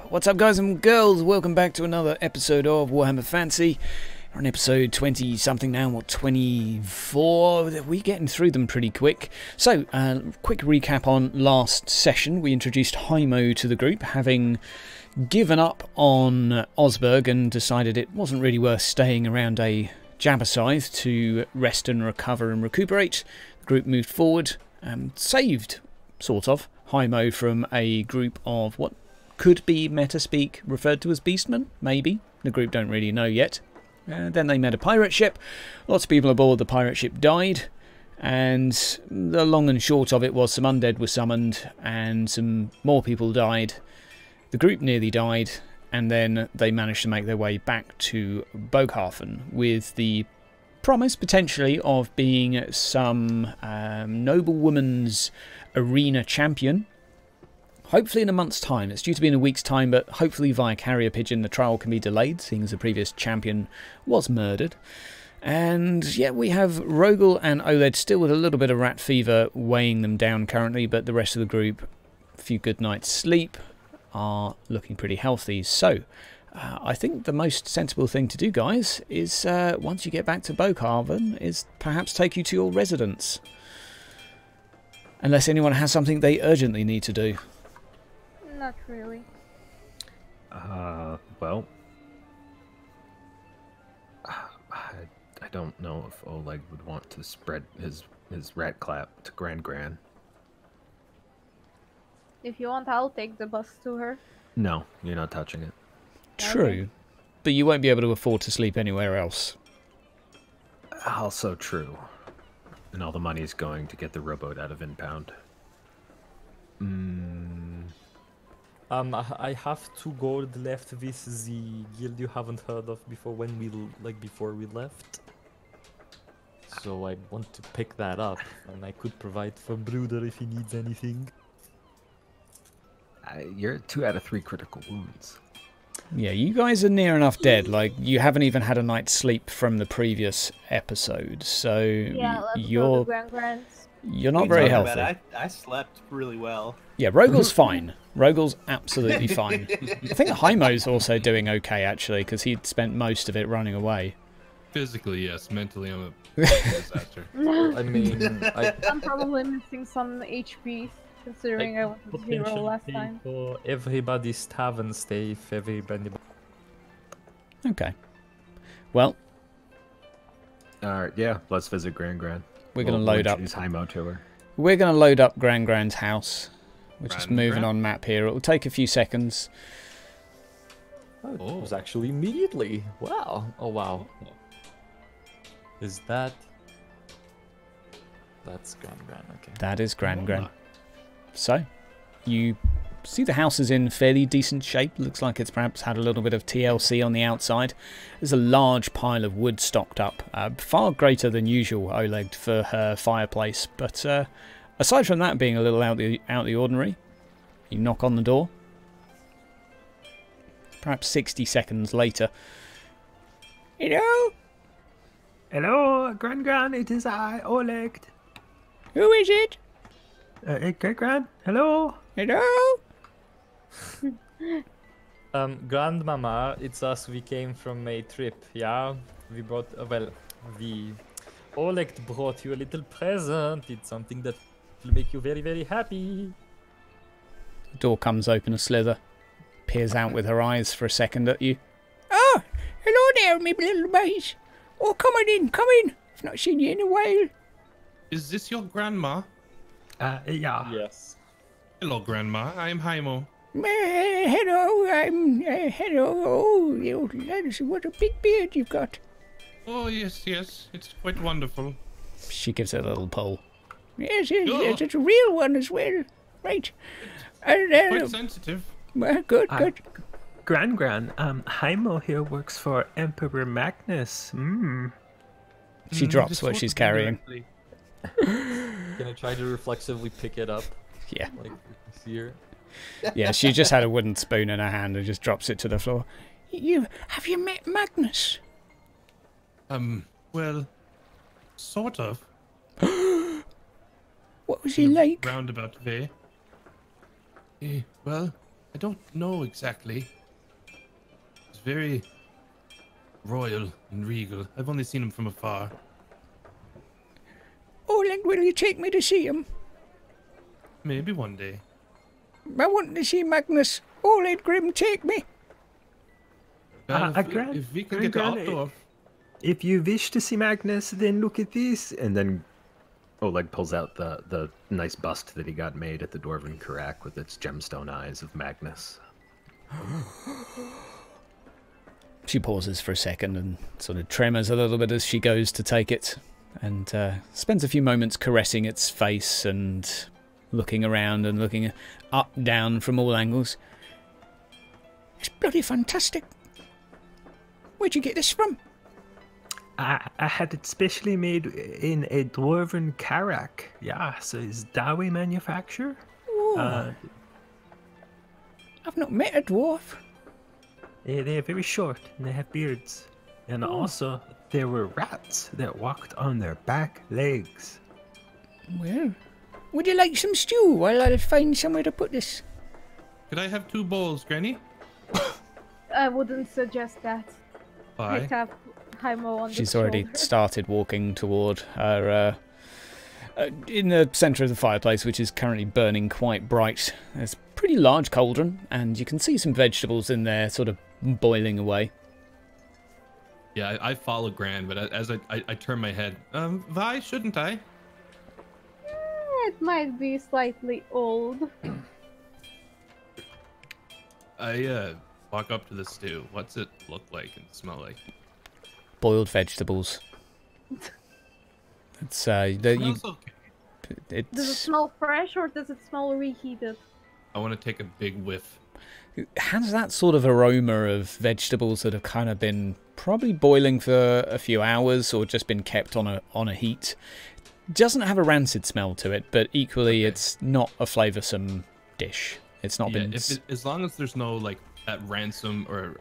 What's up, guys and girls? Welcome back to another episode of Warhammer Fantasy. We're on episode 20 something now, what, 24? We're getting through them pretty quick. So, quick recap on last session. We introduced Hymo to the group, having given up on Osberg and decided it wasn't really worth staying around a Jabberscythe to rest and recover and recuperate. The group moved forward and saved, sort of, Hymo from a group of what could be meta-speak referred to as beastmen, maybe. The group don't really know yet. Then they met a pirate ship. Lots of people aboard the pirate ship died. And the long and short of it was some undead were summoned and some more people died. The group nearly died. And then they managed to make their way back to Bogarthen with the promise, potentially, of being some noblewoman's arena champion. Hopefully in a month's time. It's due to be in a week's time, but hopefully via carrier pigeon the trial can be delayed, seeing as the previous champion was murdered. And yeah, we have Rogel and Oled still with a little bit of rat fever weighing them down currently, but the rest of the group, a few good nights sleep, are looking pretty healthy. So I think the most sensible thing to do, guys, is once you get back to Bogarthen, is perhaps take you to your residence. Unless anyone has something they urgently need to do. Not really. Well, I don't know if Oleg would want to spread his rat clap to Gran. If you want, I'll take the bus to her. No, you're not touching it. True, Okay. but you won't be able to afford to sleep anywhere else. Also true. And all the money's going to get the rowboat out of impound. I have 2 gold left with the guild you haven't heard of before before we left. So I want to pick that up, and I could provide for Bruder if he needs anything. You're 2 out of 3 critical wounds. Yeah, you guys are near enough dead. Like, you haven't even had a night's sleep from the previous episode, so Yeah, let's you're go to Grand's. you're not very Talking about healthy. it, I slept really well. Yeah, Rogel's fine. Rogel's absolutely fine. I think Hymo's also doing okay, actually, because he'd spent most of it running away. Physically, yes. Mentally, I'm a disaster. I mean, I'm probably missing some HP, considering I was at 0 last time. For everybody's tavern stay, if everybody... Okay. Well, Alright, yeah, let's visit Gran. we're going to load up. Introduce Hymo to her. We're going to load up Gran's house. We're just Gran moving Gran? on map here. It will take a few seconds. Oh, it was actually immediately. Wow. Oh, wow. Is that... That's Gran, okay. That is Gran. So, you see the house is in fairly decent shape. Looks like it's perhaps had a little bit of TLC on the outside. There's a large pile of wood stocked up, far greater than usual, Oleg, for her fireplace. But aside from that being a little out the ordinary, you knock on the door. Perhaps 60 seconds later. Hello? Hello, Gran, it is I, Oleg. Who is it? Gran, hello? Hello? Grandmama, it's us. We came from a trip, yeah? We brought, Oleg brought you a little present. It's something that will make you very, very happy. The door comes open a slither. Peers out with her eyes for a second at you. Oh, hello there, me little mate. Oh, come on in, come in. I've not seen you in a while. Is this your grandma? Yeah. Yes. Hello, grandma. I am Hymo. Hello, hello. Oh, you lads, what a big beard you've got. Oh, yes. It's quite wonderful. She gives it a little pull. Yes, Oh. it's a real one as well. Right. Quite sensitive. Good. Gran, Hymo here works for Emperor Magnus. She drops This what won't she's be carrying. directly. Can I try to reflexively pick it up? Yeah. Like, here? Yeah, she just had a wooden spoon in her hand and just drops it to the floor. Have you met Magnus? Well, sort of. What was he like? Roundabout way. Well, I don't know exactly. He's very royal and regal. I've only seen him from afar. Oleg, will you take me to see him? Maybe one day. I want to see Magnus. Oleg Grim, take me. Well, Grand- if we can get to Grand- Altdorf, If you wish to see Magnus, then look at this. And then Oleg pulls out the nice bust that he got made at the Dwarven Karak with its gemstone eyes of Magnus. She pauses for a second and sort of tremors a little bit as she goes to take it, and spends a few moments caressing its face and looking around and looking up, down from all angles. It's bloody fantastic. Where'd you get this from? I had it specially made in a Dwarven Karak. Yeah, so it's Dawi manufacture. Oh, I've not met a dwarf. They're very short and they have beards. And also, there were rats that walked on their back legs. Well, would you like some stew while I find somewhere to put this? could I have 2 bowls, Granny? I wouldn't suggest that. I Why? tap Jaimo on the She's already shoulder. started walking toward her, in the centre of the fireplace, which is currently burning quite bright. There's a pretty large cauldron, and you can see some vegetables in there sort of boiling away. Yeah, I follow Gran, but as I turn my head, why shouldn't I? It might be slightly old. I walk up to the stew. What's it look like and smell like? Boiled vegetables. It's you, Smells okay. Does it it's smell fresh or does it smell reheated? I want to take a big whiff. it has that sort of aroma of vegetables that have kind of been probably boiling for a few hours or just been kept on a heat. Doesn't have a rancid smell to it, but equally Okay. it's not a flavoursome dish. It's not Yeah, been as long as there's no like that ransom or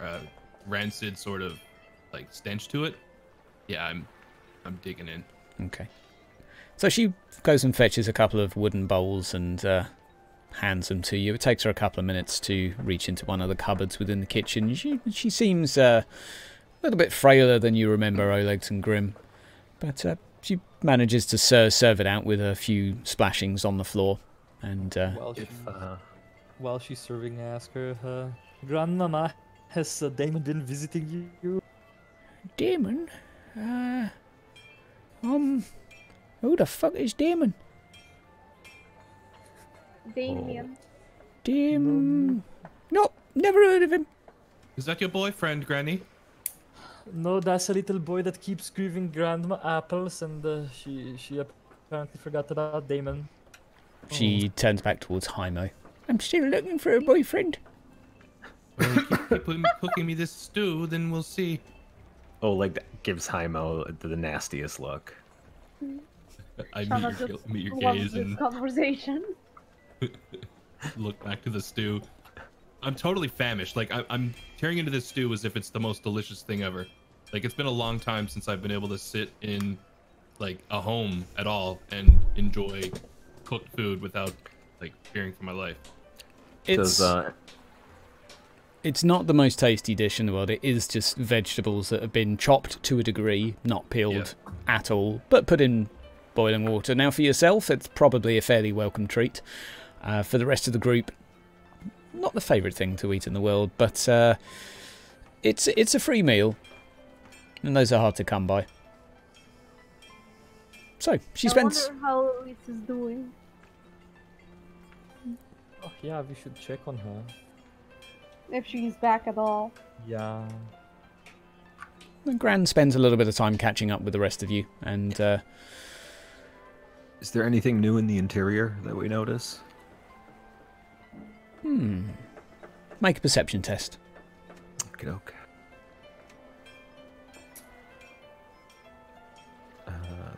rancid sort of like stench to it, yeah, I'm digging in. okay. So she goes and fetches a couple of wooden bowls and hands them to you. It takes her a couple of minutes to reach into one of the cupboards within the kitchen. She seems a little bit frailer than you remember, Oleg and Grim, but she manages to serve it out with a few splashings on the floor. And While she's serving, I ask her, Grandmama, has Damon been visiting you? Damon, who the fuck is Damon? Damien. Nope, never heard of him. Is that your boyfriend, Granny? No, that's a little boy that keeps giving Grandma apples, and she apparently forgot about Damon. She turns back towards Jaimo. I'm still looking for a boyfriend. Well, keep cooking me this stew, then we'll see. Oleg gives Jaimo the nastiest look. I Shana just meet your loves gaze this and conversation. look back to the stew. I'm totally famished. Like I'm tearing into this stew as if it's the most delicious thing ever. Like it's been a long time since I've been able to sit in like a home at all and enjoy cooked food without like fearing for my life. It's not the most tasty dish in the world. It is just vegetables that have been chopped to a degree, not peeled at all, but put in boiling water. Now for yourself, it's probably a fairly welcome treat. For the rest of the group, not the favourite thing to eat in the world, but it's a free meal, and those are hard to come by. So she spends. I wonder how Lisa's doing. Oh yeah, we should check on her. If she's back at all. Yeah. Gran spends a little bit of time catching up with the rest of you, and Is there anything new in the interior that we notice? make a perception test. Okay, okay.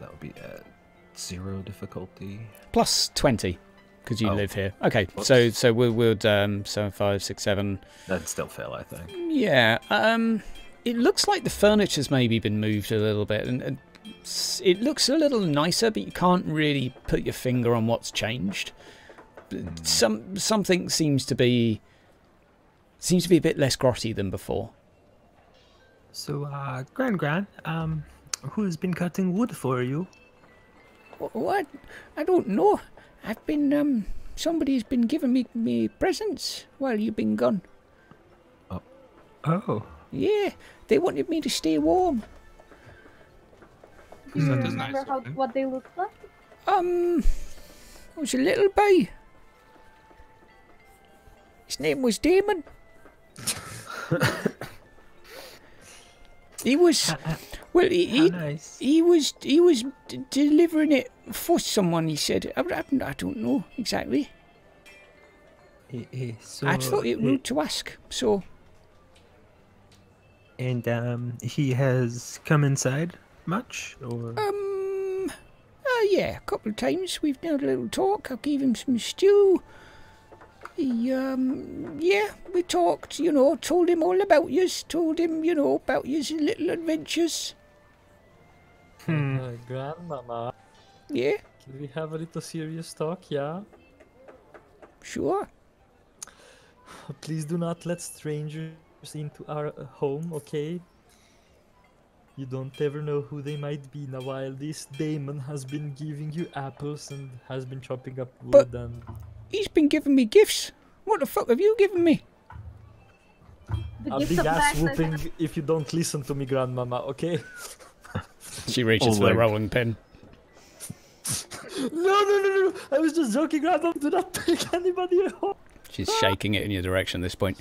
That would be at 0 difficulty. Plus 20, because you Oh. live here. Okay, Whoops. so we'll 7, 5, 6, 7. That'd still fail, I think. Yeah, it looks like the furniture's maybe been moved a little bit, and it looks a little nicer, but you can't really put your finger on what's changed. Something seems to be Seems to be a bit less grotty than before. So, Gran, who's been cutting wood for you? What? I don't know. I've been, somebody's been giving me presents while you've been gone. Oh. Yeah, they wanted me to stay warm. Do you That is remember nice. what they look like? It was a little boy. His name was Damon. He was, well, Nice. he was delivering it for someone. He said, I don't know exactly. So, I thought it rude to ask, so. And he has come inside much, or? Yeah, a couple of times we've had a little talk. I gave him some stew. He, yeah, we talked, told him all about yous, told him, about yous little adventures. Grandmama, Yeah, can we have a little serious talk, yeah? sure. Please do not let strangers into our home, okay? You don't ever know who they might be. Now, while this Damon has been giving you apples and has been chopping up wood and... He's been giving me gifts. What the fuck have you given me? The a gift big of ass madness. whooping if you don't listen to me, Grandmama, okay? She reaches for the rolling pin. No, I was just joking, Grandma. Do not take anybody at home. She's shaking it in your direction at this point.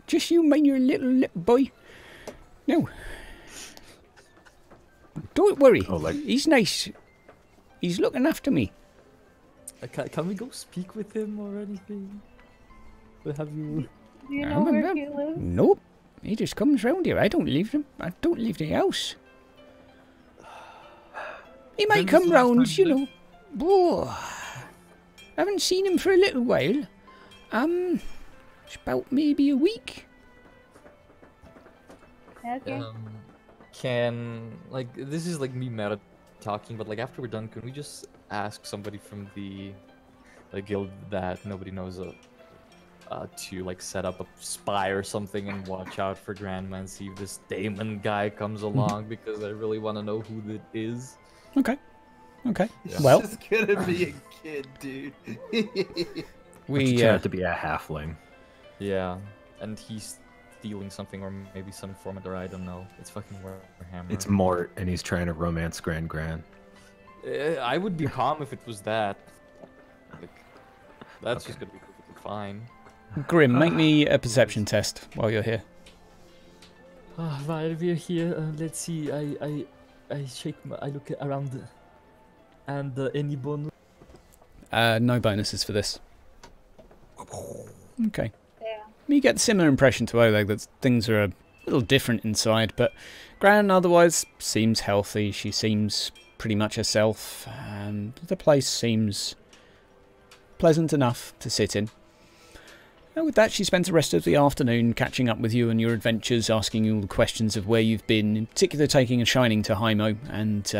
Just you mind your little boy. No. Don't worry. He's nice. He's looking after me. Can we go speak with him or anything? Or have you... Do you know where he lives? Nope. He just comes round here. I don't leave him. I don't leave the house. He might come round, Whoa. I haven't seen him for a little while. It's about maybe a week. Okay. This is like me meta talking, but like after we're done, can we just ask somebody from the guild that nobody knows to like set up a spy or something and watch out for Grandma and see if this Damon guy comes along, because I really want to know who it is. Okay. Yeah. Well, It's gonna be a kid, dude. we Turned out to be a halfling. Yeah, and he's stealing something, or maybe some form of, or I don't know. It's fucking Warhammer. It's Mort, and he's trying to romance Gran. I would be calm if it was that. Like, that's just gonna be perfectly fine. Grim, make me a perception test while you're here. While we're here, let's see. I look around, and any bonus? No bonuses for this. Okay. Yeah. You get a similar impression to Oleg that things are a little different inside, but Gran otherwise seems healthy. She seems pretty much herself, and the place seems pleasant enough to sit in. And with that, she spends the rest of the afternoon catching up with you and your adventures, asking you all the questions of where you've been, in particular taking a shining to Haimo and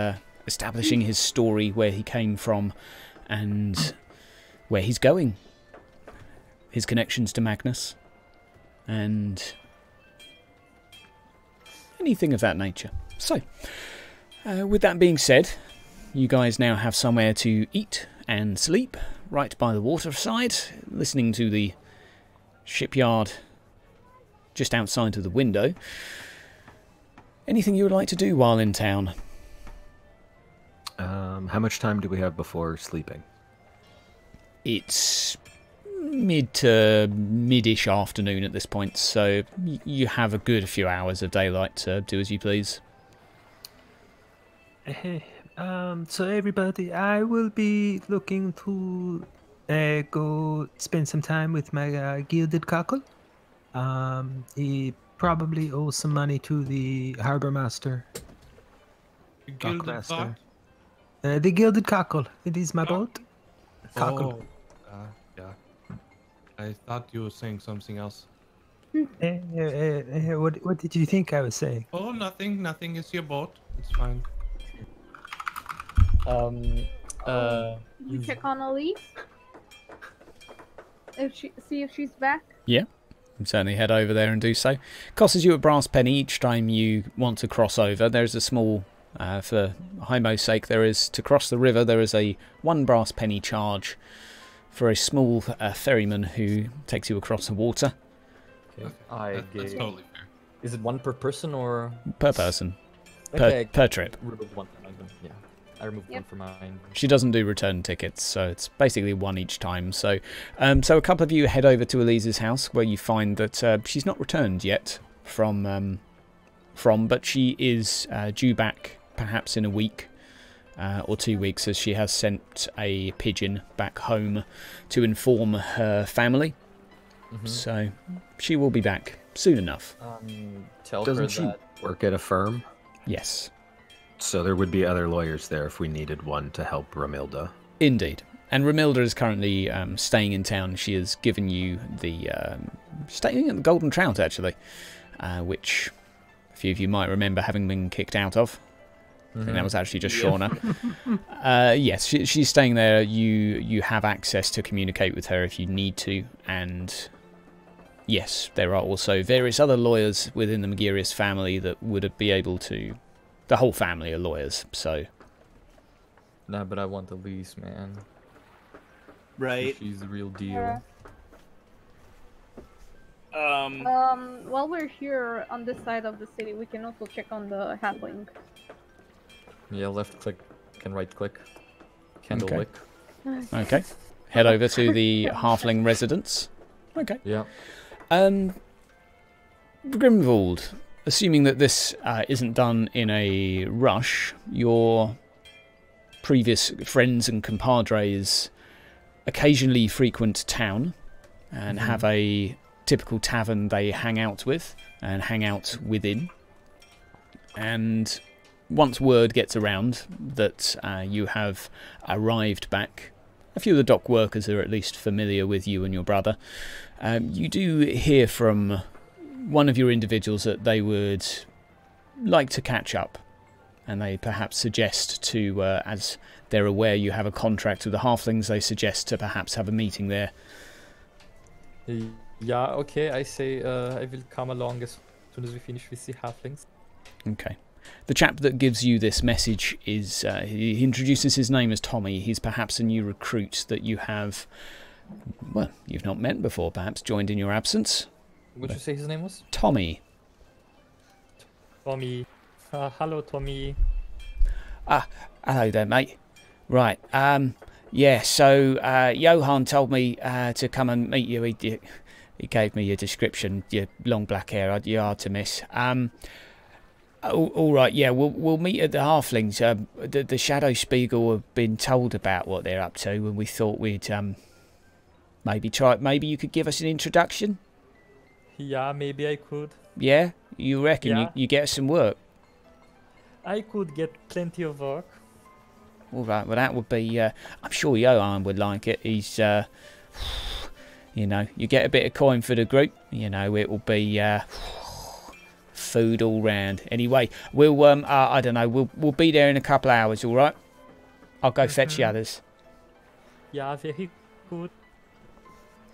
establishing his story, where he came from and where he's going. His connections to Magnus and anything of that nature. So, with that being said, you guys now have somewhere to eat and sleep right by the waterside, listening to the shipyard just outside of the window. Anything you would like to do while in town? How much time do we have before sleeping? It's mid to mid-ish afternoon at this point, so you have a good few hours of daylight to do as you please. So everybody, I will be looking to go spend some time with my gilded cockle. He probably owes some money to the harbor master. Gilded Dockmaster. thought? The gilded cockle. It is my boat. Cockle. Yeah. I thought you were saying something else. What did you think I was saying? Oh, nothing. Nothing. It's your boat. It's fine. You check on Elise. See if she's back. Yeah. certainly head over there and do so. Costs you a brass penny each time you want to cross over. There's a small, for Hymo's sake, there is, to cross the river, there is a 1 brass penny charge for a small ferryman who takes you across the water. Okay. That's totally fair. Is it 1 per person or Per person. okay, Per trip. remove 1 for mine. Yeah, I removed 1 for mine. She doesn't do return tickets, so it's basically 1 each time. So so a couple of you head over to Elise's house, where you find that she's not returned yet from, but she is due back perhaps in a week or 2 weeks, as she has sent a pigeon back home to inform her family. So she will be back soon enough. Tell Doesn't her she that. work at a firm? Yes, So there would be other lawyers there if we needed one to help Romilda. indeed. And Romilda is currently staying in town. She has given you the staying at the Golden Trout, actually, which a few of you might remember having been kicked out of. I think that was actually just Shauna. Yes, she's staying there. You have access to communicate with her if you need to, and yes, there are also various other lawyers within the Megarius family that would be able to. The whole family are lawyers, so. Nah, but I want Elise, man. Right. She's the real deal. Yeah. While we're here on this side of the city, we can also check on the halfling. Yeah, left click and right click. Candle Okay. wick. Okay. Head over to the halfling residence. Okay. Yeah. Grimwald, assuming that this isn't done in a rush, your previous friends and compadres occasionally frequent town and have a typical tavern they hang out with and hang out within. And once word gets around that you have arrived back, a few of the dock workers are at least familiar with you and your brother. You do hear from one of your individuals that they would like to catch up, and they perhaps suggest to, as they're aware you have a contract with the halflings, they suggest to perhaps have a meeting there. Yeah, okay, I say I will come along as soon as we finish with the halflings. Okay. The chap that gives you this message is, he introduces his name as Tommy. He's perhaps a new recruit that you have, well, you've not met before, perhaps joined in your absence. Would you say his name was? Tommy. Tommy. Hello, Tommy. Hello there, mate. Right, yeah, so Johan told me to come and meet you. He gave me your description, your long black hair, you're hard to miss. All right, yeah, we'll meet at the halflings. The Shadow Spiegel have been told about what they're up to, and we thought we'd maybe try. Maybe you could give us an introduction. Yeah, maybe I could. Yeah, you reckon Yeah. you get some work? I could get plenty of work. All right, well that would be. I'm sure Johan would like it. He's, you know, you get a bit of coin for the group. You know, it will be. Food all round. Anyway, we'll I don't know. We'll be there in a couple of hours. All right. I'll go fetch the others. Yeah, very good.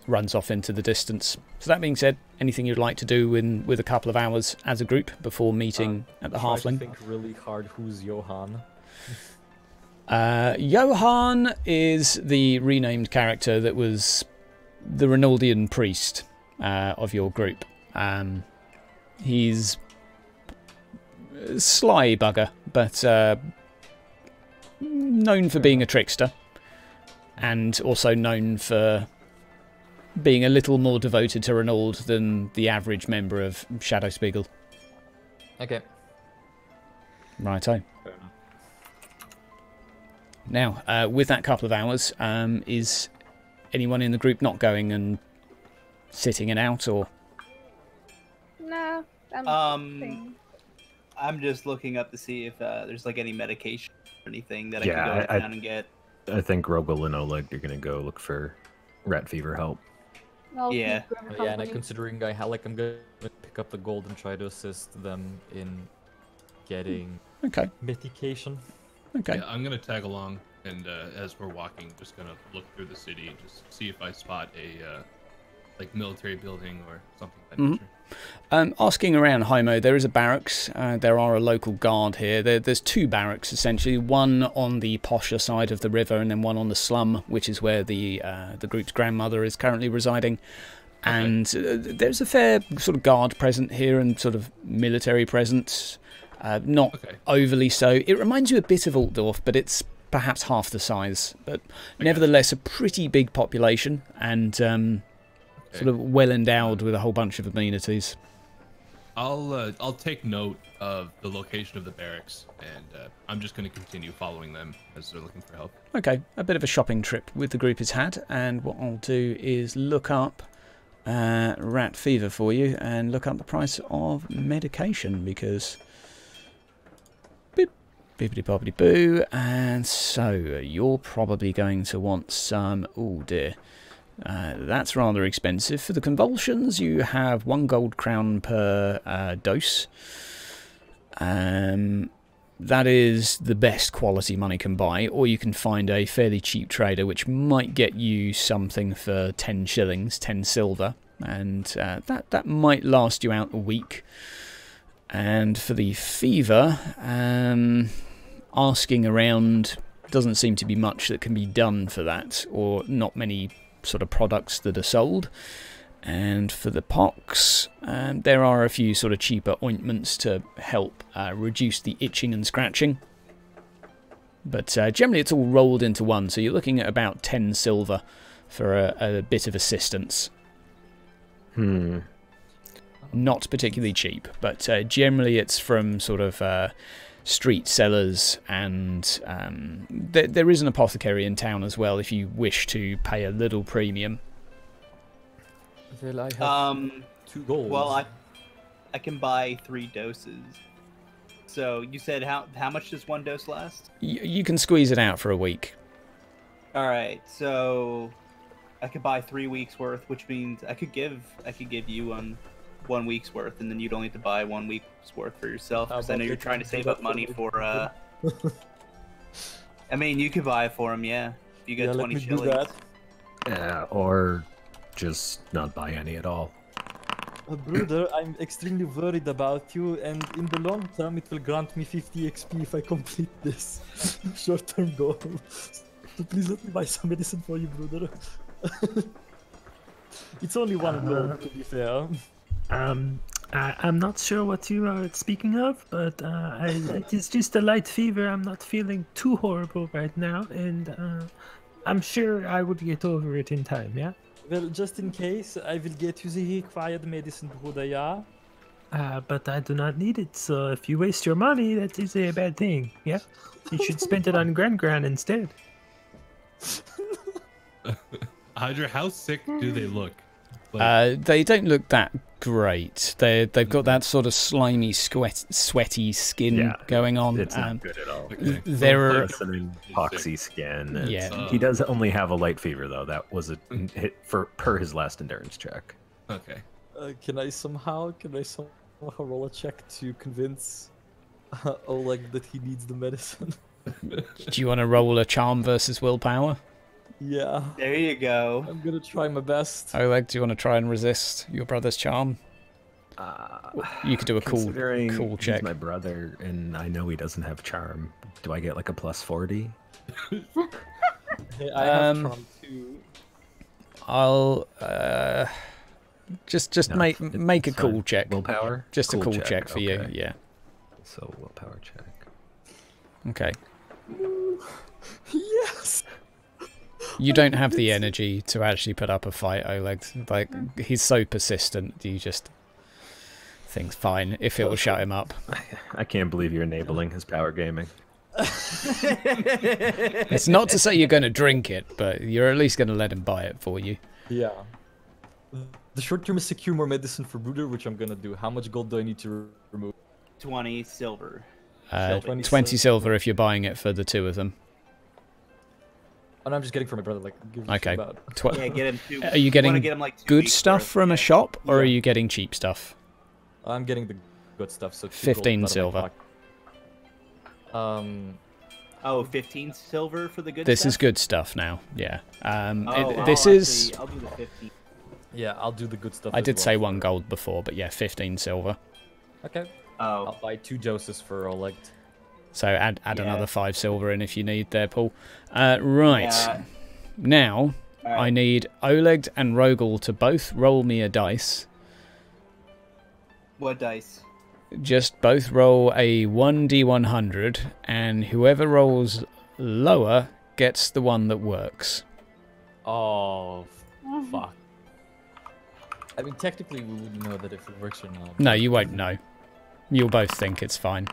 Runs off into the distance. So that being said, anything you'd like to do with a couple of hours as a group before meeting at the Try to halfling? think really hard. Who's Johan? Johan is the renamed character that was the Renaldian priest of your group. He's a sly bugger, but known for being a trickster, and also known for being a little more devoted to Renauld than the average member of Shadow Spiegel. Okay. Righto. Now, with that couple of hours, is anyone in the group not going and sitting it out, or? Nah, I'm just looking up to see if there's like any medication or anything that I Yeah, can go down and get. I think Rogel and Oleg are gonna go look for rat fever help. I'll Yeah. keep them Yeah, and company. considering I'm gonna pick up the gold and try to assist them in getting Okay. medication. Okay. Yeah, I'm gonna tag along, and as we're walking, just gonna look through the city and just see if I spot a like military building or something of that Mhm. nature. Asking around Hymo, there is a barracks. There are a local guard here. There's two barracks essentially. One on the posher side of the river, and then one on the slum, which is where the group's grandmother is currently residing. And there's a fair sort of guard present here and sort of military presence. Not overly so. It reminds you a bit of Altdorf, but it's perhaps half the size. But nevertheless, a pretty big population and sort of well endowed with a whole bunch of amenities. I'll take note of the location of the barracks, and I'm just going to continue following them as they're looking for help. Okay, a bit of a shopping trip with the group is had, and what I'll do is look up rat fever for you and look up the price of medication because beep, bippity boppity boo. And so you're probably going to want some. Oh dear. That's rather expensive. For the convulsions, you have 1 gold crown per dose. That is the best quality money can buy, or you can find a fairly cheap trader which might get you something for 10 shillings, 10 silver, and that might last you out a week. And for the fever, asking around, doesn't seem to be much that can be done for that, or not many sort of products that are sold. And for the pox, there are a few sort of cheaper ointments to help reduce the itching and scratching. But generally it's all rolled into one, so you're looking at about 10 silver for a bit of assistance. Not particularly cheap, but generally it's from sort of street sellers, and there is an apothecary in town as well if you wish to pay a little premium. Well, I have 2 gold. Well, I can buy 3 doses. So you said how much does 1 dose last? You can squeeze it out for a week. All right, so I could buy 3 weeks worth, which means I could give you 1 week's worth, and then you'd only have to buy 1 week's worth for yourself. Because I know you're trying to save up money for. I mean, you could buy it for him, yeah. If you got 20 shillings. Or just not buy any at all. Brother, I'm extremely worried about you, and in the long term, it will grant me 50 XP if I complete this short-term goal. So please let me buy some medicine for you, brother. It's only 1 gold, to be fair. I'm not sure what you are speaking of, but it is just a light fever. I'm not feeling too horrible right now, and I'm sure I would get over it in time, yeah? Well, just in case, I will get you the required medicine, brother, yeah? But I do not need it, so if you waste your money, that is a bad thing, yeah? You should spend it on Gran instead. Hydra, how sick do they look? Like... They don't look that great. They've got that sort of slimy, sweaty skin going on. It's not good at all. They're an epoxy skin. Yeah. He does only have a light fever though. That was a hit per his last endurance check. Okay. Can I somehow roll a check to convince Oleg that he needs the medicine? Do you want to roll a charm versus willpower? Yeah. There you go. I'm gonna try my best. Oleg, do you want to try and resist your brother's charm? You could do a cool check. He's my brother, and I know he doesn't have charm. Do I get like a plus 40? Hey, I have charm too. I'll just make a cool check. Willpower? Just a cool check for you, yeah. So willpower check. Okay. Yes. You don't have the energy to actually put up a fight, Oleg. Like, he's so persistent, you just think, fine, if it will shut him up. I can't believe you're enabling his power gaming. It's not to say you're going to drink it, but you're at least going to let him buy it for you. Yeah. The short term is secure more medicine for Bruder, which I'm going to do. How much gold do I need to remove? 20 silver. 20 silver if you're buying it for the 2 of them. Oh, no, I'm just getting for my brother. Like, okay. Yeah, get him 2. Are you getting get him like good stuff from a shop, or are you getting cheap stuff? I'm getting the good stuff. So 15 silver. Oh, 15 silver for the good stuff? This is good stuff now, yeah. I'll This do is... the 15. Yeah, I'll do the good stuff. I as did well say for- 1 gold before, but yeah, 15 silver. Okay. Oh, I'll buy 2 Joses for Oleg. So add Yeah. another 5 silver in if you need there, Paul. Right. yeah. Now, All right. I need Oleg and Rogel to both roll me a dice. What dice? Just both roll a 1d100, and whoever rolls lower gets the one that works. Oh, fuck. I mean, technically, we wouldn't know that if it works or not. No, you won't know. You'll both think it's fine.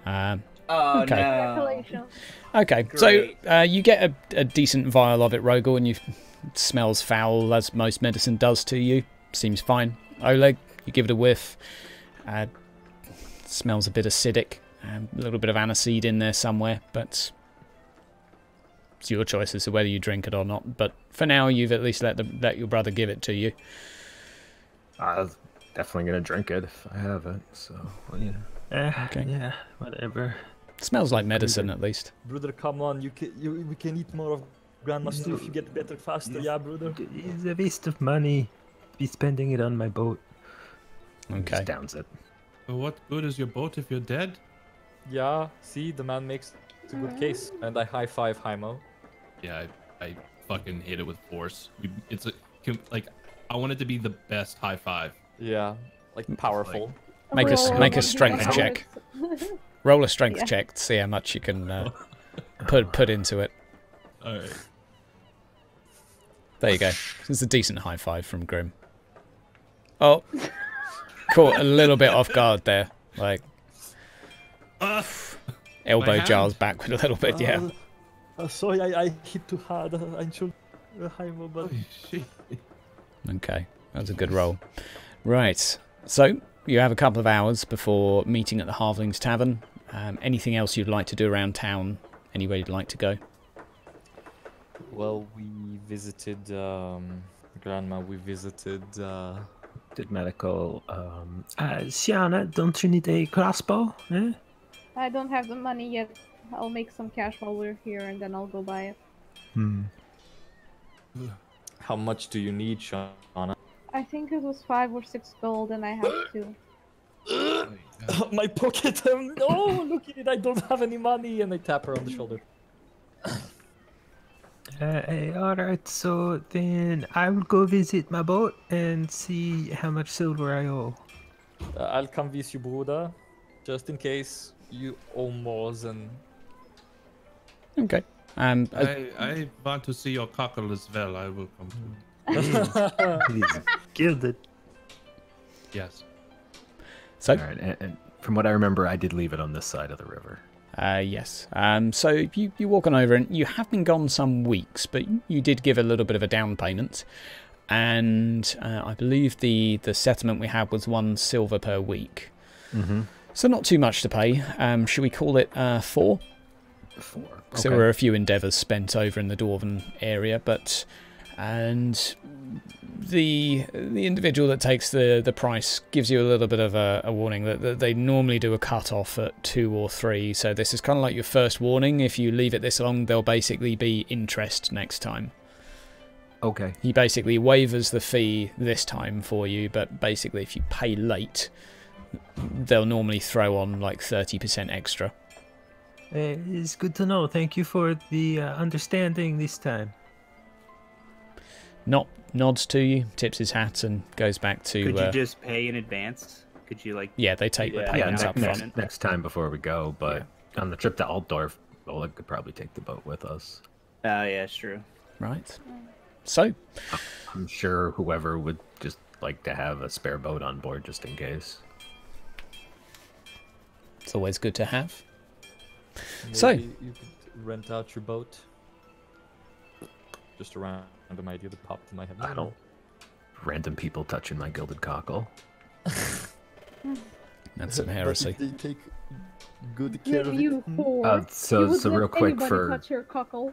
Oh Okay. no. Congratulations. Okay, Great. so you get a decent vial of it, Rogel, and it smells foul, as most medicine does to you. Seems fine. Oleg, you give it a whiff. Smells a bit acidic. A little bit of aniseed in there somewhere, but it's your choice as to whether you drink it or not. But for now, you've at least let your brother give it to you. I was definitely gonna drink it if I have it. So well, yeah. Okay. Yeah, whatever. Smells like medicine, at least. Brother, come on. We can eat more of Grandma's stew if you get better faster. Yeah, brother. It's a waste of money. Be spending it on my boat. Okay. Just downs it. But what good is your boat if you're dead? Yeah, see, the man makes a good case. And I high five Haimo. Yeah, I fucking hit it with force. It's like I want it to be the best high five. Yeah, like powerful. Make Roll a strength 1d100. check. Roll a strength Yeah. check to see how much you can put into it. All right. There you go. It's a decent high five from Grim. Oh, caught a little bit off guard there. Like My elbow hand. jars back with a little bit. Yeah. Sorry, I hit too hard. I should Haimo, but Holy shit. Okay, that was a good roll. Right. So you have a couple of hours before meeting at the Halflings Tavern. Anything else you'd like to do around town? Anywhere you'd like to go? well, we visited Grandma. We visited. Did medical. Sienna, don't you need a crossbow? Eh? I don't have the money yet. I'll make some cash while we're here, and then I'll go buy it. How much do you need, Shauna? I think it was 5 or 6 gold, and I have 2. My pocket. Oh, look at it! I don't have any money, and I tap her on the shoulder. Alright, so then I will go visit my boat and see how much silver I owe. I'll come visit you, Bruder, just in case you owe more than. Okay. I want to see your cockle as well. I will come to. It is gilded. Yes. So All right, and from what I remember, I did leave it on this side of the river. yes. So you walk on over, and you have been gone some weeks, but you did give a little bit of a down payment, and I believe the settlement we had was 1 silver per week. Mm-hmm. So not too much to pay. Should we call it 4? 4. Because there were a few endeavours spent over in the Dwarven area, but the individual that takes the price gives you a little bit of a warning that they normally do a cut off at 2 or 3. So this is kind of like your first warning. If you leave it this long, there'll basically be interest next time. Okay. He basically waivers the fee this time for you, but basically if you pay late, they'll normally throw on like 30% extra. It's good to know. Thank you for the understanding this time. Nods to you, tips his hat, and goes back to. Could you just pay in advance? Could you like? Yeah, they take the Yeah, payments yeah, up next- front. Next time before we go, but on the trip to Altdorf, Oleg could probably take the boat with us. Oh yeah, it's true. Right. So, I'm sure whoever would just like to have a spare boat on board just in case. it's always good to have. So- Maybe you could rent out your boat. Just a random idea that popped in my head. I don't. Random people touching my gilded cockle. That's some heresy. They take good care of You it. whore. So You would real let quick anybody for touch your cockle.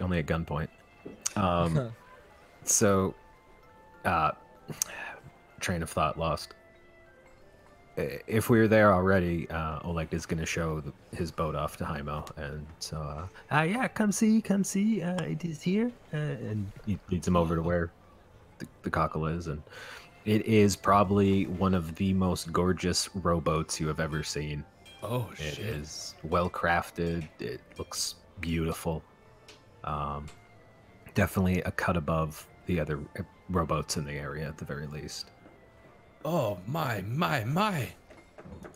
only at gunpoint. So, train of thought lost. If we were there already, Oleg is going to show his boat off to Haimo, and so Yeah, come see. It is here. And he leads him over to where the cockle is, and it is probably one of the most gorgeous rowboats you have ever seen. Oh, It shit. is well crafted. It looks beautiful. Definitely a cut above the other rowboats in the area at the very least. Oh, my.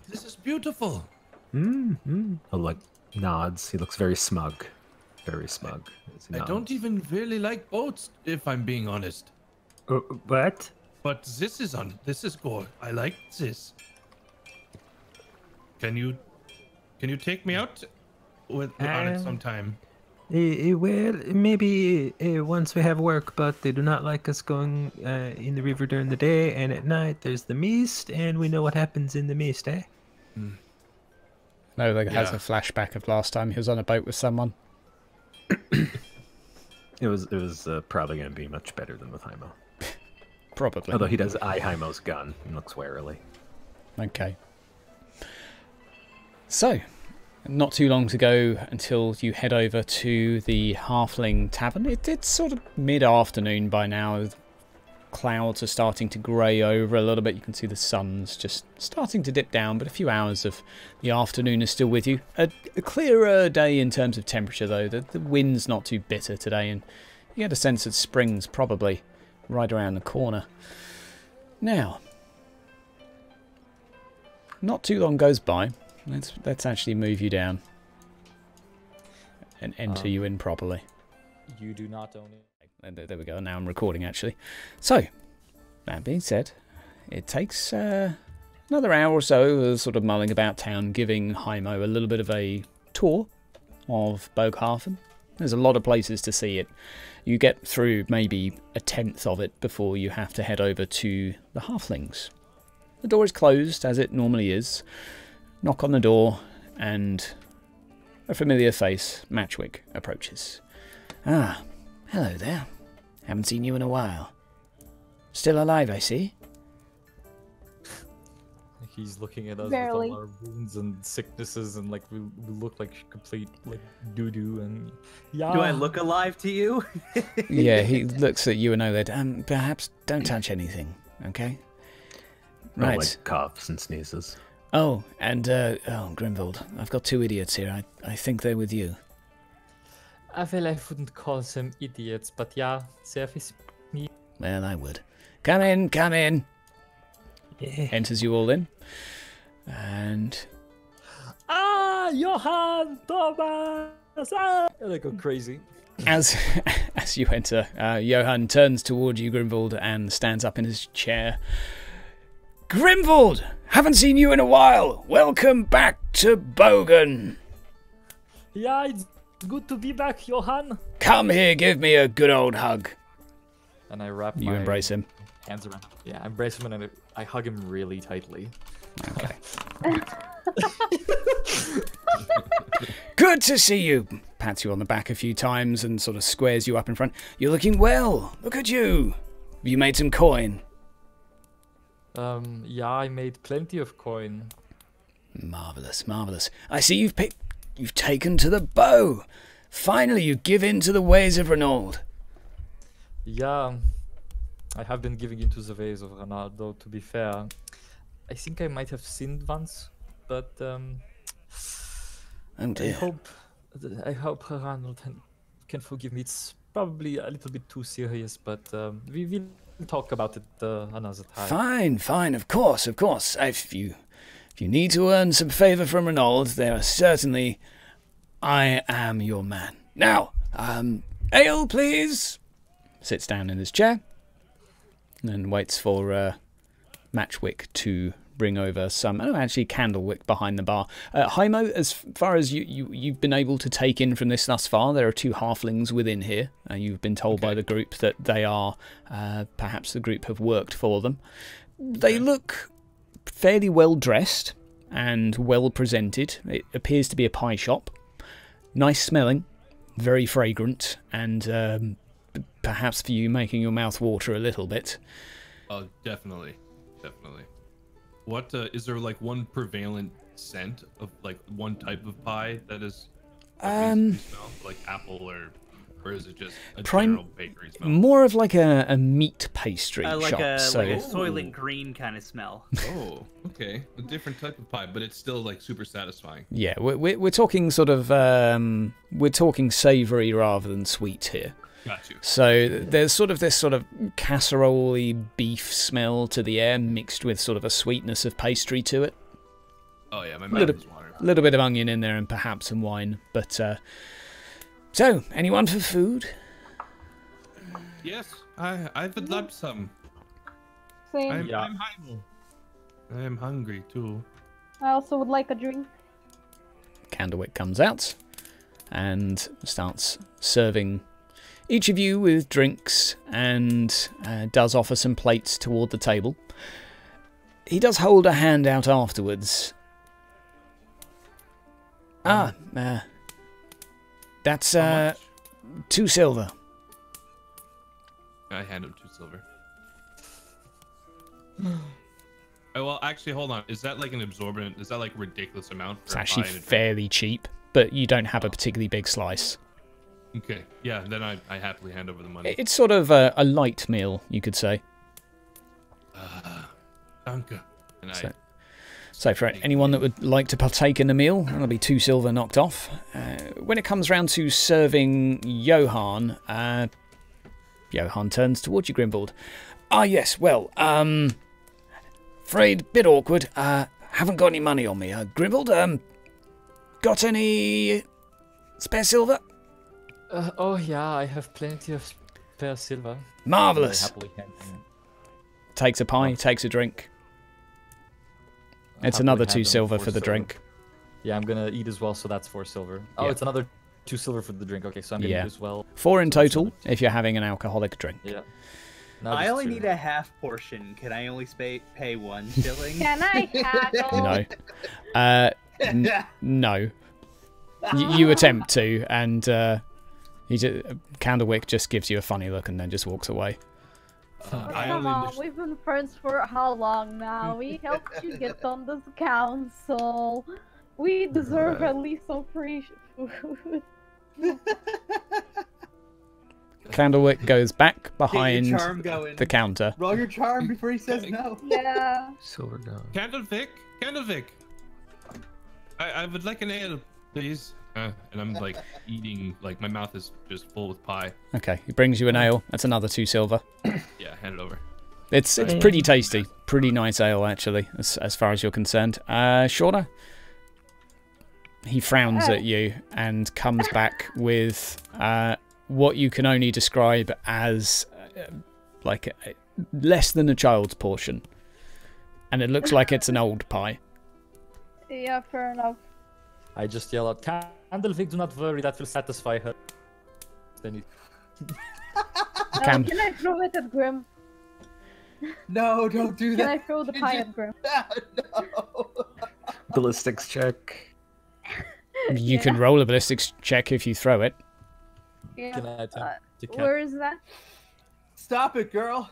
This is beautiful. Oleg nods. He looks very smug. Very smug. as he I don't nods. even really like boats, if I'm being honest. What? But this is good. I like this. Can you take me out on it sometime? Well, maybe once we have work, but they do not like us going in the river during the day, and at night there's the mist, and we know what happens in the mist, eh? No, like has Yeah. a flashback of last time he was on a boat with someone. It was probably going to be much better than with Hymo. Probably. Although he does eye Hymo's gun and looks warily. Okay. So, not too long to go until you head over to the Halfling Tavern. It's sort of mid-afternoon by now. Clouds are starting to grey over a little bit. You can see the sun's just starting to dip down, but a few hours of the afternoon is still with you. A clearer day in terms of temperature, though. The wind's not too bitter today, and you get a sense that spring's probably right around the corner. Now, not too long goes by. Let's actually move you down and enter you in properly. You do not own it. There we go. Now I'm recording, actually. So, that being said, it takes another hour or so of sort of mulling about town, giving Hymo a little bit of a tour of Boghafen. There's a lot of places to see it. You get through maybe a tenth of it before you have to head over to the Halflings. The door is closed, as it normally is. Knock on the door, and a familiar face, Matchwick, approaches. Ah, hello there. Haven't seen you in a while. Still alive, I see. He's looking at us Barely. with all our wounds and sicknesses, and like we look like complete like doo doo. And yeah, Do I look alive to you? Yeah, he looks at you and Oled. Perhaps don't touch anything, okay? Right. Oleg coughs and sneezes. Oh, and, Grimvold, I've got two idiots here. I think they're with you. well, I wouldn't call them idiots, but yeah, surface me. Well, I would. Come in, come in. Yeah. Enters you all in. And Ah, Johann, Thomas, ah! And I go crazy. as you enter, Johann turns toward you, Grimvold, and stands up in his chair. Grimvold! Haven't seen you in a while! Welcome back to Bogan! Yeah, it's good to be back, Johann. Come here, give me a good old hug. And I wrap You my embrace him. hands around. Yeah, I embrace him and I hug him really tightly. Okay. Good to see you. Pats you on the back a few times and sort of squares you up in front. You're looking well. Look at you. Have you made some coin? Yeah, I made plenty of coin. Marvelous, marvelous. I see you've taken to the bow. Finally, you give in to the ways of Renaud. Yeah, I have been giving into the ways of Ronaldo, to be fair. I think I might have sinned once, but Oh I dear. hope Ronald can forgive me. It's probably a little bit too serious, but we will talk about it another time. Fine, of course. If you need to earn some favour from Renaud, there are certainly... I am your man. Now, ale, please. Sits down in his chair and waits for Matchwick to bring over some... Oh, actually, Candlewick behind the bar. Hymo, as far as you've been able to take in from this thus far, there are two halflings within here. You've been told by the group that they are... perhaps the group have worked for them. They look fairly well dressed and well presented. It appears to be a pie shop. Nice smelling, very fragrant, and perhaps for you making your mouth water a little bit. Oh, definitely. What is there like one prevalent scent of like one type of pie that is that we smell? Like apple or or is it just a Prime- general bakery smell? More of like a meat pastry like shop. a So like a Soylent Green kind of smell. Oh, okay, a different type of pie, but it's still like super satisfying. yeah, we're talking sort of we're talking savoury rather than sweet here. Got you. So there's sort of this sort of casserole-y beef smell to the air, mixed with sort of a sweetness of pastry to it. Oh yeah, my Little- mouth is watering. A little bit of onion in there and perhaps some wine. But so, anyone for food? Yes, I would love some. Same. I'm Yeah. hungry. I am hungry too. I also would like a drink. Candlewick comes out and starts serving each of you with drinks and does offer some plates toward the table. He does hold a hand out afterwards. That's How much? 2 silver. I hand him 2 silver. Oh, well, actually, hold on. Is that like an absorbent? Is that like a ridiculous amount? It's actually fairly cheap, but you don't have a Oh. particularly big slice. Okay, yeah, then I happily hand over the money. It's sort of a light meal, you could say. Danke. And So- So for anyone that would like to partake in the meal, that'll be 2 silver knocked off. When it comes round to serving Johan, Johan turns towards you, Grimbold. Ah, yes, well, afraid, bit awkward. Haven't got any money on me. Grimbold, got any spare silver? Oh yeah, I have plenty of spare silver. Marvellous. I happily hand him- Takes a pie, takes a drink. I It's happily another hand 2 him silver 4 for the silver. drink. Yeah, I'm gonna eat as well, so that's 4 silver. Oh, Yeah. it's another 2 silver for the drink. Okay, so I'm gonna Yeah. eat as well. 4 in So that's total another- if you're having an alcoholic drink. Yeah. Now I just only 2. need a half portion. Can I only pay 1 shilling? Can I haggle? No. No. You attempt to, and Candlewick just gives you a funny look and then just walks away. I Come only on, wish- we've been friends for how long now? We helped you get on this council. We deserve Right. at least some free food. Candlewick goes back Get behind your charm going. the counter. Roll your charm before he says no. Yeah. Silver gun. Candlewick. I would like an ale, please. And I'm like eating, like my mouth is just full with pie. Okay, he brings you an ale. That's another 2 silver. Yeah, hand it over. It's pretty tasty. Pretty nice ale, actually, as far as you're concerned. Shauna? He frowns at you and comes back with what you can only describe as less than a child's portion. And it looks like it's an old pie. Yeah, fair enough. I just yell out, Candlewick, do not worry, that will satisfy her. Then Can- Can I throw it at Grim? No, don't do Can I that. throw the pie at Grim? No. Ballistics check. You can roll a ballistics check if you throw it. Yeah. can I attempt to catch? Where is that? Stop it, girl.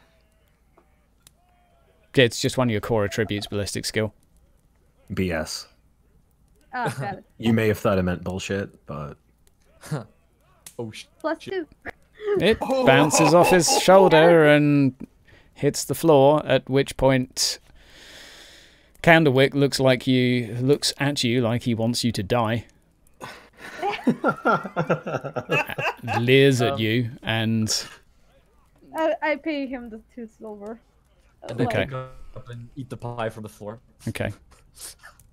It's just one of your core attributes, ballistic skill. BS. Oh, got it. You may have thought I meant bullshit, but Oh shit. +2. It bounces off his shoulder and hits the floor, at which point Candlewick looks at you like he wants you to die. Leers at you and I pay him the 2 silver. And then Okay. I go up and eat the pie from the floor. okay.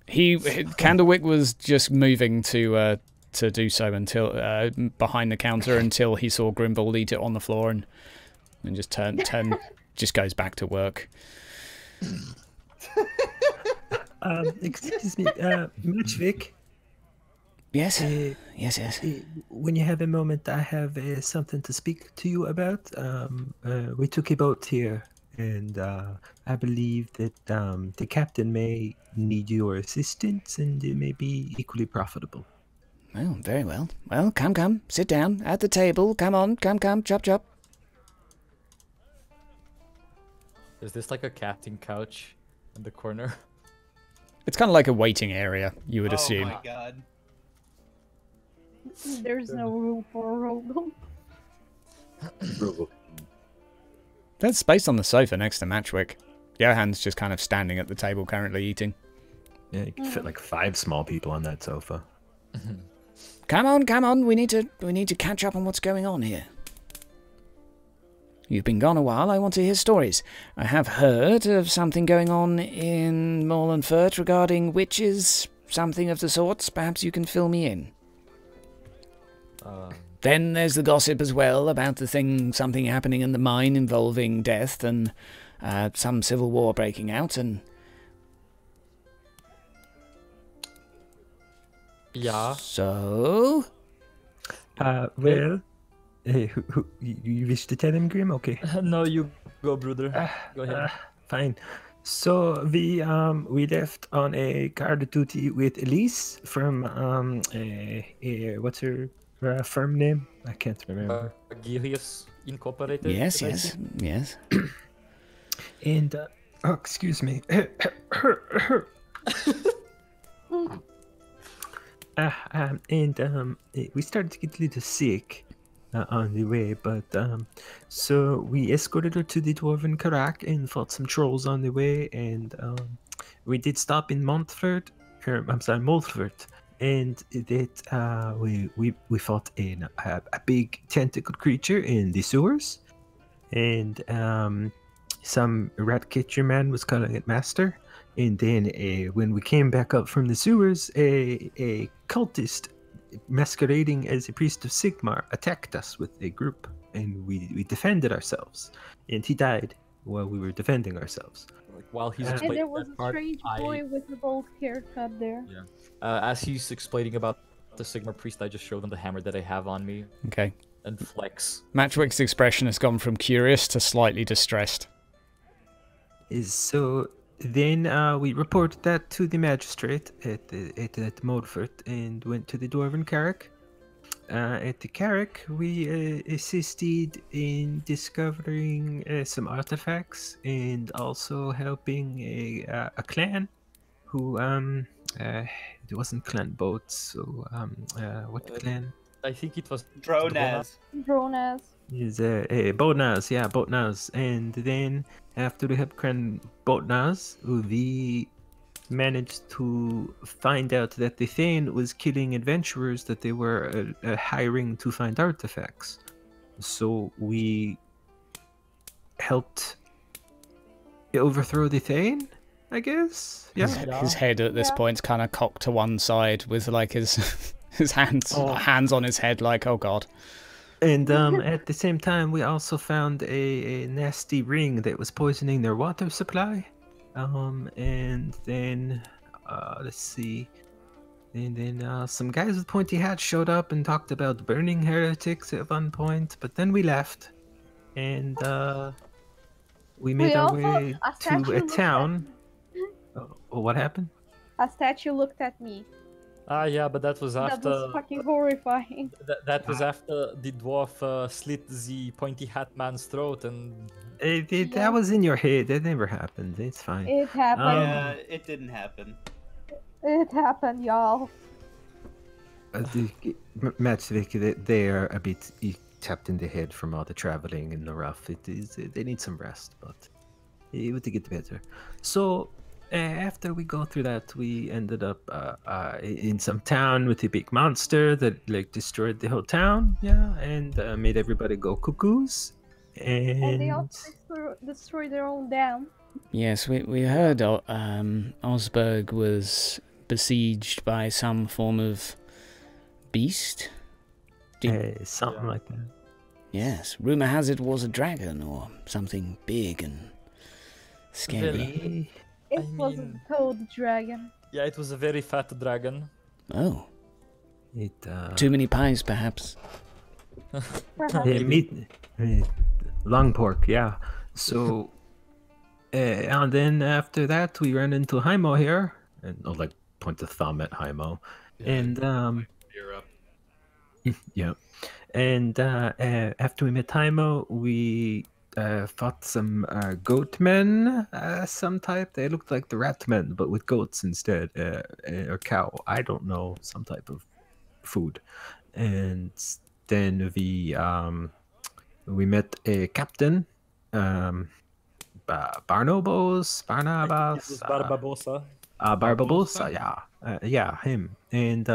Candlewick was just moving to do so until behind the counter until he saw Grimbold eat it on the floor and just just goes back to work. Excuse me, Matchvik. Yes, Uh, yes. When you have a moment, I have something to speak to you about. We took a boat here, and I believe that the captain may need your assistance, and it may be equally profitable. Oh, very well. Well, come, sit down at the table. Come on, come, chop. Is this like a captain couch in the corner? It's kind of like a waiting area, you would assume. Oh my god. There's no room for a roll. There's space on the sofa next to Matchwick. Johan's just kind of standing at the table currently eating. Yeah, you can fit like 5 small people on that sofa. Come on, we need to catch up on what's going on here. You've been gone a while, I want to hear stories. I have heard of something going on in Molenfurt regarding witches, something of the sorts. Perhaps you can fill me in. Then there's the gossip as well about something happening in the mine involving death and some civil war breaking out and... Yeah. So? Well, you wish to tell him, Grim? Okay. No, you go, brother. Go ahead. Fine. So we left on a guard duty with Elise from what's her firm name? I can't remember. Gilius Incorporated. Yes. And oh, excuse me. We started to get a little sick on the way, but so we escorted her to the Dwarven Karak and fought some trolls on the way, and we did stop in Montfort, and that we fought a big tentacled creature in the sewers, and some rat catcher man was calling it master. And then when we came back up from the sewers, a cultist masquerading as a priest of Sigmar attacked us with a group, and we defended ourselves. And he died while we were defending ourselves. Like, while he's And explaining there was that a part, strange boy with a bold haircut there. Yeah. As he's explaining about the Sigmar priest, I just showed him the hammer that I have on me. Okay. And flex. Matchwick's expression has gone from curious to slightly distressed. So then we reported that to the magistrate at Moldfort and went to the Dwarven Carrack. At the Carrack, we assisted in discovering some artifacts and also helping a clan who it wasn't Clan Boats, so what clan? I think it was Dronaz. Dronas. Is Botnaz. And then after we helped Clan Botnaz, we managed to find out that the Thane was killing adventurers that they were hiring to find artifacts. So we helped overthrow the Thane, I guess. Yeah. His head at this point's kind of cocked to one side with like his his hands on his head, like, oh god. And at the same time, we also found a nasty ring that was poisoning their water supply. And then let's see. And then some guys with pointy hats showed up and talked about burning heretics at one point. But then we left, and we made our way to a town. Oh, what happened? A statue looked at me. Ah, yeah, but that was after. That was fucking horrifying. That was after the dwarf slit the pointy hat man's throat, and That was in your head. That never happened. It's fine. It happened. Yeah, it didn't happen. It happened, y'all. Matchwick, they are a bit tapped in the head from all the traveling in the rough. They need some rest, but it would get better. So after we go through that, we ended up in some town with a big monster that like destroyed the whole town. Yeah, and made everybody go cuckoos. And they also destroy their own dam. Yes, we heard Osberg was besieged by some form of beast. Something like that. Yes, rumor has it was a dragon or something big and scary. It was a toad dragon. Yeah, it was a very fat dragon. Oh. It Too many pies, perhaps. meat, long pork, yeah. So, and then after that, we ran into Heimo here, And I'll like point the thumb at Heimo. Yeah, and you're up. yeah, and after we met Heimo, we fought some goatmen, some type. They looked like the ratmen, but with goats instead, or cow. I don't know, some type of food. And then we met a captain, Barnabas, Barbabosa. Barbabosa, yeah, him, and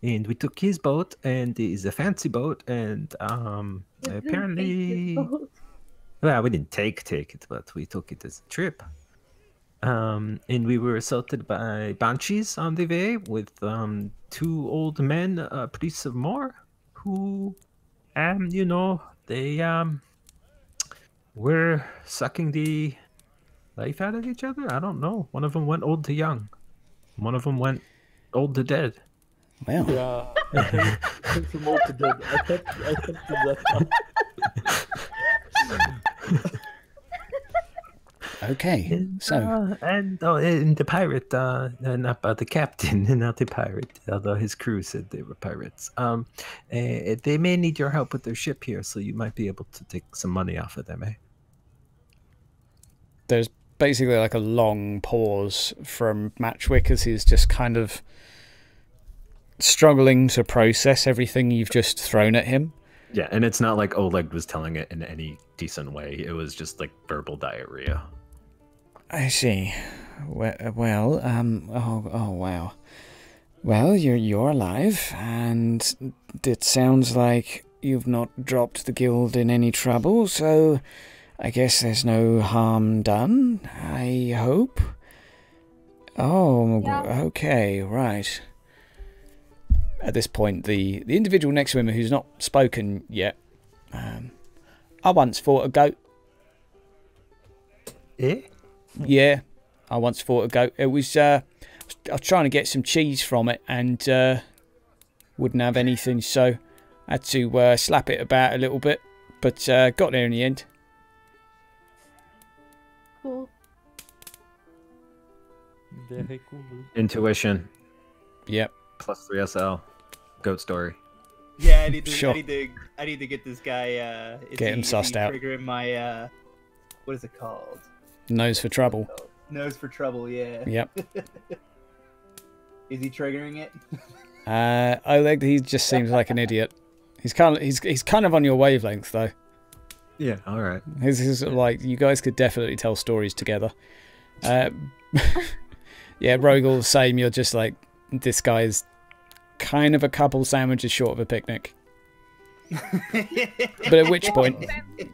we took his boat, and it's a fancy boat, and apparently, well, we didn't take it, but we took it as a trip. And we were assaulted by banshees on the way with 2 old men, priests of Moor, who, they were sucking the life out of each other. I don't know. One of them went old to young. One of them went old to dead. Well, Yeah, I think from old to dead. I kept that. okay. So, and the pirate, not the captain, not the pirate, although his crew said they were pirates. They may need your help with their ship here, so you might be able to take some money off of them, eh? there's basically like a long pause from Matchwick as he's just kind of struggling to process everything you've just thrown at him. Yeah, and it's not like Oleg was telling it in any decent way. It was just like verbal diarrhea. I see. Well, oh wow. Well, you're alive, and it sounds like you've not dropped the guild in any trouble, so I guess there's no harm done, I hope? Oh, Yeah. okay, right. At this point, the individual next to him who's not spoken yet, I once fought a goat. Eh? Yeah, I once fought a goat. It was, I was trying to get some cheese from it and wouldn't have anything, so I had to slap it about a little bit, but got there in the end. Cool. Very cool. Intuition. Yep. Plus 3 SL. Goat story. Yeah, I need to. Sure. I need to get this guy. Get him sussed out. Triggering my. What is it called? Nose for trouble. Nose for trouble. Yeah. Yep. Is he triggering it? Oleg, he just seems like an idiot. He's kind of on your wavelength though. Yeah, all right. His like you guys could definitely tell stories together. Yeah, Rogel, same. You're just like, this guy's kind of a couple sandwiches short of a picnic. But at which point,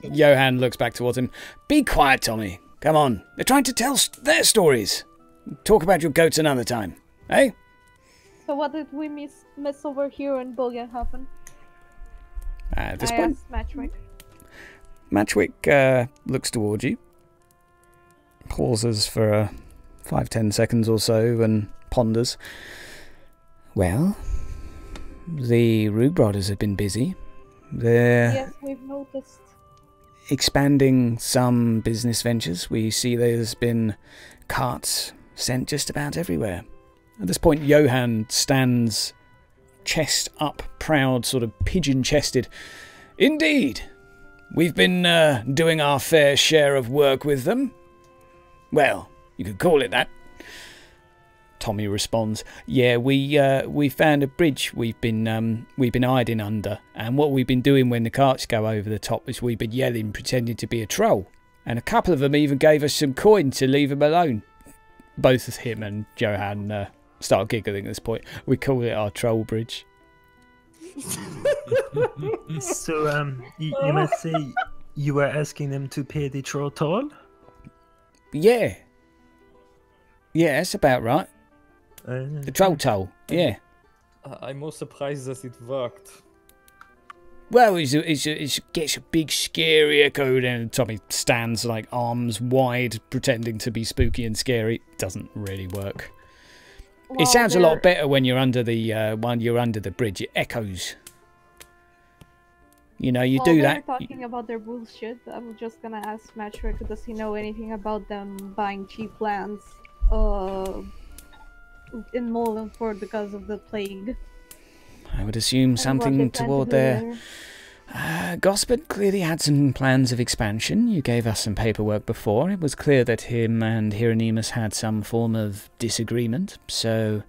Johan looks back towards him. Be quiet, Tommy. Come on. They're trying to tell their stories. Talk about your goats another time. Eh? So what did we miss over here in Bulgenhafen? At this I point, asked Matchwick. Matchwick looks towards you, pauses for 5-10 seconds or so, and ponders. Well, the Rue Brothers have been busy. They're Yes, we've noticed. expanding some business ventures. We see there's been carts sent just about everywhere. At this point, Johan stands chest up, proud, sort of pigeon-chested. Indeed, we've been doing our fair share of work with them. Well, you could call it that. Tommy responds, yeah, we found a bridge we've been hiding under, and what we've been doing when the carts go over the top is we've been yelling, pretending to be a troll, and a couple of them even gave us some coin to leave them alone. Both of him and Johan start giggling at this point. We call it our troll bridge. So, you might say you were asking them to pay the troll toll? Yeah, that's about right. The troll toll, yeah. I'm more surprised that it worked. Well, it gets a big scary echo, and Tommy stands like arms wide, pretending to be spooky and scary. It doesn't really work. Well, It sounds a they're- lot better when you're under the bridge. It echoes. You know, you While do they're that. talking about their bullshit, I'm just gonna ask Matchwick, does he know anything about them buying cheap lands in Molenford because of the plague? I would assume And what they something plan to toward do their... there? Gospel clearly had some plans of expansion. You gave us some paperwork before. It was clear that him and Hieronymus had some form of disagreement. So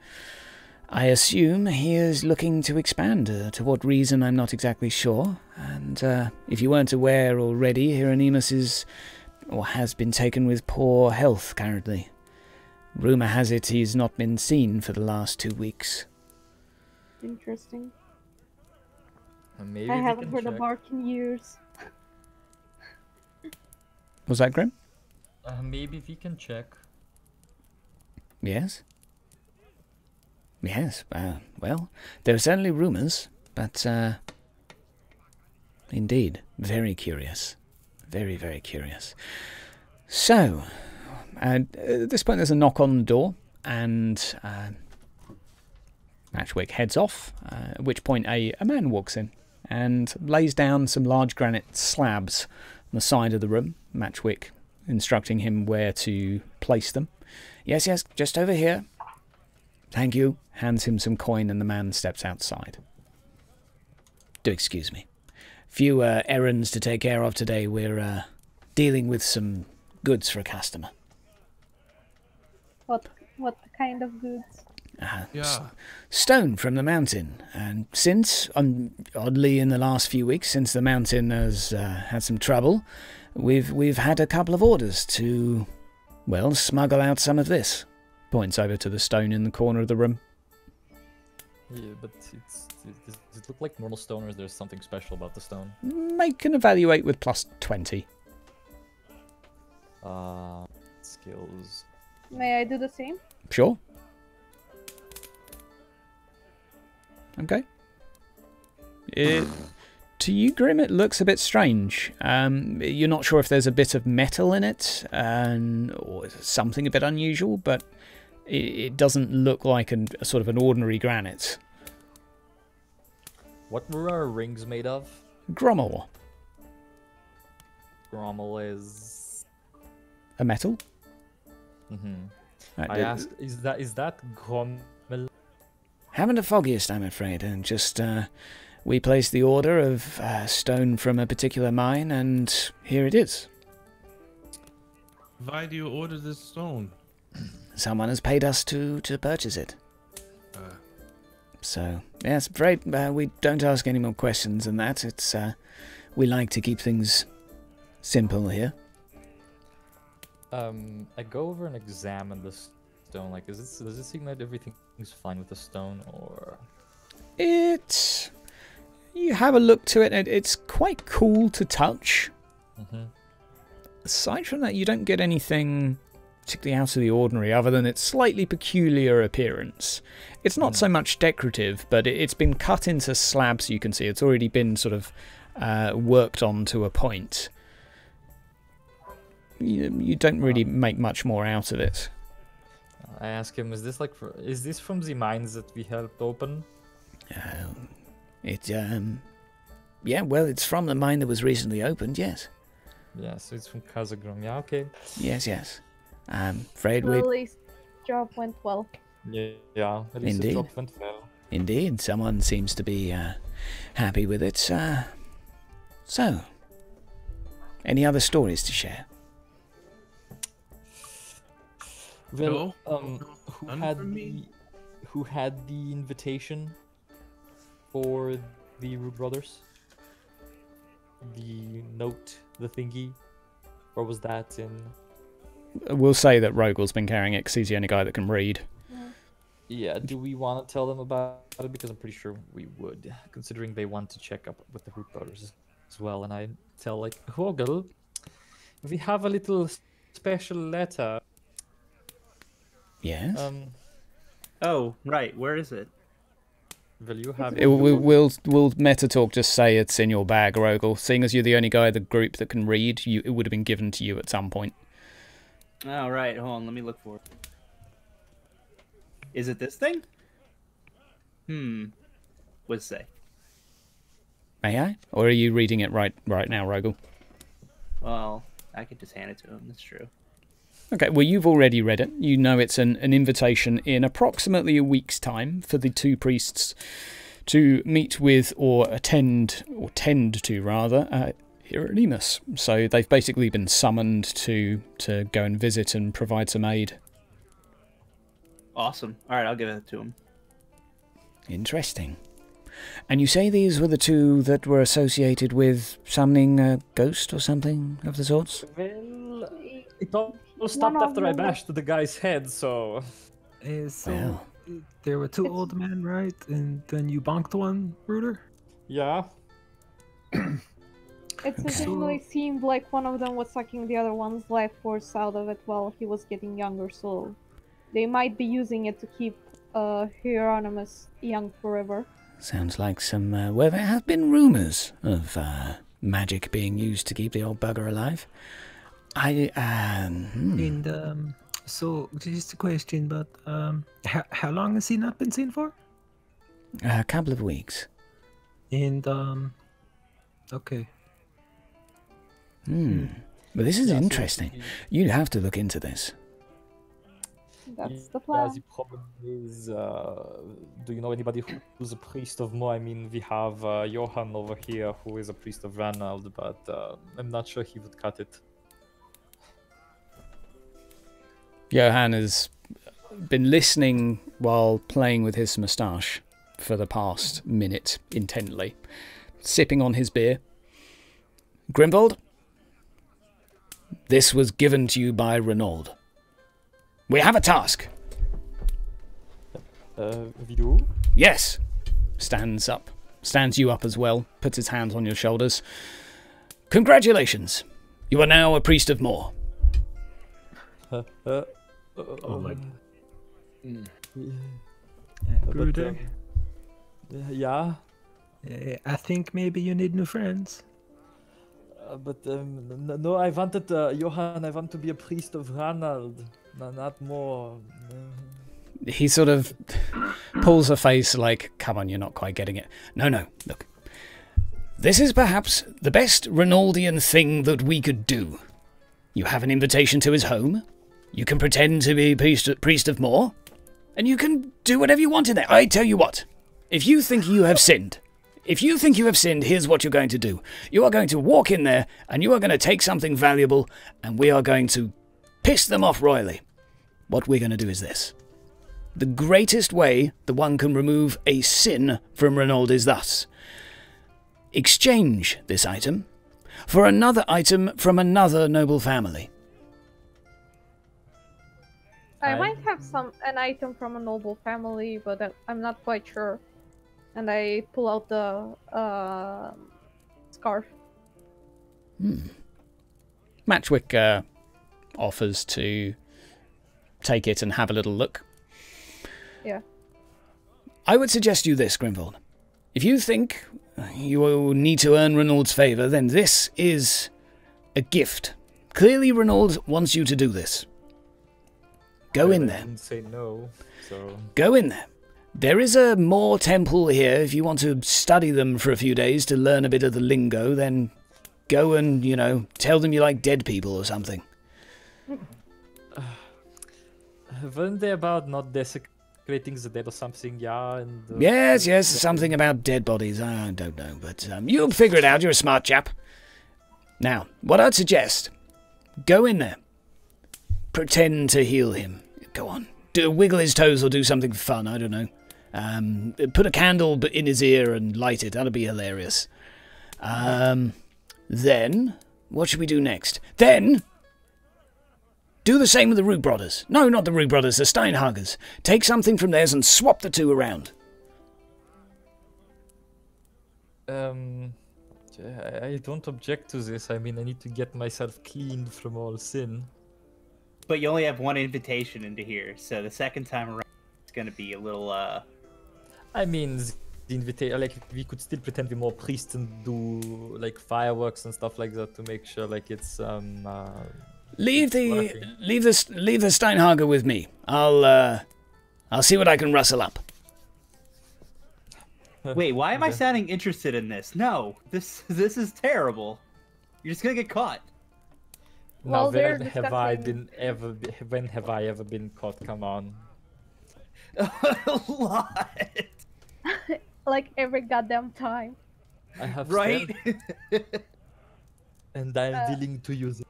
I assume he is looking to expand. To what reason, I'm not exactly sure. And if you weren't aware already, Hieronymus is, or has been taken with poor health currently. Rumour has it he's not been seen for the last 2 weeks. Interesting. Maybe I we haven't can heard a check. bark in years. Was that Grim? Maybe we can check. Yes? Yes, well, there are certainly rumours, but indeed, very curious. Very, very curious. So, at this point there's a knock on the door, and Matchwick heads off, at which point a man walks in and lays down some large granite slabs on the side of the room, Matchwick instructing him where to place them. Yes, yes, just over here. Thank you. Hands him some coin and the man steps outside. Do excuse me. Few errands to take care of today. We're dealing with some goods for a customer. What kind of goods? Yeah. Stone from the mountain. And since, oddly in the last few weeks, since the mountain has had some trouble, we've had a couple of orders to, well, smuggle out some of this. Points over to the stone in the corner of the room. Yeah, but does it look like normal stone, or is there something special about the stone? Make an evaluate with plus 20. Skills. May I do the same? Sure. Okay. To you, Grim, it looks a bit strange. You're not sure if there's a bit of metal in it, or something a bit unusual, but it doesn't look like a sort of an ordinary granite. What were our rings made of? Grommel. Grommel is... A metal? Mm-hmm. Right, I asked, is that Grommel? Haven't the foggiest, I'm afraid, and just, we placed the order of stone from a particular mine, and here it is. Why do you order this stone? Someone has paid us to purchase it. So, yes, afraid we don't ask any more questions than that. It's we like to keep things simple here. I go over and examine the stone. Like, does it seem that everything is fine with the stone, or? You have a look to it, and it's quite cool to touch. Mm-hmm. Aside from that, you don't get anything particularly out of the ordinary, other than its slightly peculiar appearance. It's not so much decorative, but it's been cut into slabs, you can see. It's already been sort of worked on to a point. You don't really make much more out of it. I ask him, is this from the mines that we helped open? Yeah, well, it's from the mine that was recently opened, yes. Yeah, so it's from Kazagrom. Yeah, okay. Yes. I'm afraid Well, at least job went well. Yeah. At least the job went well. Indeed, someone seems to be happy with it. So, any other stories to share? Well, No. who had the invitation for the Rude Brothers? The note, the thingy, or was that in? We'll say that Rogel's been carrying it because he's the only guy that can read. Yeah, do we want to tell them about it? Because I'm pretty sure we would, considering they want to check up with the Root Brothers as well. And I tell, like, Rogel, we have a little special letter. Yes? Oh, right. Where is it? Will you have We'll meta talk just say it's in your bag, Rogel. Seeing as you're the only guy of the group that can read, it would have been given to you at some point. Oh, right. Hold on. Let me look for it. Is it this thing? What's it say? May I? Or are you reading it right now, Rogel? Well, I could just hand it to him. That's true. Okay, well, you've already read it. You know it's an invitation in approximately a week's time for the two priests to meet with or tend to, rather, Hieronymus. So they've basically been summoned to go and visit and provide some aid. Awesome. All right, I'll give it to him. Interesting. And you say these were the two that were associated with summoning a ghost or something of the sorts? Well, it all stopped after I bashed the guy's head, so... Well. There were two old men, right? And then you bonked one, Bruder? Yeah. It certainly seemed like one of them was sucking the other one's life force out of it while he was getting younger, so they might be using it to keep Hieronymus young forever. Sounds like some, well, there have been rumours of magic being used to keep the old bugger alive. And, so, just a question, but, how long has he not been seen for? A couple of weeks. And, okay. Well, this is interesting. You'd have to look into this. That's the plan. The problem is, do you know anybody who's a priest of Mo? I mean, we have Johann over here who is a priest of Ranald, but I'm not sure he would cut it. Johann has been listening while playing with his moustache for the past minute intently, sipping on his beer. Grimbold, this was given to you by Renaud. We have a task. We do? Yes. Stands you up as well, puts his hands on your shoulders. Congratulations. You are now a priest of Moor. Oh my. Bruder? Yeah? I think maybe you need new friends. No, I wanted, Johann, I want to be a priest of Ranald, not more. He sort of pulls a face like, come on, you're not quite getting it. No, look. This is perhaps the best Renaldian thing that we could do. You have an invitation to his home. You can pretend to be priest of Moor. And you can do whatever you want in there. I tell you what, if you think you have sinned, here's what you're going to do. You are going to walk in there, and you are going to take something valuable, and we are going to piss them off royally. What we're going to do is this. The greatest way that one can remove a sin from Renaud is thus. Exchange this item for another item from another noble family. I might have an item from a noble family, but I'm not quite sure. And I pull out the scarf. Matchwick offers to take it and have a little look. Yeah. I would suggest you this, Grimvold. If you think you need to earn Renaud's favour, then this is a gift. Clearly Renaud wants you to do this. Go in there. I didn't say no, so... Go in there. There is a Moor temple here. If you want to study them for a few days to learn a bit of the lingo, then go and, tell them you like dead people or something. Weren't they about not desecrating the dead or something? Yeah, and... Yes, something about dead bodies. I don't know, but you'll figure it out. You're a smart chap. Now, what I'd suggest, go in there. Pretend to heal him. Go on. Wiggle his toes or do something fun, I don't know. Put a candle in his ear and light it. That'll be hilarious. Then, what should we do next? Then, do the same with the Root Brothers. No, not the Root Brothers, the Steinhagers. Take something from theirs and swap the two around. I don't object to this. I mean, I need to get myself cleaned from all sin. But you only have one invitation into here, so the second time around it's gonna be a little, I mean, the invitation, like, we could still pretend we're more priests and do, like, fireworks and stuff like that to make sure, like, it's, Leave the Steinhager with me. I'll see what I can rustle up. Wait, why am I sounding interested in this? No, this is terrible. You're just gonna get caught. Well, when have I ever been caught? Come on. A lot. Like every goddamn time. I have right? And I'm willing to use it.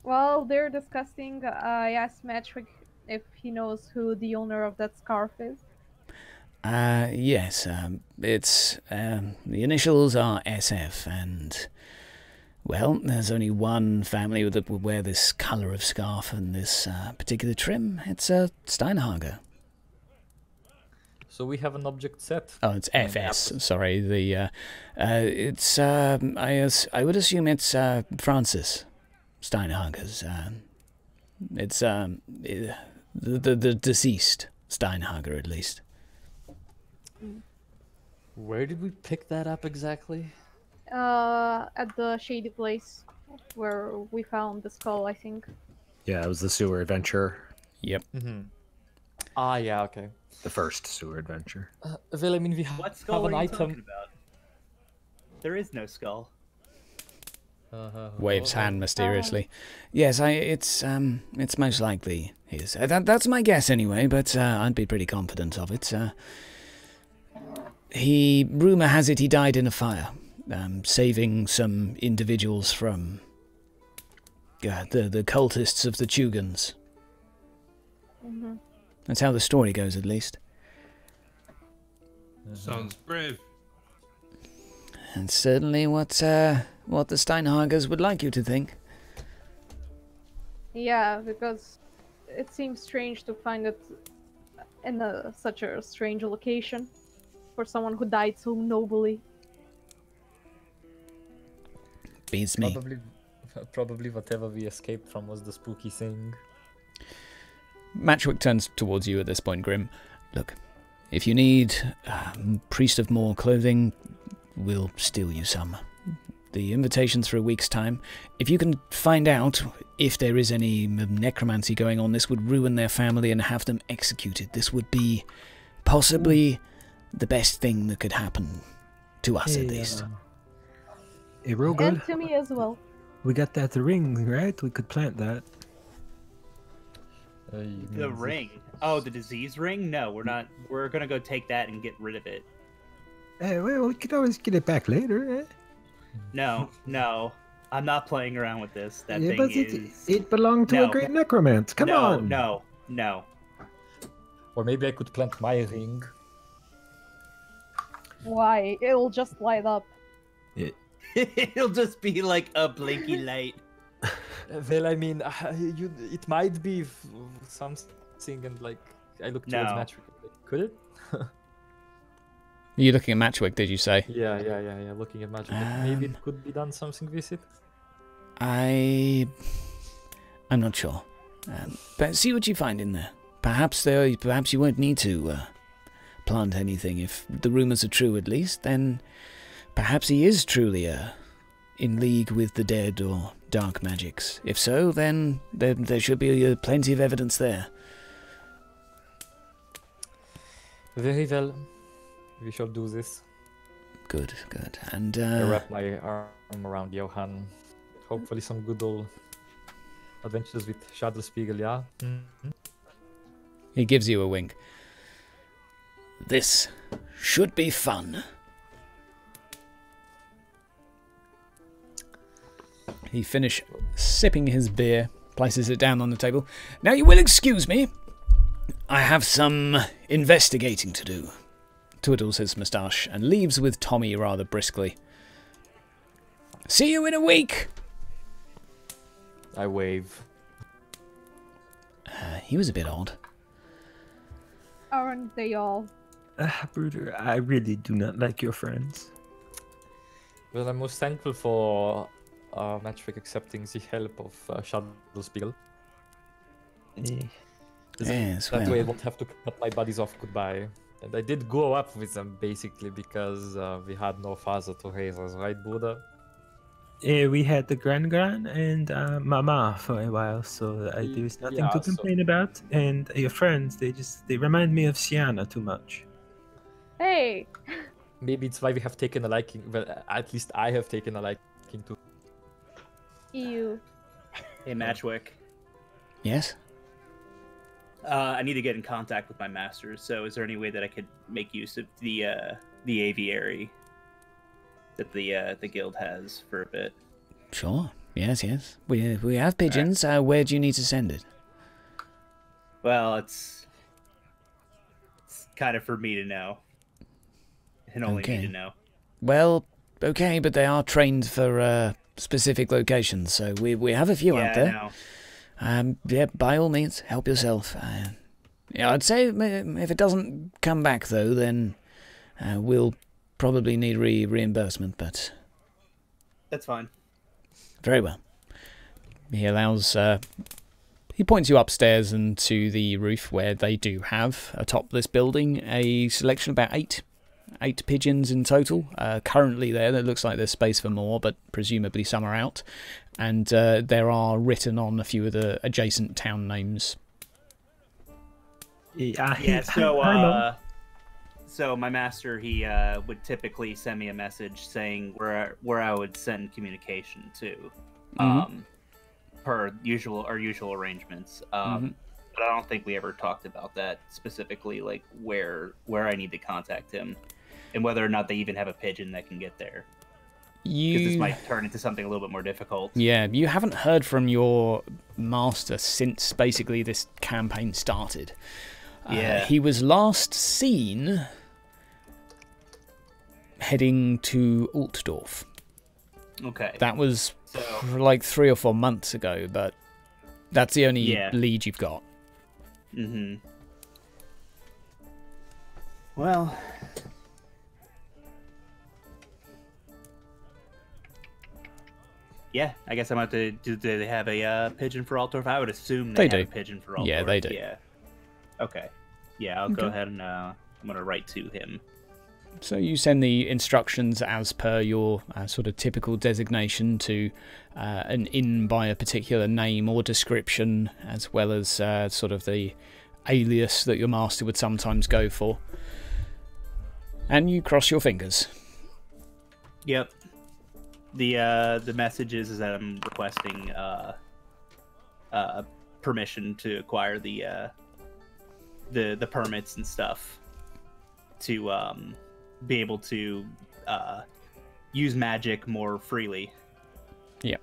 While they're discussing, I asked Matchwick if he knows who the owner of that scarf is. Yes, it's, the initials are SF, and, well, there's only one family that would wear this colour of scarf and this particular trim. It's Steinhager. So we have an object set. Oh, it's FS. Sorry, the it's I would assume it's Francis Steinhager's. It's the deceased Steinhager, at least. Where did we pick that up exactly? At the shady place where we found the skull, I think. Yeah, it was the sewer adventure. Yep. Mm-hmm. Ah, yeah, okay. The first sewer adventure. Well, I mean, we What have skull an are you item. talking about? There is no skull. Waves hand mysteriously. Yes, it's most likely his. That's my guess anyway, but I'd be pretty confident of it. Rumor has it he died in a fire, saving some individuals from the cultists of the Tugans. Mm-hmm. That's how the story goes, at least. Sounds brave. And certainly what the Steinhagers would like you to think. Yeah, because it seems strange to find it in such a strange location for someone who died so nobly. Beats me. Probably whatever we escaped from was the spooky thing. Matchwick turns towards you at this point, Grim. Look, if you need Priest of More clothing, we'll steal you some. The invitation's for a week's time. If you can find out if there is any necromancy going on, this would ruin their family and have them executed. This would be possibly the best thing that could happen to us, at least. Hey, real good. And to me as well. We got that ring, right? We could plant that. The ring. Oh, the disease ring? No, we're not. We're gonna go take that and get rid of it. Hey, well, we could always get it back later, eh? No, no. I'm not playing around with this. That Yeah, thing but is... it belonged to No. a great necromant. Come on. No. Or maybe I could plant my ring. Why? It'll just light up. It'll just be like a blinky light. Well, I mean, it might be something, and like I look towards No. Matchwick. Could it? You're looking at Matchwick, did you say? Yeah. Looking at Matchwick, maybe it could be done something with it. I'm not sure. But see what you find in there. Perhaps you won't need to plant anything. If the rumors are true, at least, then perhaps he is truly in league with the dead or dark magics. If so, then there should be plenty of evidence there. Very well. We shall do this. Good. And I wrap my arm around Johann. Hopefully some good old adventures with Shadowspiegel, yeah? Mm-hmm. He gives you a wink. This should be fun. He finishes sipping his beer, places it down on the table. Now you will excuse me. I have some investigating to do. Twiddles his moustache and leaves with Tommy rather briskly. See you in a week! I wave. He was a bit odd. Aren't they all? Bruder, I really do not like your friends. Well, I'm most thankful for Matchwick accepting the help of Shadowspiegel. Yes, That well. way I won't have to cut my buddies off goodbye. And I did grow up with them basically because we had no father to raise us, right, Buddha? We had the gran and mama for a while, so there's nothing Yeah, to complain about. And your friends, they remind me of Sienna too much. Hey! Maybe it's why we have taken a liking. Well, at least I have taken a liking to. You. Hey, Matchwick. Yes? I need to get in contact with my masters. So, is there any way that I could make use of the aviary that the guild has for a bit? Sure. Yes. We have pigeons. Where do you need to send it? Well, it's kind of for me to know. And only me to know. Well, okay, but they are trained for specific locations, so we have a few out there. Yeah, by all means, help yourself. Yeah, I'd say if it doesn't come back, though, then we'll probably need reimbursement, but... That's fine. Very well. He allows... he points you upstairs and to the roof where they do have, atop this building, a selection of about eight pigeons in total. Currently there looks like there's space for more, but presumably some are out. And there are written on a few of the adjacent town names. Yeah, so my master, he would typically send me a message saying where I would send communication to, per our usual arrangements. But I don't think we ever talked about that specifically, like where I need to contact him, and whether or not they even have a pigeon that can get there. Because this might turn into something a little bit more difficult. Yeah, you haven't heard from your master since basically this campaign started. Yeah. He was last seen heading to Altdorf. Okay. That was like 3 or 4 months ago, but that's the only lead you've got. Well... Yeah, I guess I'm about to... Do they have a pigeon for Altdorf? I would assume they have a pigeon for Altdorf. Yeah, they do. Yeah. Okay. Yeah, I'll go ahead and I'm going to write to him. So you send the instructions as per your sort of typical designation to an inn by a particular name or description, as well as sort of the alias that your master would sometimes go for. And you cross your fingers. Yep. The message is that I'm requesting permission to acquire the permits and stuff to be able to use magic more freely. Yeah.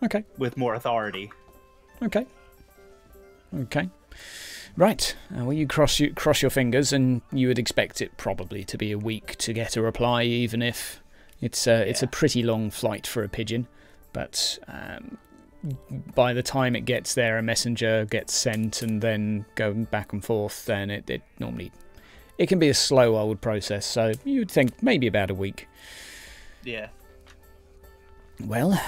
Okay. With more authority. Okay. Okay. Right. Well, you cross your fingers, and you would expect it probably to be a week to get a reply, even if it's a pretty long flight for a pigeon. But by the time it gets there, a messenger gets sent, and then going back and forth, then it normally... It can be a slow old process, so you'd think maybe about a week. Yeah. Well,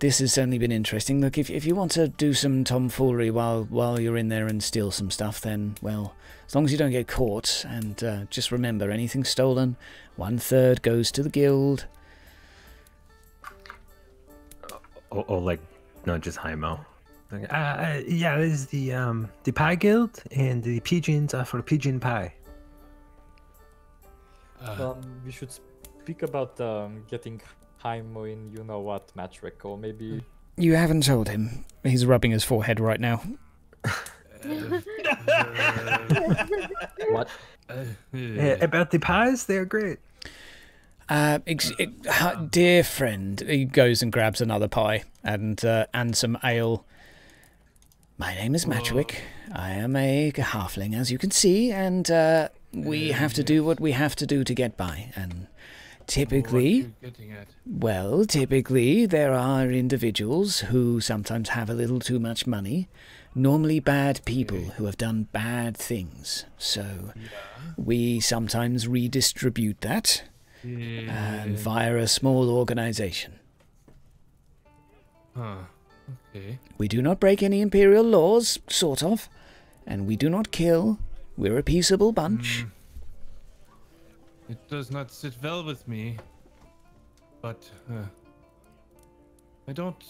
this has certainly been interesting. Look, if you want to do some tomfoolery while you're in there and steal some stuff, then, well, as long as you don't get caught, and just remember, anything stolen, 1/3 goes to the guild. Oh, like, not just Heimo. Yeah, this is the pie guild, and the pigeons are for pigeon pie. We should speak about getting Heimo in you-know-what, Matrick, or maybe... You haven't told him. He's rubbing his forehead right now. What? About the pies, they're great. Dear friend, he goes and grabs another pie and some ale. My name is Matchwick. I am a halfling, as you can see, and we have to do what we have to do to get by. And typically, typically there are individuals who sometimes have a little too much money, normally bad people who have done bad things. So we sometimes redistribute that via a small organization. Okay. We do not break any imperial laws, sort of, and we do not kill. We're a peaceable bunch. It does not sit well with me, but I don't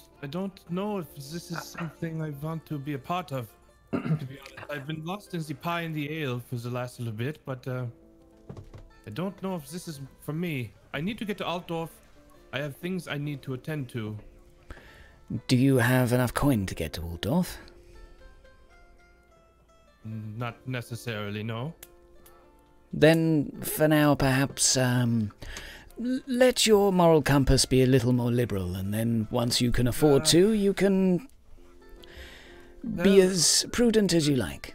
know if this is something I want to be a part of. To be honest, I've been lost in the pie and the ale for the last little bit, but I don't know if this is for me. I need to get to Altdorf. I have things I need to attend to. Do you have enough coin to get to Altdorf? Not necessarily, no. Then, for now, perhaps, let your moral compass be a little more liberal, and then once you can afford to, you can be as prudent as you like.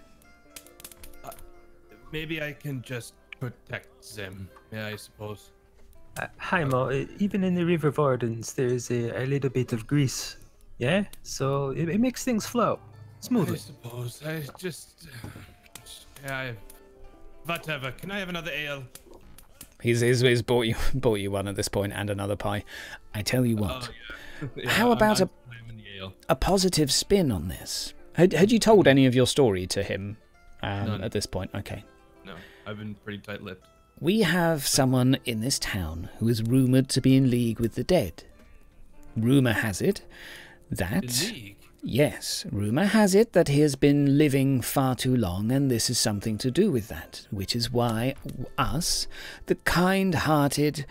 maybe I can just protect them. Yeah, I suppose. Heimo, even in the River Vardens, there's a little bit of grease. Yeah? So it makes things flow I smoothly. suppose. I just. Yeah, whatever. Can I have another ale? He's bought you one at this point and another pie. I tell you what. Yeah, How about I'm in the ale. a positive spin on this? Had you told any of your story to him at this point? Okay. No, I've been pretty tight-lipped. We have someone in this town who is rumoured to be in league with the dead. Rumour has it that... In league? Yes, rumour has it that he has been living far too long, and this is something to do with that, which is why us, the kind-hearted,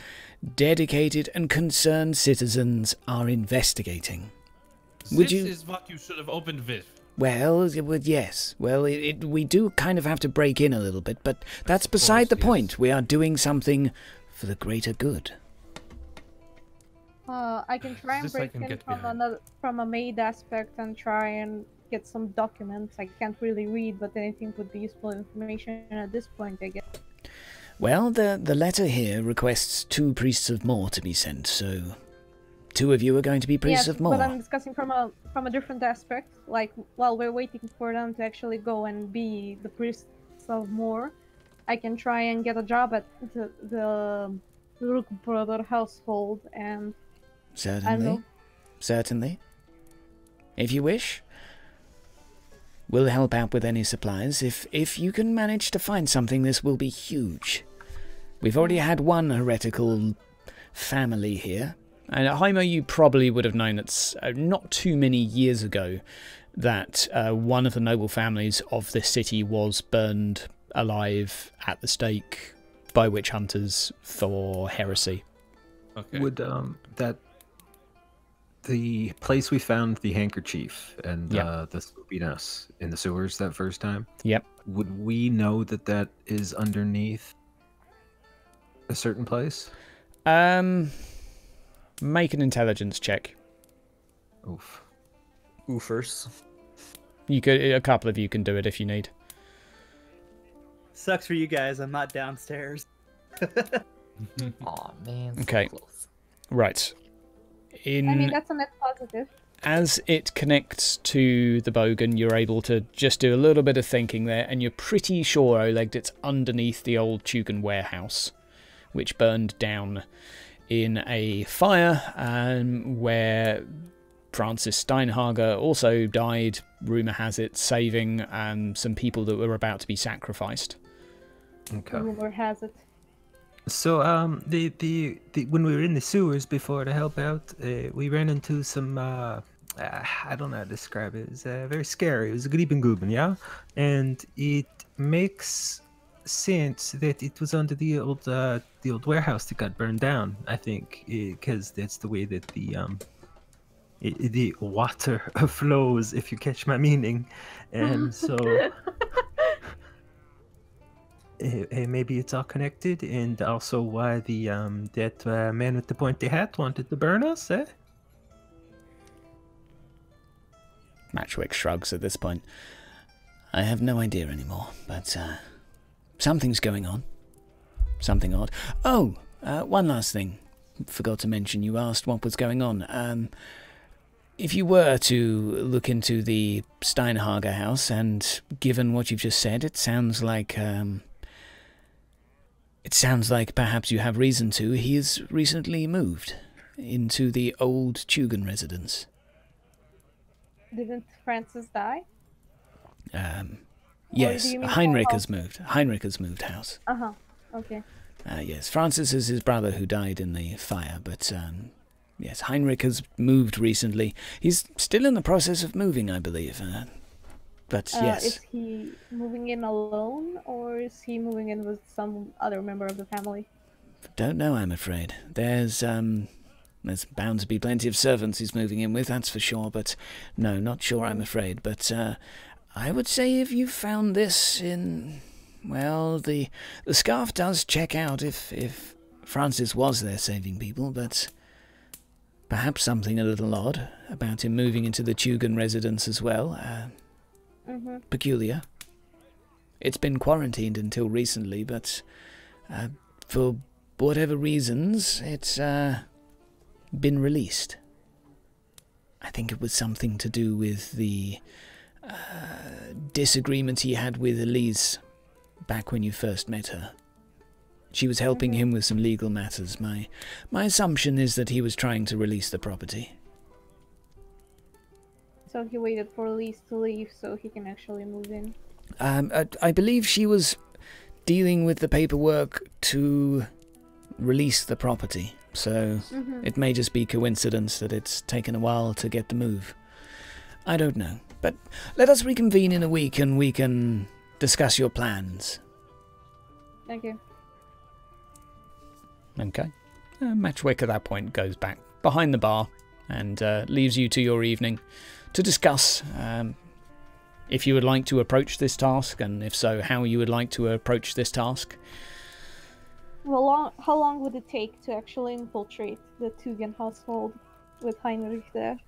dedicated and concerned citizens, are investigating. Would This you... is what you should have opened with. Well, yes. Well, we do kind of have to break in a little bit, but that's beside the point. We are doing something for the greater good. I can try and This I break can in get from a maid aspect and try and get some documents. I can't really read, but anything would be useful information at this point, I guess. Well, the letter here requests 2 priests of more to be sent, so 2 of you are going to be priests Yes, of more. but I'm discussing from a different aspect. Like, while we're waiting for them to actually go and be the priests of more, I can try and get a job at the Rook brother household and... Certainly. Certainly. If you wish, we'll help out with any supplies. If you can manage to find something, this will be huge. We've already had one heretical family here. And Heimo, you probably would have known that not too many years ago that one of the noble families of this city was burned alive at the stake by witch hunters for heresy. Okay. Would the place we found the handkerchief and the spoopiness in the sewers that first time? Yep. Would we know that that is underneath a certain place? Make an intelligence check. Oof. Oofers. You could. A couple of you can do it if you need. Sucks for you guys. I'm not downstairs. Aw, man. Okay. So close. Right. I mean, that's a net positive. As it connects to the bogan, you're able to just do a little bit of thinking there, and you're pretty sure, Oleg, it's underneath the old Tugan warehouse, which burned down in a fire, where Francis Steinhager also died, rumour has it, saving some people that were about to be sacrificed. Okay. Rumor has it. So, the when we were in the sewers before to help out, we ran into some, I don't know how to describe it. It was very scary. It was a Griebengruben, yeah? And it makes sense that it was under the old warehouse that got burned down, I think, because that's the way that the water flows, if you catch my meaning. And so... maybe it's all connected, and also why the that man with the pointy hat wanted to burn us, eh? Matchwick shrugs at this point. I have no idea anymore, but something's going on. Something odd. Oh, one last thing. Forgot to mention, you asked what was going on. If you were to look into the Steinhager house, and given what you've just said, it sounds like perhaps you have reason to. He has recently moved into the old Tugan residence. Didn't Francis die? Yes, do you mean Heinrich house? has moved. Heinrich has moved house. Uh-huh. Okay. Yes, Francis is his brother who died in the fire, but yes, Heinrich has moved recently. He's still in the process of moving, I believe. But yes. Is he moving in alone, or is he moving in with some other member of the family? Don't know, I'm afraid. There's bound to be plenty of servants he's moving in with, that's for sure, but no, not sure, I'm afraid. But I would say if you found this in... Well, the scarf does check out if Francis was there saving people, but perhaps something a little odd about him moving into the Tugan residence as well. Peculiar. it's been quarantined until recently, but for whatever reasons, it's been released. I think it was something to do with the disagreement he had with Elise back when you first met her. She was helping him with some legal matters. My assumption is that he was trying to release the property. So he waited for Elise to leave so he can actually move in. I believe she was dealing with the paperwork to release the property, so it may just be coincidence that it's taken a while to get the move. I don't know, but let us reconvene in a week and we can discuss your plans. Thank you. Okay. Matchwick at that point goes back behind the bar and leaves you to your evening to discuss if you would like to approach this task, and if so, how you would like to approach this task. Well, how long would it take to actually infiltrate the Tugen household with Heinrich there?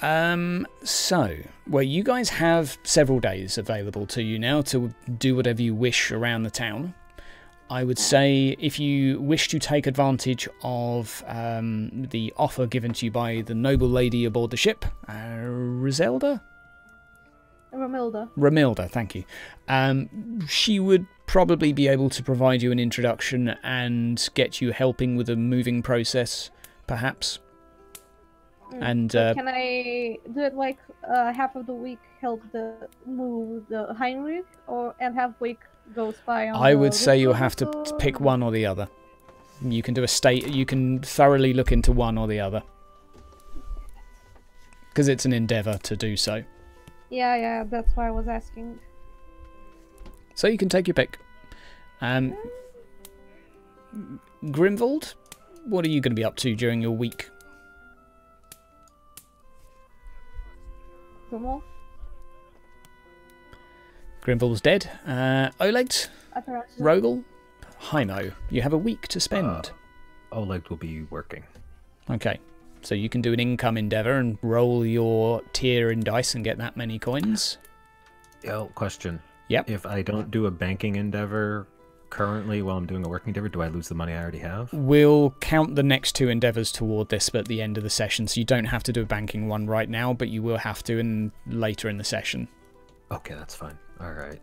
Well, you guys have several days available to you now to do whatever you wish around the town. I would say if you wish to take advantage of the offer given to you by the noble lady aboard the ship, Romilda, thank you. She would probably be able to provide you an introduction and get you helping with the moving process, perhaps. And so can I do it like half of the week help move the Heinrich, and half week go spy on? I would say you'll have to pick one or the other. You can do you can thoroughly look into one or the other, because it's an endeavour to do so. Yeah, that's why I was asking. So you can take your pick. Grimwald, what are you going to be up to during your week? Grimwald's dead. Oleg, Rogel, Hymo, you have a week to spend. Oleg will be working. Okay, so you can do an income endeavour and roll your tier in dice and get that many coins. Question. Yep. If I don't do a banking endeavour currently while I'm doing a working endeavour, do I lose the money I already have? We'll count the next two endeavours toward this at the end of the session, so you don't have to do a banking one right now, but you will have to later in the session. Okay, that's fine. All right.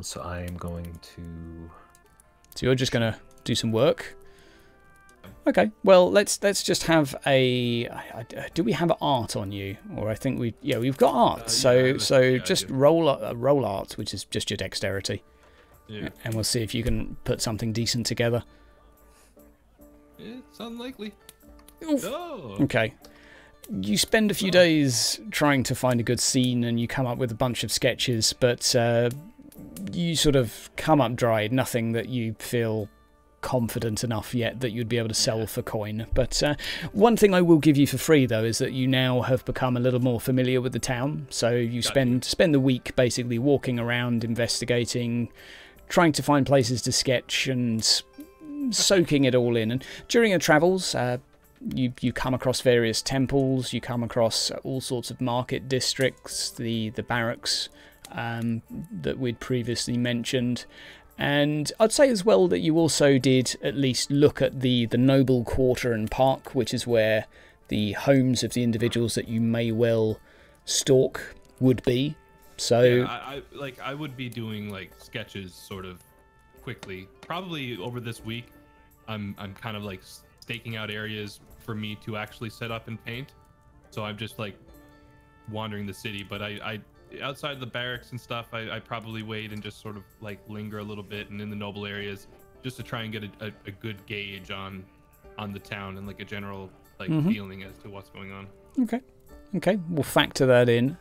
So I am going to... So you're just going to do some work? Okay, well, let's just have a... Do we have art on you? Or I think we've got art. So just roll art, which is just your dexterity. Yeah. And we'll see if you can put something decent together. It's unlikely. Oof. Oh. Okay. You spend a few days trying to find a good scene and you come up with a bunch of sketches, but you sort of come up dry. Nothing that you feel confident enough yet that you'd be able to sell for coin. But one thing I will give you for free, though, is that you now have become a little more familiar with the town. So you spend the week basically walking around, investigating, trying to find places to sketch and soaking it all in. And during your travels, you come across various temples, you come across all sorts of market districts, the barracks that we'd previously mentioned. And I'd say as well that you also did at least look at the noble quarter and park, which is where the homes of the individuals that you may well stalk would be. So yeah, I would be doing like sketches sort of quickly, probably over this week. I'm kind of like staking out areas for me to actually set up and paint. So I'm just like wandering the city, but I outside the barracks and stuff, I probably wait and just sort of like linger a little bit and in the noble areas just to try and get a good gauge on the town and like a general like feeling as to what's going on. Okay, we'll factor that in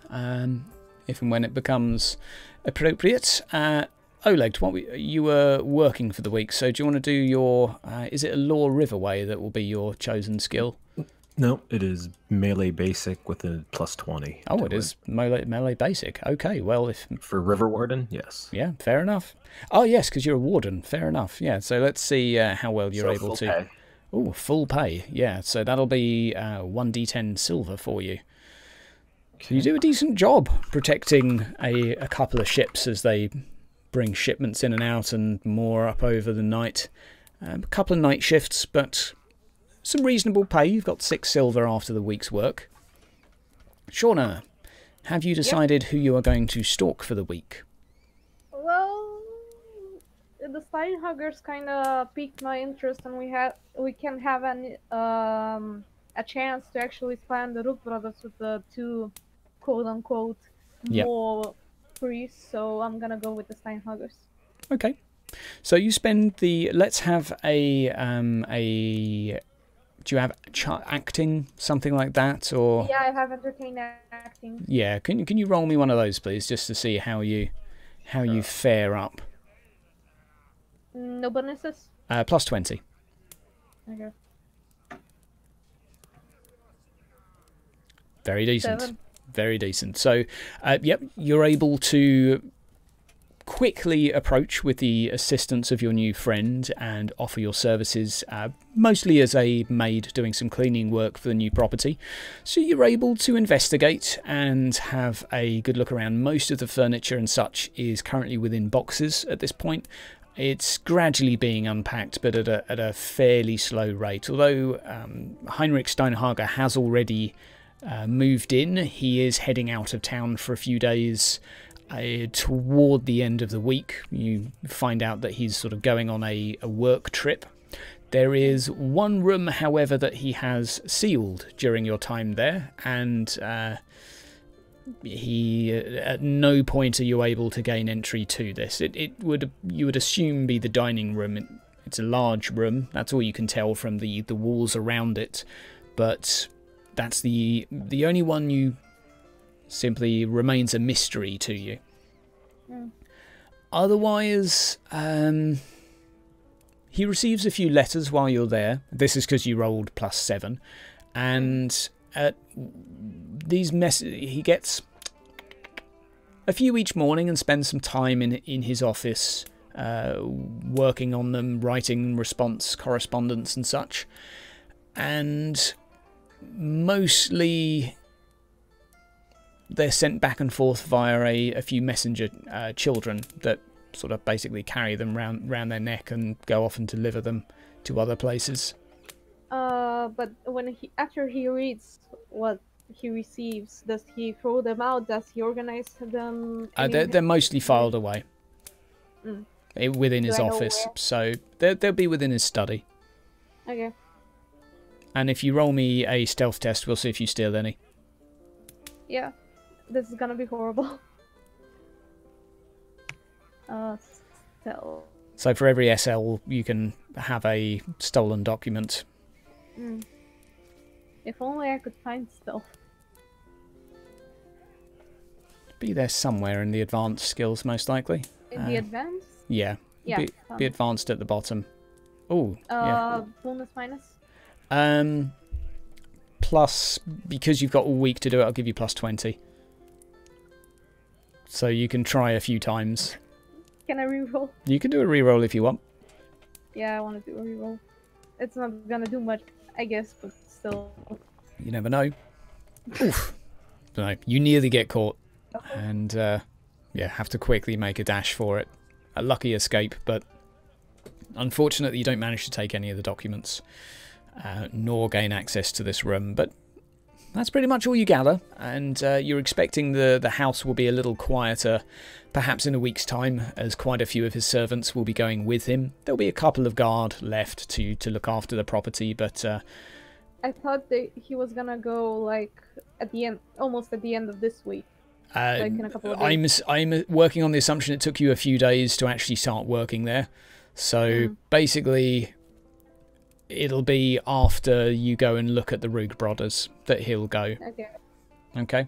if and when it becomes appropriate. Oleg, you were working for the week, so do you want to do your is it a Law Riverway that will be your chosen skill? No, it is melee basic with a +20. Oh, it is melee basic. Okay, well, if for River Warden, yes. Yeah, fair enough. Oh, yes, because you're a warden. Fair enough. Yeah, so let's see how well you're able to. Pay. Oh, full pay. Yeah, so that'll be 1d10 silver for you. Okay. You do a decent job protecting a couple of ships as they bring shipments in and out and more up over the night. A couple of night shifts, but some reasonable pay. You've got 6 silver after the week's work. Shauna, have you decided who you are going to stalk for the week? Well, the Steinhuggers kind of piqued my interest, and we can have a chance to actually spam the Rook Brothers with the 2 quote-unquote more priests, so I'm gonna go with the Steinhuggers. Okay. So you spend the... Let's have a... Do you have acting, something like that, or...? Yeah, I have entertained acting. Yeah, can you roll me one of those, please, just to see how you fare up? No bonuses? Plus 20. Okay. Very decent. 7. Very decent. So, yep, you're able to quickly approach with the assistance of your new friend and offer your services, mostly as a maid doing some cleaning work for the new property. So you're able to investigate and have a good look around. Most of the furniture and such is currently within boxes at this point. It's gradually being unpacked, but at a fairly slow rate. Although Heinrich Steinhager has already moved in, he is heading out of town for a few days. Toward the end of the week, you find out that he's sort of going on a work trip. There is one room, however, that he has sealed during your time there, and he at no point are you able to gain entry to this. You would assume be the dining room. It's a large room. That's all you can tell from the walls around it, but that's the only one you simply remains a mystery to you. Otherwise, he receives a few letters while you're there. This is because you rolled plus 7, and these he gets a few each morning and spends some time in his office working on them, writing response correspondence and such, and mostly they're sent back and forth via a few messenger children that sort of basically carry them round their neck and go off and deliver them to other places. But after he reads what he receives, does he throw them out? Does he organize them? They're mostly filed away within his office, so they'll be within his study. Okay. And if you roll me a stealth test, we'll see if you steal any. Yeah. This is gonna be horrible. Stealth. So for every SL, you can have a stolen document. If only I could find stealth. Be there somewhere in the advanced skills, most likely. In the advanced? Yeah. Yeah. Be advanced at the bottom. Oh. Yeah. Bonus minus? Plus, because you've got all week to do it, I'll give you plus 20. So you can try a few times. Can I reroll? You can do a reroll if you want. Yeah, I want to do a reroll. It's not gonna do much, I guess, but still. You never know. Oof. No, you nearly get caught. And, yeah, have to quickly make a dash for it. A lucky escape, but unfortunately you don't manage to take any of the documents, nor gain access to this room. But that's pretty much all you gather, and you're expecting the house will be a little quieter, perhaps in a week's time, as quite a few of his servants will be going with him. There'll be a couple of guard left to look after the property, but... I thought that he was gonna go, like, at the end, almost at the end of this week. Like in a couple of days. I'm working on the assumption it took you a few days to actually start working there. So basically, it'll be after you go and look at the Rook Brothers that he'll go. Okay. Okay?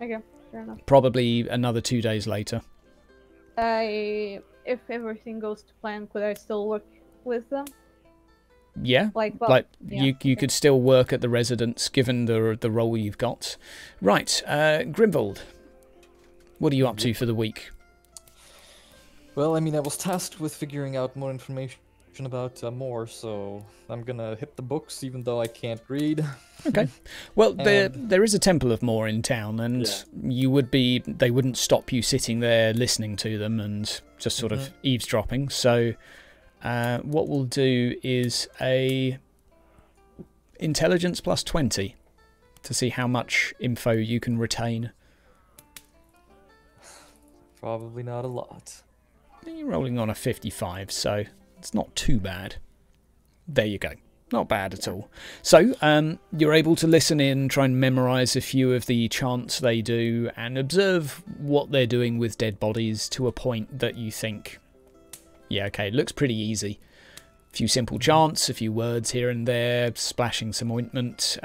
Okay, fair enough. Probably another 2 days later. If everything goes to plan, could I still work with them? Yeah, you could still work at the residence given the role you've got. Right, Grimvold, what are you up to for the week? Well, I mean, I was tasked with figuring out more information about more, so I'm gonna hit the books even though I can't read. Okay. Well, And- there is a temple of Moor in town, and Yeah. they wouldn't stop you sitting there listening to them and just sort of eavesdropping. So what we'll do is a intelligence plus 20 to see how much info you can retain. Probably not a lot. You're rolling on a 55, so it's not too bad. There you go. Not bad at all. So, you're able to listen in, try and memorise a few of the chants they do, and observe what they're doing with dead bodies to a point that you think, yeah, okay, it looks pretty easy. A few simple chants, a few words here and there, splashing some ointment,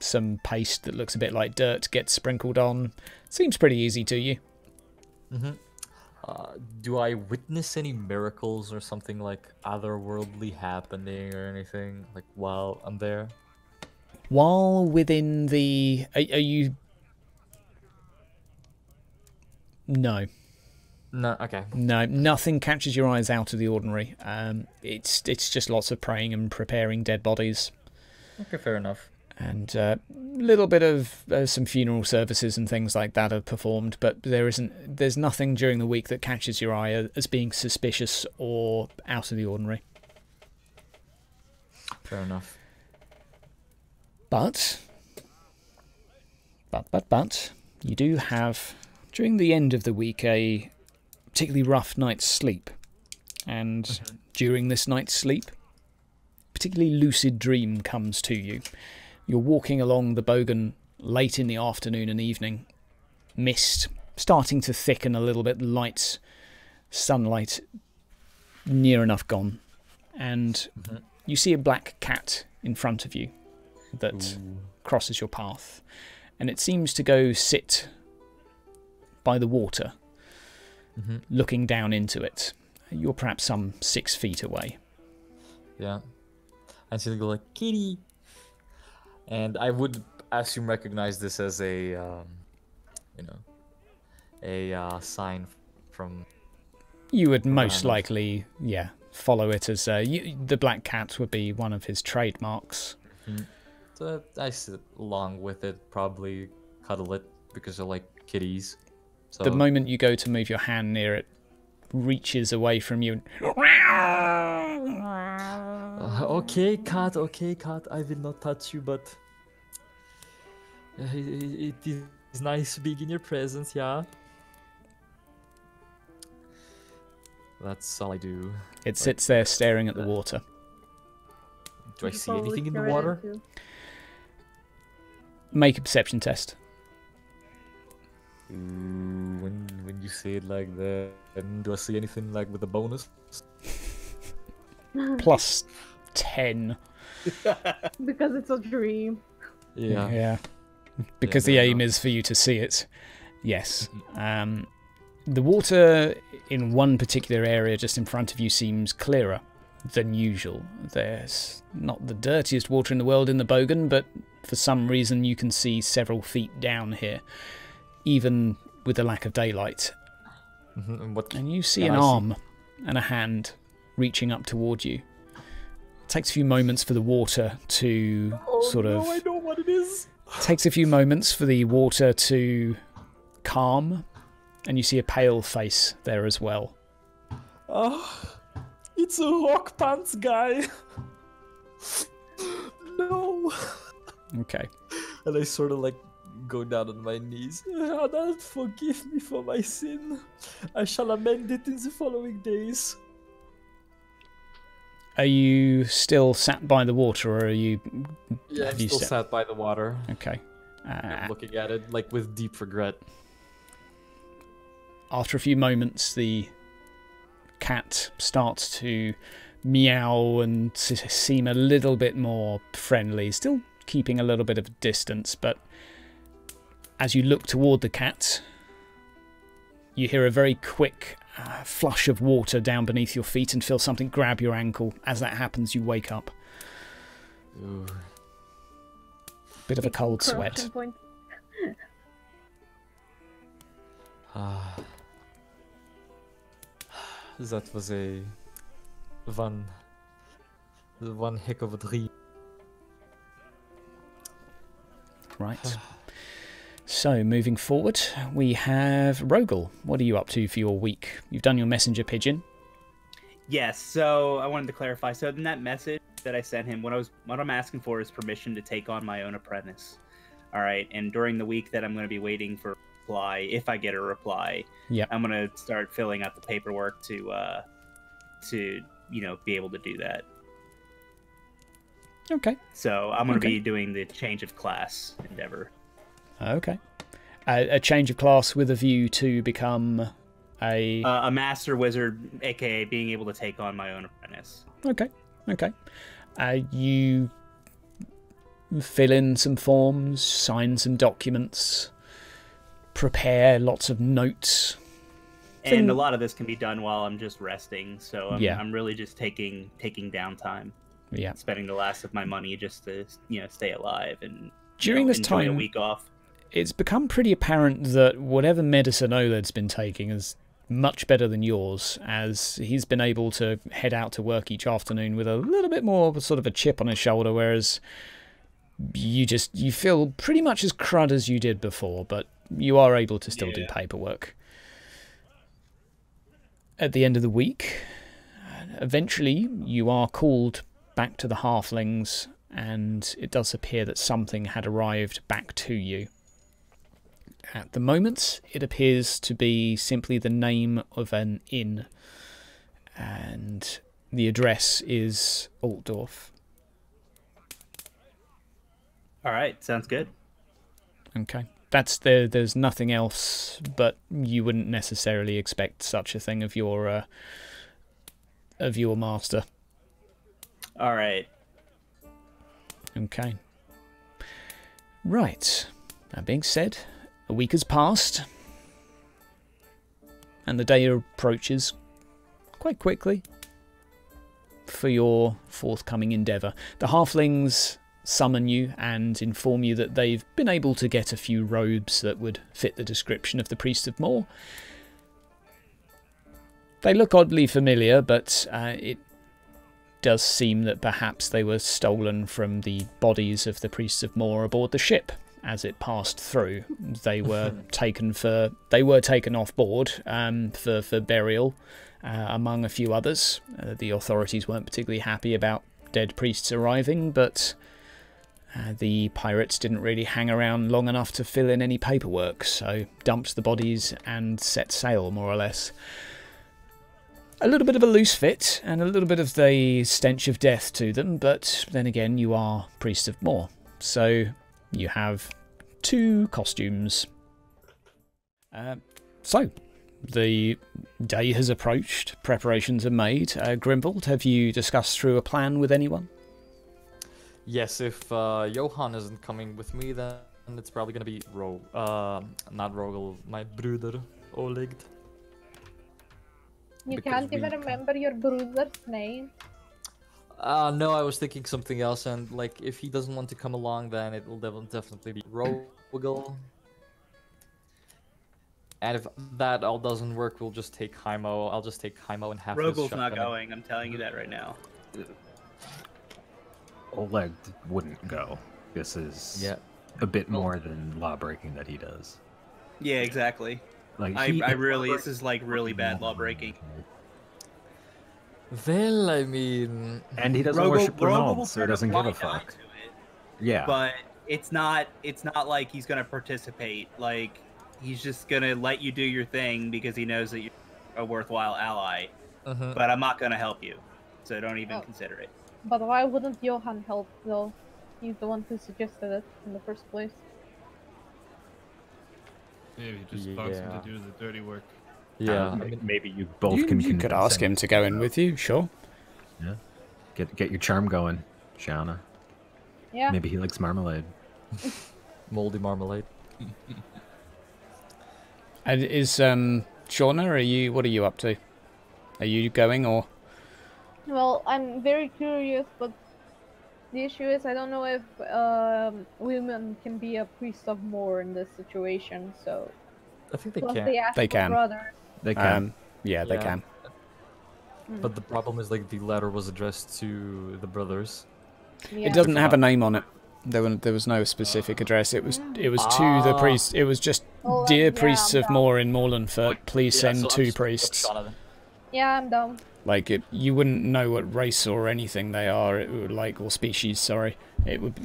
some paste that looks a bit like dirt gets sprinkled on. Seems pretty easy to you. Do I witness any miracles or something like otherworldly happening or anything like while I'm there? While within the... Are you... No. No, okay. No, nothing catches your eyes out of the ordinary. It's just lots of praying and preparing dead bodies. Okay, fair enough. And a little bit of some funeral services and things like that are performed, but there's nothing during the week that catches your eye as being suspicious or out of the ordinary. Fair enough. But you do have, during the end of the week, a particularly rough night's sleep. And during this night's sleep, a particularly lucid dream comes to you. You're walking along the Bogan late in the afternoon and evening. Mist starting to thicken a little bit, light sunlight near enough gone. And you see a black cat in front of you that crosses your path. And it seems to go sit by the water, looking down into it. You're perhaps some 6 feet away. Yeah. And she'll go like, kitty. And I would assume recognize this as a, sign from... You would most likely, follow it as... the black cat would be one of his trademarks. So I sit along with it, probably cuddle it, because I like kitties. So... The moment you go to move your hand near it, reaches away from you. Okay, cat, I will not touch you, but it is nice being in your presence, yeah? That's all I do. It sits there staring at the water. Do I see anything in the water? Make a perception test. When you say it like that, do I see anything like with a bonus? Plus 10. Because it's a dream. Yeah. Because the aim is for you to see it. Yes. The water in one particular area just in front of you seems clearer than usual. There's not the dirtiest water in the world in the Bogan, but for some reason you can see several feet down here, even with the lack of daylight. And you see an arm and a hand reaching up toward you. It takes a few moments for the water to I know what it is. Takes a few moments for the water to calm, and you see a pale face there as well. Oh, it's a rock pants guy. No. Okay. And I sort of like go down on my knees. Hannah, forgive me for my sin. I shall amend it in the following days. Are you still sat by the water, or are you... Yeah, I'm still sat by the water. Okay. I'm looking at it like with deep regret. After a few moments, the cat starts to meow and seem a little bit more friendly, still keeping a little bit of distance, but as you look toward the cat, you hear a very quick flush of water down beneath your feet and feel something grab your ankle. As that happens, you wake up. Ooh. Bit of a cold sweat. That was one one heck of a dream. Right. So, moving forward, we have Rogel. What are you up to for your week? You've done your messenger pigeon. Yes, so I wanted to clarify. So in that message that I sent him, what I'm asking for is permission to take on my own apprentice. All right, and during the week that I'm going to be waiting for a reply, if I get a reply, I'm going to start filling out the paperwork to be able to do that. Okay. So I'm going to be doing the change of class endeavor. Okay. A change of class with a view to become a master wizard, aka being able to take on my own apprentice. Okay. You fill in some forms, sign some documents, prepare lots of notes. And a lot of this can be done while I'm just resting, so I'm really just taking downtime. Yeah. Spending the last of my money just to stay alive and during this enjoy time a week off. It's become pretty apparent that whatever medicine Oled's been taking is much better than yours, as he's been able to head out to work each afternoon with a little bit more of a sort of a chip on his shoulder, whereas you feel pretty much as crud as you did before, but you are able to still do paperwork. At the end of the week, eventually you are called back to the halflings, and it does appear that something had arrived back to you. At the moment, it appears to be simply the name of an inn, and the address is Altdorf. All right, sounds good. Okay. That's there's nothing else, but you wouldn't necessarily expect such a thing of your master. All right. Okay. Right. That being said, a week has passed, and the day approaches quite quickly for your forthcoming endeavour. The halflings summon you and inform you that they've been able to get a few robes that would fit the description of the Priest of Moor. They look oddly familiar, but it does seem that perhaps they were stolen from the bodies of the Priests of Moor aboard the ship as it passed through. They were taken off board for burial, among a few others. The authorities weren't particularly happy about dead priests arriving, but the pirates didn't really hang around long enough to fill in any paperwork, so dumped the bodies and set sail, more or less. A little bit of a loose fit, and a little bit of the stench of death to them, but then again, you are Priest of Moor, so you have 2 costumes. So, the day has approached, preparations are made. Grimvold, have you discussed through a plan with anyone? Yes, if Johan isn't coming with me, then it's probably gonna be not Rogel, my brother, Oleg. You Because can't even we- remember your brother's name. No, I was thinking something else, and like if he doesn't want to come along, then it will definitely be Rogel. And if that all doesn't work, we'll just take Haimo. I'll just take Haimo and have his Rogel's not shotgun. going. I'm telling you that right now. Oleg wouldn't go. This is Yeah. a bit more than law breaking that he does. Yeah, exactly. Like I really, this is like really bad law breaking. Well, I mean, And he doesn't worship Ronald, so he doesn't give a fuck. Yeah. But it's not like he's gonna participate. Like he's just gonna let you do your thing because he knows that you're a worthwhile ally. But I'm not gonna help you, so don't even consider it. But why wouldn't Johan help, though? He's the one who suggested it in the first place. Maybe he just wants him to do the dirty work. yeah. Maybe you both You can could convince ask him to go in with you, sure. Yeah. Get your charm going, Shauna. Yeah. Maybe he likes marmalade. Moldy marmalade. And is Shauna, what are you up to? Are you going, or? Well, I'm very curious, but the issue is I don't know if women can be a priest of Moor in this situation. So I think they plus can. they asked They for can. brothers. They can. Yeah, they Yeah. can. But the problem is like the letter was addressed to the brothers. Yeah. It doesn't have a name on it. There was no specific address. It was to the priest. It was just, Oh, dear yeah, priests of Moor in Morlandfurt, please send two priests. Yeah, I'm down. Like you wouldn't know what race or anything they are. It would or species. Sorry,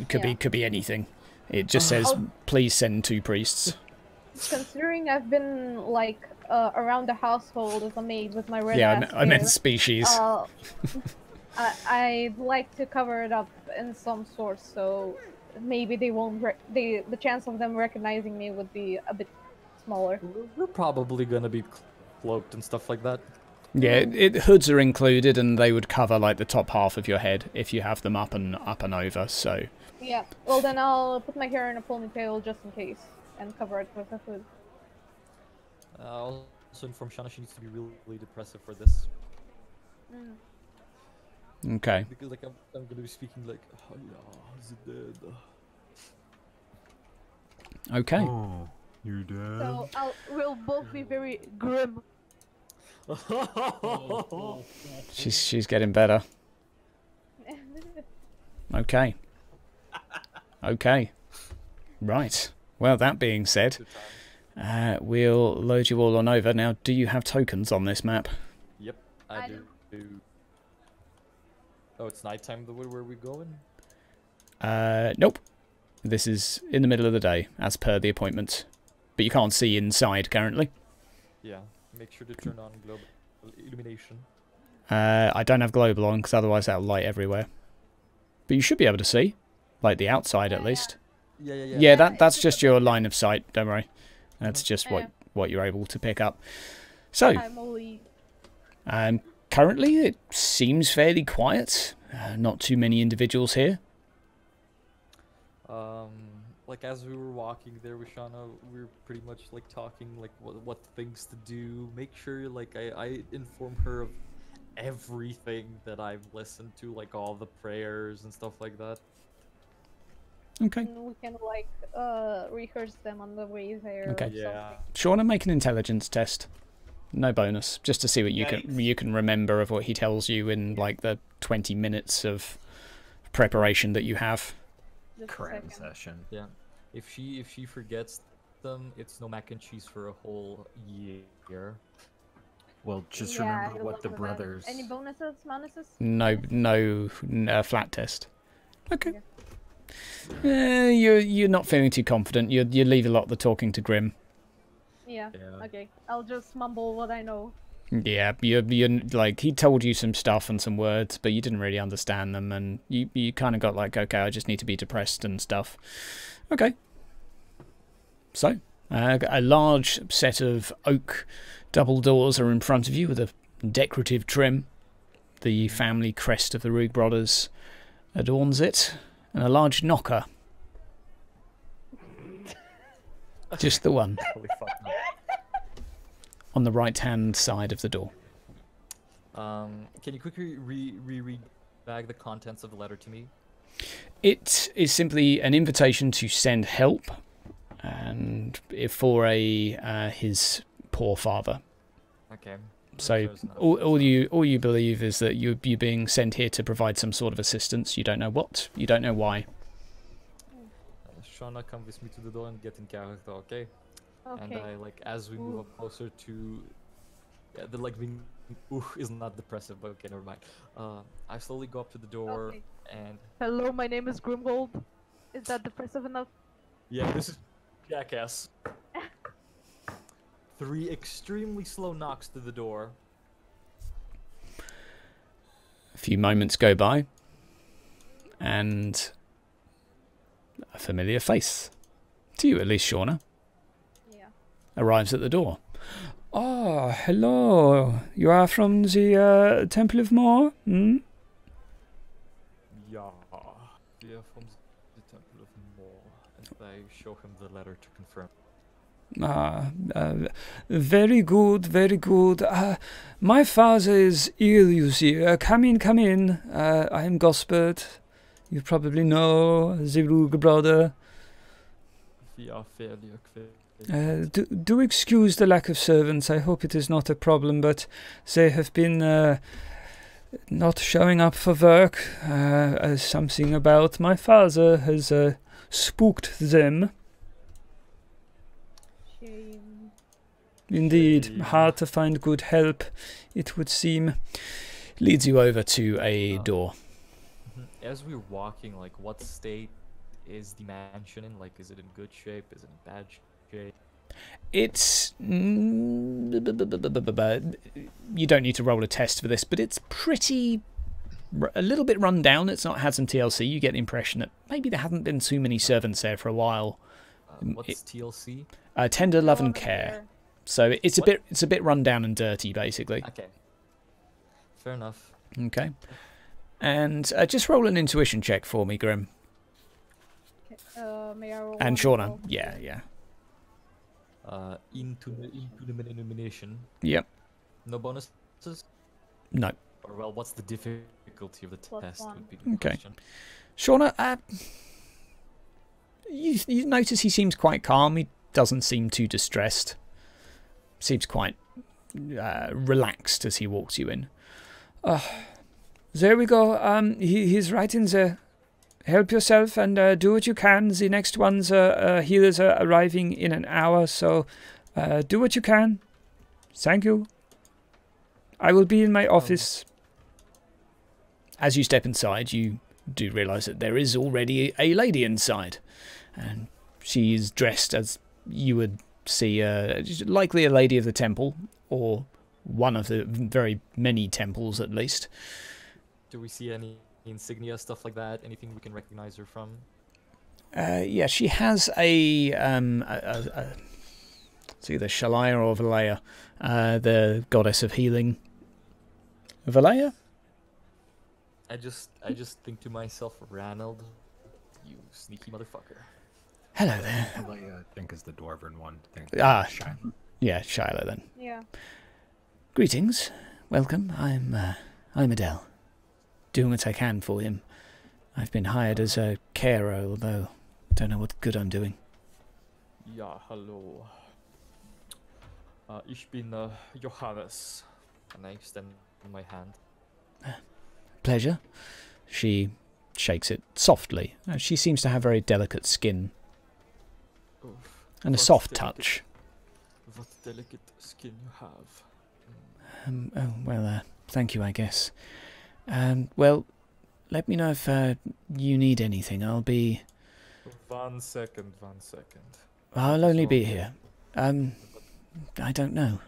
could be anything. It just says please send two priests. Considering I've been like around the household as a maid with my red ass I meant hair, species. I'd like to cover it up in some sort, so maybe they won't. The chance of them recognizing me would be a bit smaller. We're probably gonna be cloaked and stuff like that. Yeah, hoods are included, and they would cover like the top half of your head if you have them up and over. So. Yeah. Well, then I'll put my hair in a ponytail just in case and cover it with a hood. Also inform Shana she needs to be really depressive for this. Okay. Because like I'm gonna be speaking like, oh yeah, he's dead. Okay. Oh, you're dead. So we'll both be very grim. She's getting better. Okay. Okay. Right. Well, that being said, we'll load you all on over. Now, do you have tokens on this map? Yep, I do. Oh, it's nighttime. Where are we going? Nope. This is in the middle of the day, as per the appointment. But you can't see inside currently. Yeah. Make sure to turn on global illumination. I don't have global on, because otherwise that'll light everywhere. But you should be able to see. Like the outside, at least. Yeah, that's just your line of sight, don't worry. That's just what you're able to pick up. So, currently it seems fairly quiet. Not too many individuals here. Like as we were walking there with Shauna, we were pretty much like talking like what things to do. Make sure like I inform her of everything that I've listened to, like all the prayers and stuff like that. Okay. And we can like rehearse them on the way there. Okay. Yeah. Shauna, make an intelligence test. No bonus, just to see what you can remember of what he tells you in like the 20 minutes of preparation that you have. Cram session. Yeah. If she forgets them, it's no mac and cheese for a whole year. Well, just remember what the brothers. Any bonuses, minuses? No, flat test. Okay. You're not feeling too confident. You leave a lot of the talking to Grim. Yeah. Okay. I'll just mumble what I know. Yeah, you're like he told you some stuff and some words, but you didn't really understand them, and you kind of got like, okay, I just need to be depressed and stuff. Okay. So, a large set of oak double doors are in front of you with a decorative trim. The family crest of the Roog brothers adorns it, and a large knocker. Just the one. Holy fuck. On the right-hand side of the door. Can you quickly reread back the contents of the letter to me? It is simply an invitation to send help, and for his poor father. Okay. So all you believe is that you're being sent here to provide some sort of assistance. You don't know what. You don't know why. Shauna, come with me to the door and get in character, okay? Okay. And I like as we move up closer to, the like being is not depressive, but okay, never mind. I slowly go up to the door and. Hello, my name is Grimgold. Is that depressive enough? Yeah, this is jackass. 3 extremely slow knocks to the door. A few moments go by, and a familiar face, to you at least, Shauna, arrives at the door. Oh, hello. You are from the Temple of Moor? Hmm? Yeah, we are from the Temple of Moor, and I show him the letter to confirm. Very good, very good. My father is ill, you see. Come in. I am Gospert. You probably know the Roog brother. We are fairly acquainted. Do excuse the lack of servants. I hope it is not a problem, but they have been not showing up for work. Something about my father has spooked them. Shame. Indeed, hard to find good help, it would seem. Leads you over to a door. As we're walking, like, what state is the mansion in? Like, is it in good shape? Is it in bad shape? It's... You don't need to roll a test for this, but it's pretty... a little bit run down. It's not had some TLC. You get the impression that maybe there haven't been too many servants there for a while. What's TLC? Tender love and care. So it's a bit run down and dirty, basically. Okay. Fair enough. Okay. And just roll an intuition check for me, Grim. May I roll And one Shauna. roll? Yeah. Into the illumination. Yep. No bonuses? No. Or, well, what's the difficulty of the Plus test? one. Would be the Okay. question. Shauna, you notice he seems quite calm. He doesn't seem too distressed. Seems quite relaxed as he walks you in. There we go. He's right in there. Help yourself and do what you can. The next one's healers are arriving in an hour, so do what you can. Thank you. I will be in my office. As you step inside, you do realise that there is already a lady inside, and she is dressed as you would see, likely a lady of the temple, or one of the very many temples at least. Do we see any insignia, stuff like that? Anything we can recognize her from? Yeah, she has a it's either Shalaya or Valea, the goddess of healing. Valea? I just think to myself, Ranald, you sneaky motherfucker. Hello there. I think is the dwarven one. Yeah, Shiloh then. Yeah. Greetings, welcome. I'm Adele, doing what I can for him. I've been hired as a carer, although don't know what good I'm doing. Ja, hallo. Ich bin Johannes. And I extend my hand. Pleasure. She shakes it softly. She seems to have very delicate skin and a soft touch. What delicate skin you have. Oh, well, thank you, I guess. Well, let me know if you need anything. I'll be... 1 second. I'll only be here. I don't know.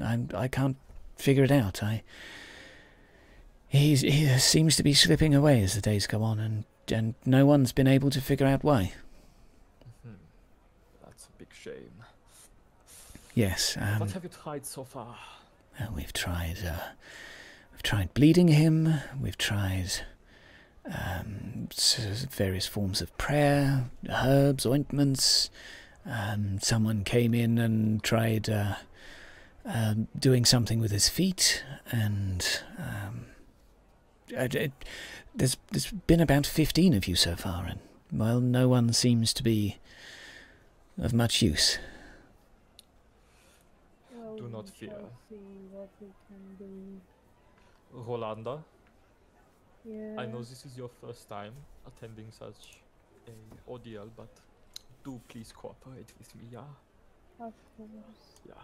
I can't figure it out. He seems to be slipping away as the days go on, and no one's been able to figure out why. That's a big shame. Yes. What have you tried so far? We've tried bleeding him. We've tried various forms of prayer, herbs, ointments. Someone came in and tried doing something with his feet, and there's been about 15 of you so far, and well, no one seems to be of much use. Well, Do not we fear. shall see what we can do. Rolanda, Yeah. I know this is your first time attending such an ordeal, but do please cooperate with me, yeah? Of course. Yeah.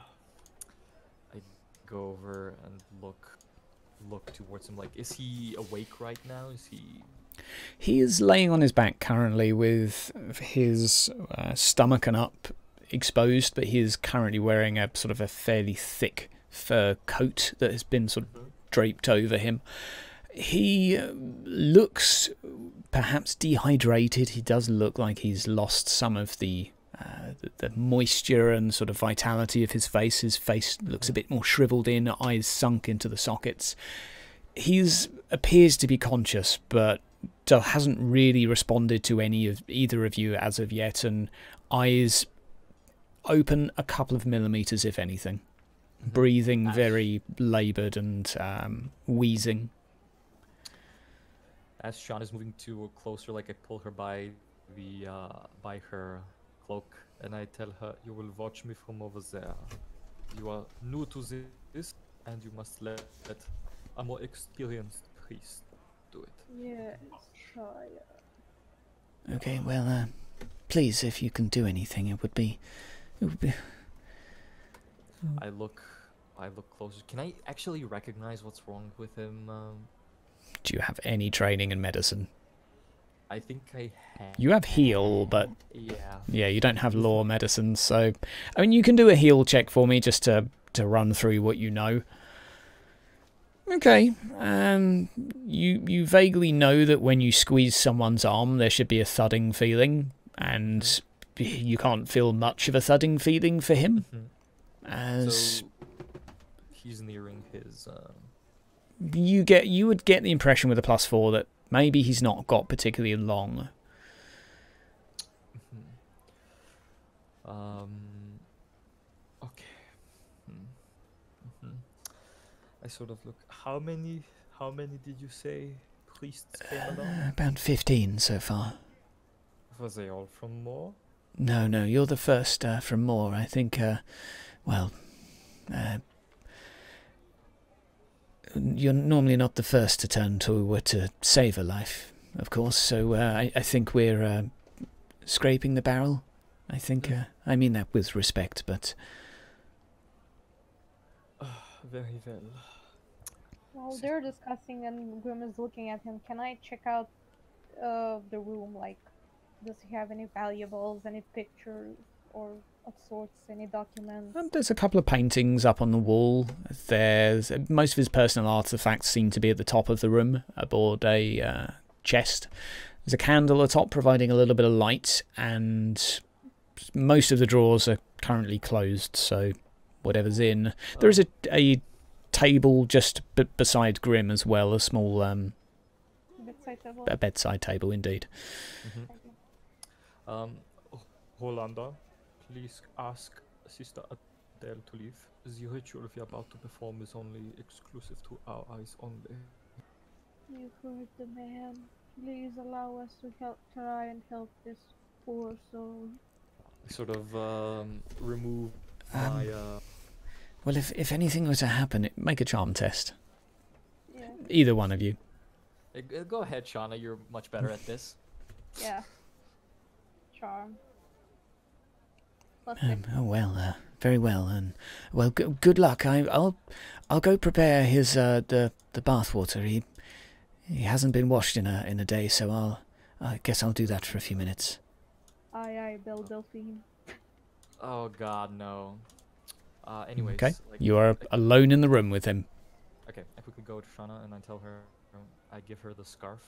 I go over and look towards him. Like, is he awake right now? Is he... He is laying on his back currently with his stomach and up exposed, but he is currently wearing a sort of a fairly thick fur coat that has been sort of draped over him. He looks perhaps dehydrated. He does look like he's lost some of the moisture and sort of vitality of his face. His face looks a bit more shriveled in, eyes sunk into the sockets. He appears to be conscious, but hasn't really responded to either of you as of yet, and eyes open a couple of millimeters, if anything. Breathing very laboured and wheezing. As Sean is moving closer, like I pull her by her cloak, and I tell her, "You will watch me from over there. You are new to this, and you must let a more experienced priest do it. Yes, sure. Okay, well, please, if you can do anything, it would be. I look closer. Can I actually recognize what's wrong with him? Do you have any training in medicine? I think I have. You have heal, but yeah, you don't have law medicine. So, I mean, you can do a heal check for me just to run through what you know. Okay, you vaguely know that when you squeeze someone's arm, there should be a thudding feeling, and you can't feel much of a thudding feeling for him. As so he's nearing his. You would get the impression with a +4 that maybe he's not got particularly long. Okay. I sort of look. How many did you say priests came along? About 15 so far. Was they all from Moor? No, you're the first from Moor. I think, you're normally not the first to turn to save a life, of course, so I think we're scraping the barrel. I think, I mean that with respect, but... Very well. While they're discussing and Grim is looking at him, can I check out the room? Like, does he have any valuables, any pictures, or of sorts, any documents? There's a couple of paintings up on the wall. There's most of his personal artifacts seem to be at the top of the room, aboard a chest. There's a candle atop providing a little bit of light, and most of the drawers are currently closed, so whatever's in. There is a table just beside Grim as well, a small Bedside table? a bedside table indeed. Rolanda, please ask Sister Adele to leave. The ritual we are about to perform is only exclusive to our eyes only. You heard the man. Please allow us to try and help this poor soul. Sort of remove my. Well, if anything were to happen, make a charm test. Yeah. Either one of you. Go ahead, Shauna. You're much better at this. Yeah. Charm. +6. Oh well, very well, and well, good luck. I'll go prepare his the bathwater. He hasn't been washed in a day, so I guess I'll do that for a few minutes. Aye, Delphine. Oh God, no. Anyways. Okay, like, you are alone in the room with him. Okay, if we could go to Shauna and I tell her, I give her the scarf,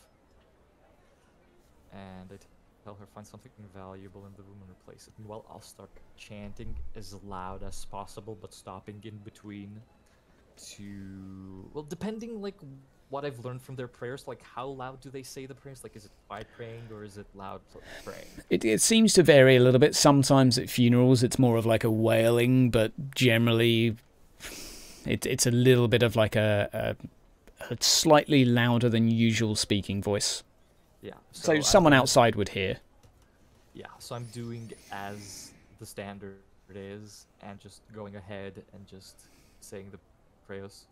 and I tell her find something valuable in the room and replace it. Meanwhile, I'll start chanting as loud as possible, but stopping in between to, well, depending like what I've learned from their prayers, like how loud do they say the prayers? Like, is it quiet praying or is it loud praying? It seems to vary a little bit. Sometimes at funerals it's more of like a wailing, but generally it's a little bit of like a slightly louder than usual speaking voice. Yeah. So someone outside would hear. Yeah, so I'm doing as the standard is and just going ahead and just saying the prayers.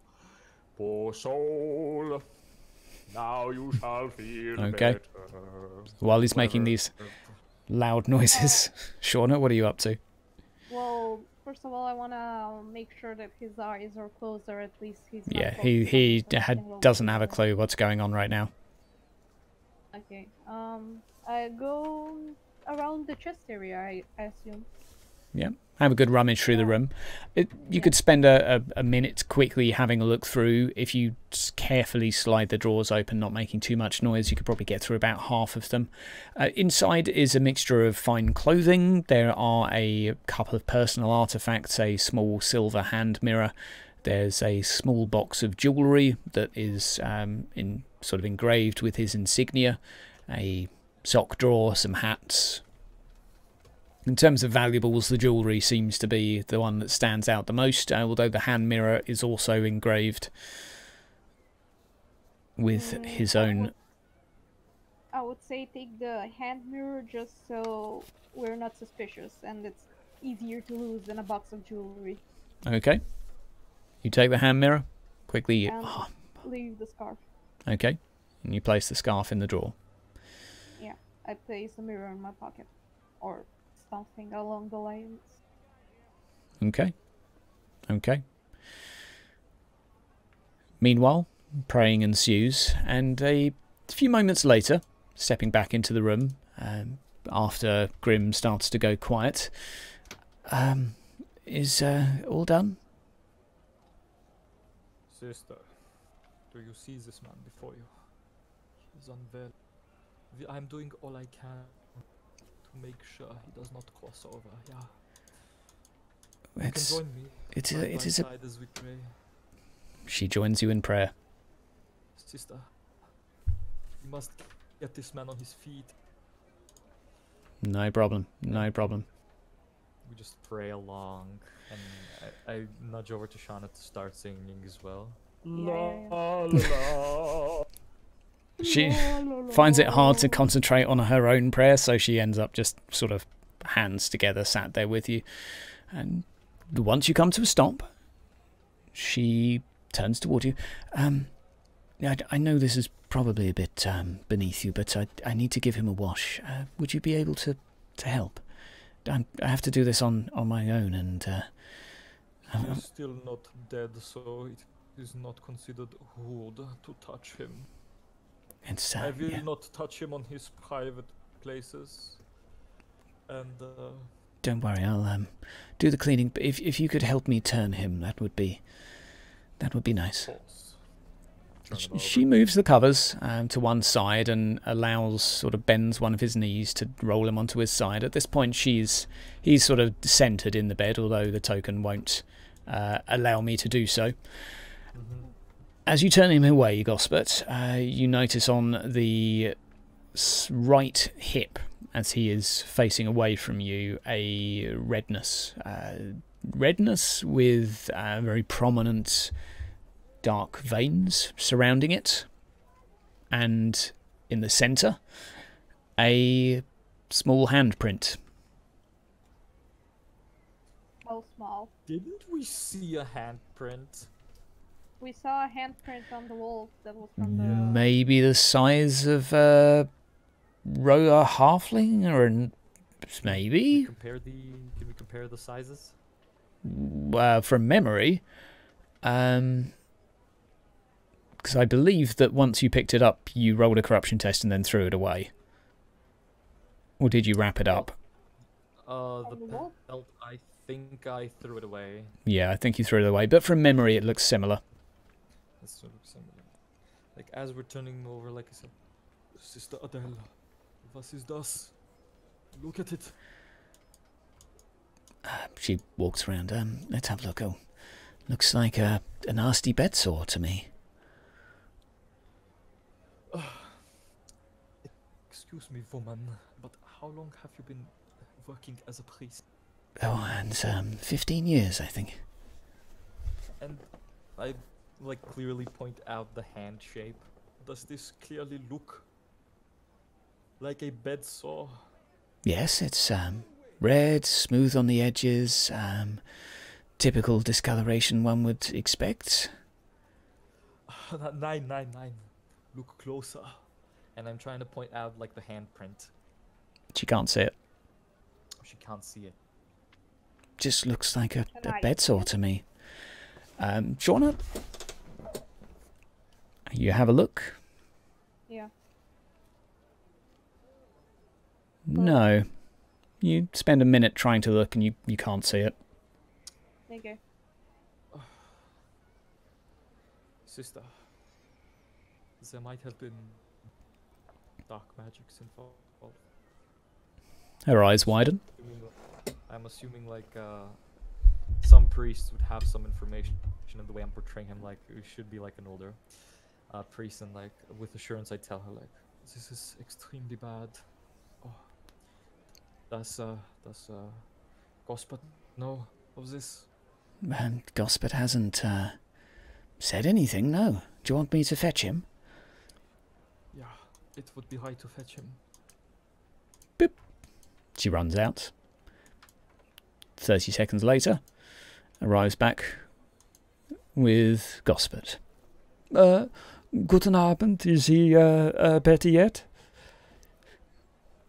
Poor soul, now you shall feel Okay. better. While he's making these loud noises, Shauna, what are you up to? Well, first of all, I want to make sure that his eyes are closed, or at least he's not Yeah, focusing he on something doesn't have a over clue what's going on right now. there. Okay. I go around the chest area, I assume. Yeah, have a good rummage through the room. You could spend a minute quickly having a look through. If you carefully slide the drawers open, not making too much noise, you could probably get through about half of them. Inside is a mixture of fine clothing. There are a couple of personal artifacts, a small silver hand mirror. There's a small box of jewellery that is sort of engraved with his insignia, a sock drawer, some hats. In terms of valuables, the jewellery seems to be the one that stands out the most, although the hand mirror is also engraved with his own... I would say take the hand mirror just so we're not suspicious and it's easier to lose than a box of jewellery. Okay. You take the hand mirror, quickly leave the scarf. Okay. And you place the scarf in the drawer. Yeah, I place a mirror in my pocket. Or something along the lines. Okay. Okay. Meanwhile, praying ensues, and a few moments later, stepping back into the room, after Grim starts to go quiet, is all done? Sister, do you see this man before you? He's unwell. I'm doing all I can to make sure he does not cross over. Yeah. You can join me. It is a. Side as we pray. She joins you in prayer. Sister, you must get this man on his feet. No problem. No problem. We just pray along, and I nudge over to Shauna to start singing as well. She finds it hard to concentrate on her own prayer, so she ends up just sort of hands together, sat there with you. And once you come to a stop, she turns toward you. I know this is probably a bit beneath you, but I need to give him a wash. Would you be able to help? I have to do this on my own, and he's still not dead, so it is not considered rude to touch him. It's, I will yeah. not touch him on his private places. And don't worry, I'll do the cleaning. But if you could help me turn him, that would be nice. She moves the covers to one side and sort of bends one of his knees to roll him onto his side. At this point, he's sort of centered in the bed, although the token won't allow me to do so. As you turn him away, Gospert, you notice on the right hip, as he is facing away from you, a redness. Redness with very prominent dark veins surrounding it. And in the centre, a small handprint. Oh, small. didn't we see a handprint? We saw a handprint on the wall that was from the... Maybe the size of a halfling, or maybe? Can we compare the sizes? From memory, because I believe that once you picked it up, you rolled a corruption test and then threw it away. Or did you wrap it up? The belt, I think I threw it away. Yeah, I think you threw it away, but from memory it looks similar. That's sort of similar. Like, as we're turning over, like I said, Sister Adele, was ist das? Look at it. She walks around. Let's have a look. Oh, looks like a nasty bedsore to me. Excuse me, woman, but how long have you been working as a priest? Oh, and 15 years, I think. And I, like, clearly point out the hand shape. Does this clearly look like a bed saw? Yes, it's red, smooth on the edges, typical discoloration one would expect. 999. Look closer. And I'm trying to point out, like, the handprint. She can't see it. She can't see it. Just looks like a bedsore to me. Shauna, you have a look? Yeah. No. You spend a minute trying to look and you can't see it. Okay. Sister, there might have been dark magics involved. Her eyes widen. I'm assuming, like, some priests would have some information, and the way I'm portraying him, like, he should be like an older priest, and, like, with assurance I tell her, like, this is extremely bad. Oh, does Gospel know of this? Gospel hasn't said anything, no. Do you want me to fetch him? Yeah, it would be right to fetch him. Boop. She runs out. 30 seconds later, arrives back with Gospert. Guten Abend. Is he better yet?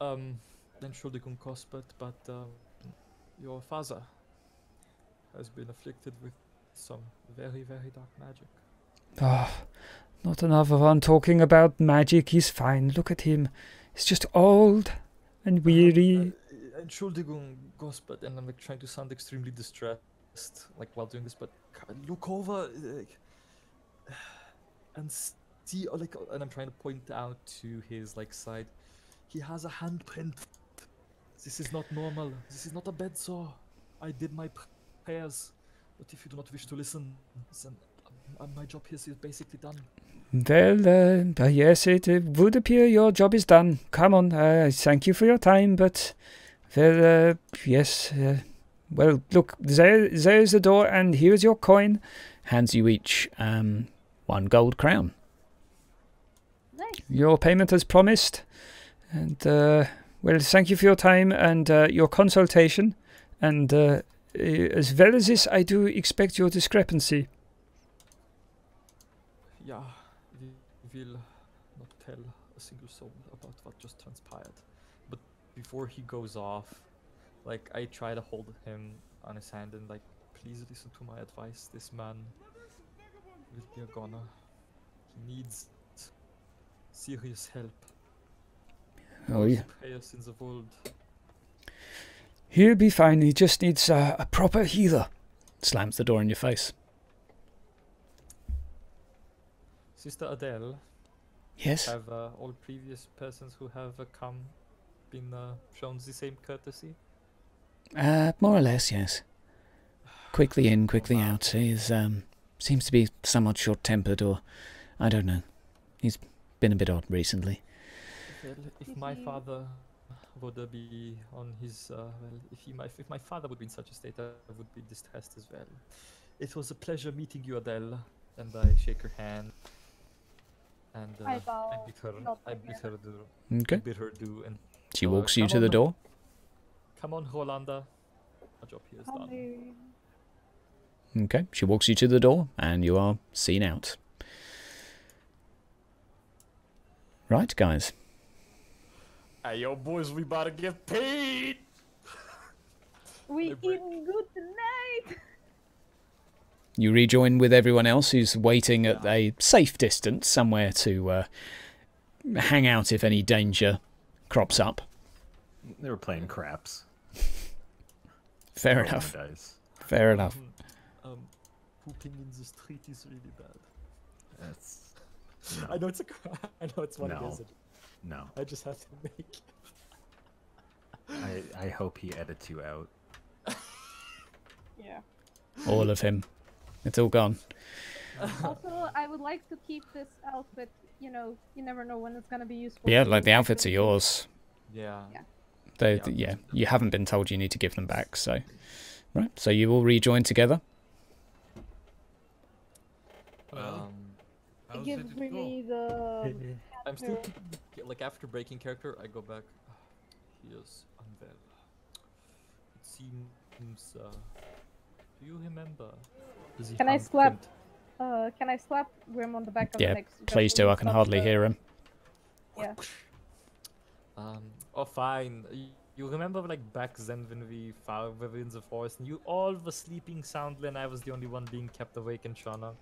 Entschuldigung, Cuthbert, but your father has been afflicted with some very, very dark magic. Ah, not another one talking about magic. He's fine. Look at him. He's just old and weary. Entschuldigung, Cuthbert, and I'm like trying to sound extremely distressed, like while doing this, but look over, and see, and I'm trying to point out to his like side. He has a handprint. This is not normal. This is not a bed sore. I did my prayers, but if you do not wish to listen, then my job here is basically done. Well, yes, it would appear your job is done. Come on, thank you for your time, but, well, yes, well, look, there's the door, and here's your coin. Hands you each 1 gold crown. Nice. Your payment as promised, and, well, thank you for your time and your consultation, and as well as this, I do expect your discrepancy. Yeah, we will not tell a single soul about what just transpired. But before he goes off, like, I try to hold him on his hand and like, please listen to my advice. This man will be a goner. He needs serious help. Oh, yeah. Prayers in the world. He'll be fine. He just needs a proper healer. Slams the door in your face. Sister Adele, Yes? have all previous persons who have come been shown the same courtesy? More or less, yes. Quickly in, quickly out. He's, seems to be somewhat short-tempered, or I don't know. He's been a bit odd recently. Well, if my father would be on his, well, if my father would be in such a state, I would be distressed as well. It was a pleasure meeting you, Adele, and I shake her hand. And I bow. I bid her do. Okay. I bid her do, and She walks you come to the on. door. Come on, Rolanda. Our job here is done. Okay. She walks you to the door, and you are seen out. Right, guys. Hey, yo, boys, we about to get paid. We eating good tonight. You rejoin with everyone else who's waiting at a safe distance somewhere to hang out if any danger crops up. They were playing craps. Fair Rolling enough. the dice. Fair enough. Pooping in the street is really bad. That's I know it's a I know it's what it No. is. no. I just have to make. I hope he edits you out. Yeah. All of him. It's all gone. Also, I would like to keep this outfit. You know, you never know when it's gonna be useful. Yeah, to like the you. outfits are yours. Yeah. Yeah, you haven't been told you need to give them back, so... Right, so you all rejoin together. Well, how's Give it me go? the. I'm still like after breaking character, I go back. He is unwell. It seems. Do you remember? Can I slap? Can I slap Grim on the back of the Yeah, neck? please do. I can hardly hear him. Yeah. Oh, fine. You remember like back then when we were in the forest and you all were sleeping soundly and I was the only one being kept awake in Shana.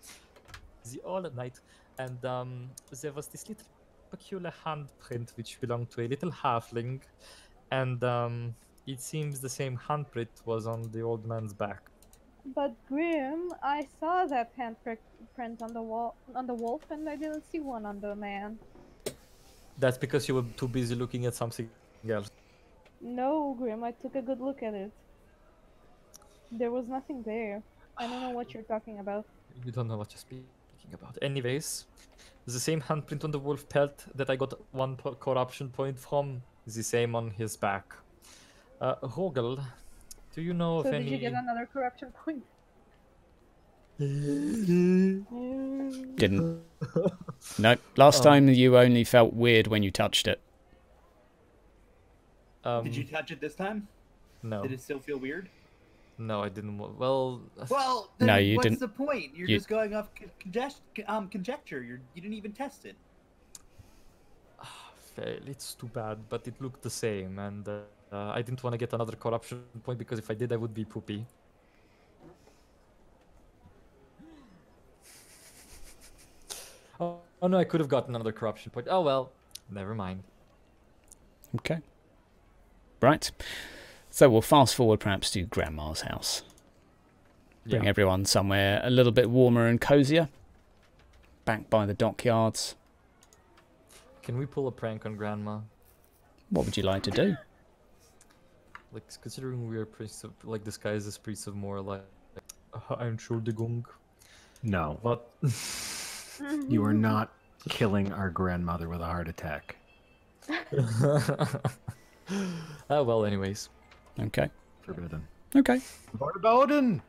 All at night. And there was this little peculiar handprint which belonged to a little halfling. And it seems the same handprint was on the old man's back. But Grim, I saw that handprint on the wall, on the wolf, and I didn't see one on the man. That's because you were too busy looking at something else. No, Grim, I took a good look at it. There was nothing there. I don't know what you're talking about. You don't know what you're speaking about. Anyways, the same handprint on the wolf pelt that I got 1 corruption point from is the same on his back. Rogel, do you know So of did any... you get another corruption point? Didn't. No, last time you only felt weird when you touched it. Did you touch it this time? No. Did it still feel weird? No, I didn't. Well, Well, No, then you what's didn't- the point? You're you- just going off conjecture. You didn't even test it. fail. It's too bad, but it looked the same, and I didn't want to get another corruption point because if I did, I would be poopy. Oh no, I could have gotten another corruption point. Oh well, never mind. Okay. Right. So we'll fast forward perhaps to Grandma's house. Bring Yeah. everyone somewhere a little bit warmer and cozier. Back by the dockyards. Can we pull a prank on Grandma? What would you like to do? Like, considering we are priests of, like, disguised as priests of more, like, Entschuldigung. No, What? you are not killing our grandmother with a heart attack. Well, anyways. Okay. Forbidden. Okay. Verboten!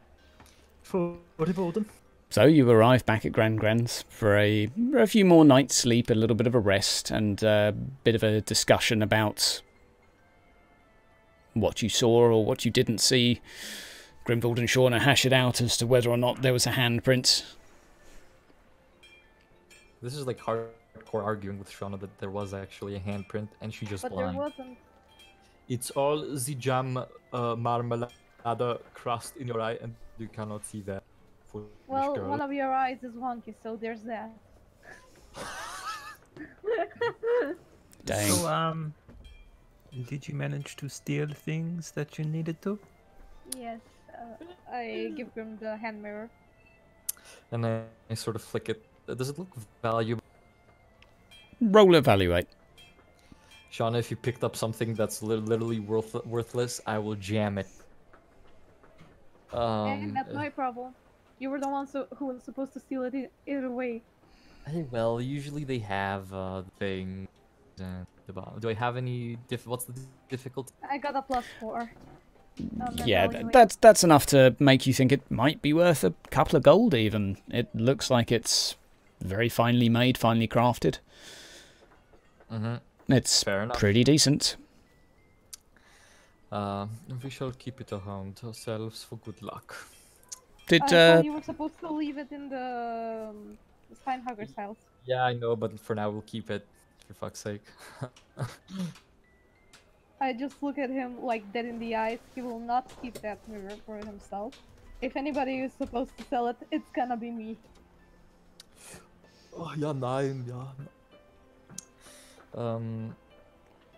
Verboten. So you arrive back at Grand's for a few more nights' sleep, a little bit of a rest, and a bit of a discussion about what you saw or what you didn't see. Grimvald and Shauna hash it out as to whether or not there was a handprint. This is like hardcore arguing with Shauna that there was actually a handprint and she just But blind. there wasn't. It's all the jam marmalade crust in your eye and you cannot see that. Foolish Well, girl. one of your eyes is wonky, so there's that. Dang. So, did you manage to steal things that you needed to? Yes, I give him the hand mirror. And I sort of flick it. Does it look valuable? Roll evaluate. Shauna, if you picked up something that's literally worthless, I will jam it. And that's my problem. You were the one who was supposed to steal it either way. Hey, well, usually they have things. Do I have any what's the difficulty? I got a +4. Yeah, that's enough to make you think it might be worth a couple of gold even. It looks like it's very finely made, finely crafted. Mm-hmm. It's Fair enough. pretty decent. We shall keep it around ourselves for good luck. Did I thought you were supposed to leave it in the Steinhager's house. Yeah, I know, but for now we'll keep it. For fuck's sake. I just look at him like dead in the eyes. He will not keep that mirror for himself. If anybody is supposed to sell it, it's gonna be me. Oh, ja, nein, ja.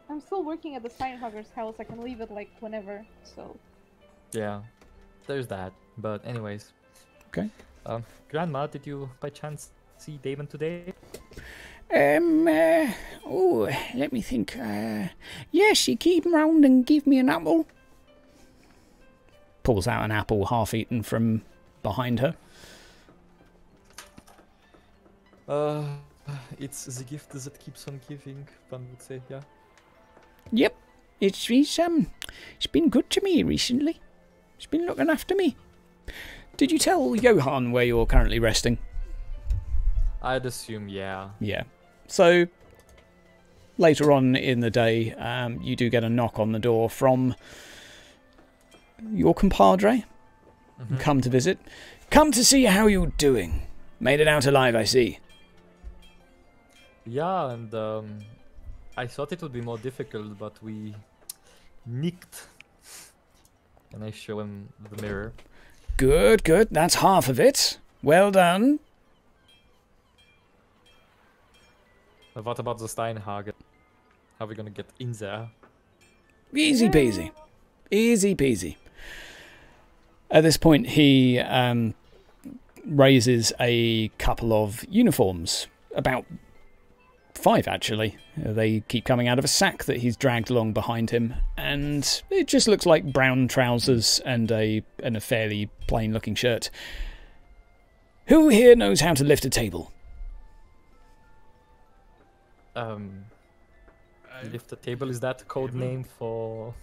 I'm still working at the Steinhager's house. I can leave it like whenever, so. Yeah, there's that. But anyways. Okay. Grandma, did you by chance see Damon today? Oh, let me think. Yes, she came round and gave me an apple. Pulls out an apple half-eaten from behind her. It's the gift that keeps on giving, one would say, yeah. Yep, she's been good to me recently. She's been looking after me. Did you tell Johan where you're currently resting? I'd assume, yeah. Yeah. So, later on in the day, you do get a knock on the door from your compadre. Mhm. Come to visit. Come to see how you're doing. Made it out alive, I see. Yeah, and I thought it would be more difficult, but we nicked. And I show him the mirror. Good, good. That's half of it. Well done. What about the Steinhagen? How are we gonna get in there? Easy peasy. Easy peasy. At this point, he raises a couple of uniforms. About 5, actually. They keep coming out of a sack that he's dragged along behind him. And it just looks like brown trousers and a fairly plain-looking shirt. Who here knows how to lift a table? Lift the table, is that code name for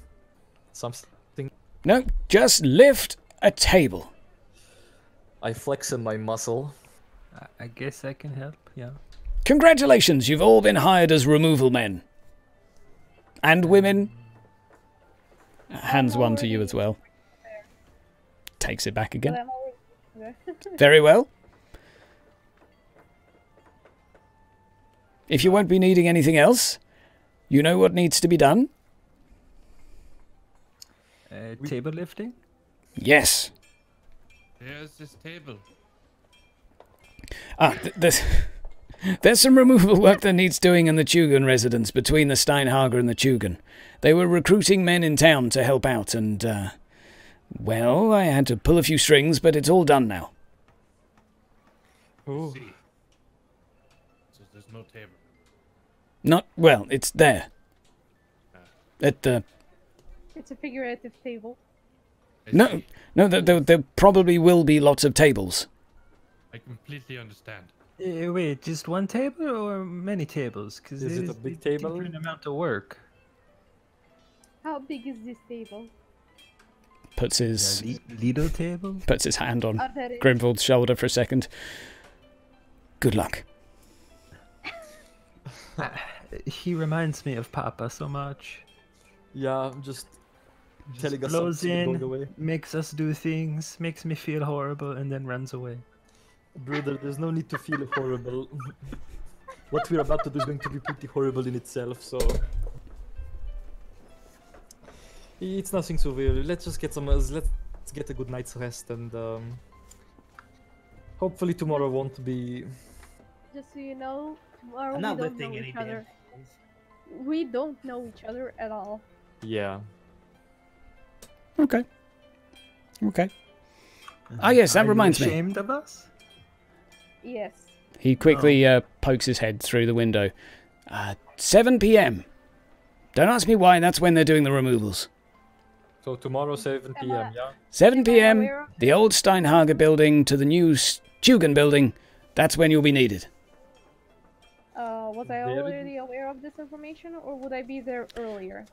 something? No, just lift a table. I flex in my muscle. I guess I can help, yeah. Congratulations, you've all been hired as removal men. And women. Hands one to you as well. takes it back But again. I'm always... Very well. If you won't be needing anything else, you know what needs to be done? Table lifting? Yes. Here's this table. There's some removal work that needs doing in the Tugan residence between the Steinhager and the Tugan. They were recruiting men in town to help out and, well, I had to pull a few strings, but it's all done now. I see. So there's no table. Not, well, it's there. At the... It's a figurative table. No, there probably will be lots of tables. I completely understand. Wait, just one table or many tables? Because Is it a big table? Different amount of work. How big is this table? Puts his Lido table? puts his hand on Are there Grimvald's shoulder for a second. Good luck. He reminds me of Papa so much. Yeah, just telling us Blows something going in, away. makes us do things, makes me feel horrible, and then runs away. Brother, there's no need to feel horrible. What we're about to do is going to be pretty horrible in itself, so... It's nothing so weird. Let's just get let's get a good night's rest and hopefully tomorrow won't be... Just so you know, tomorrow I'm not we don't lifting know any each damn other. tables. We don't know each other at all. Yeah. Okay. Okay. Ah, yes, that Are you reminds me. ashamed of us? Yes. He quickly pokes his head through the window. 7 p.m. Don't ask me why, that's when they're doing the removals. So tomorrow 7 p.m., yeah? 7 Am I p.m., aware of- the old Steinhager building to the new Tugan building. That's when you'll be needed. Was I Very already aware of this information, or would I be there earlier?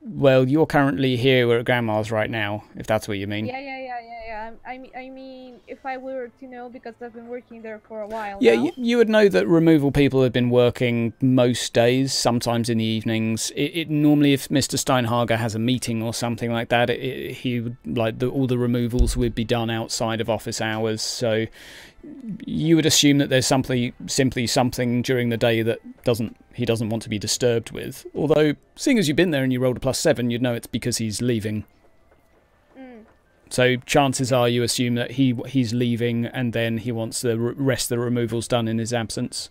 Well, you're currently here at Grandma's right now, if that's what you mean. Yeah. I mean, if I were to know, because I've been working there for a while Yeah, now. you would know that removal people have been working most days, sometimes in the evenings. It normally, if Mr. Steinhager has a meeting or something like that, he would all the removals would be done outside of office hours. So you would assume that there's simply something during the day that he doesn't want to be disturbed with. Although, seeing as you've been there and you rolled a +7, you'd know it's because he's leaving. So chances are you assume that he's leaving and then he wants the rest of the removals done in his absence.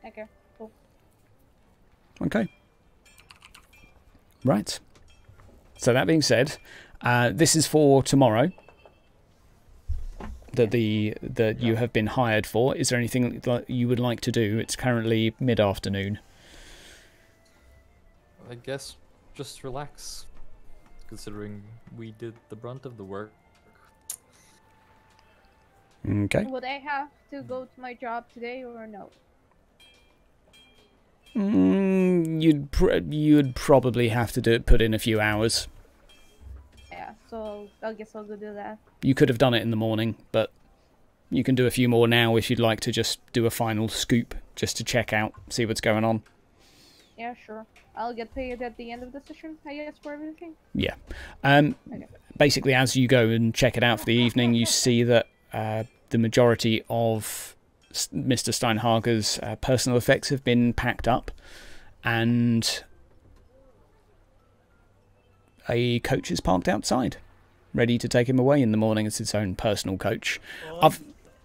Okay, cool. Okay. Right. So that being said, this is for tomorrow that you have been hired for. Is there anything that you would like to do? It's currently mid-afternoon. I guess just relax, considering we did the brunt of the work. Okay. Would I have to go to my job today or no? You'd probably have to put in a few hours. Yeah, so I guess I'll go do that. You could have done it in the morning, but you can do a few more now if you'd like to just do a final scoop, just to check out, see what's going on. Yeah, sure. I'll get paid at the end of the session, I guess, for everything. Yeah. Okay. Basically, as you go and check it out for the evening, you see that the majority of Mr. Steinhager's personal effects have been packed up, and a coach is parked outside, ready to take him away in the morning as his own personal coach.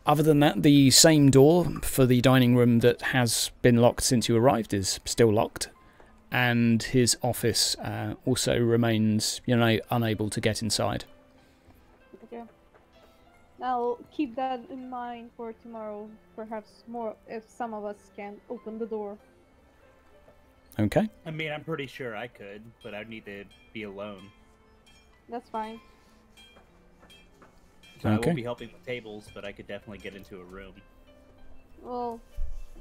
Other than that, the same door for the dining room that has been locked since you arrived is still locked, and his office also remains, unable to get inside. Okay. I'll keep that in mind for tomorrow, perhaps more if some of us can open the door. Okay. I mean, I'm pretty sure I could, but I'd need to be alone. That's fine. So I Okay. won't be helping with tables, but I could definitely get into a room. Well,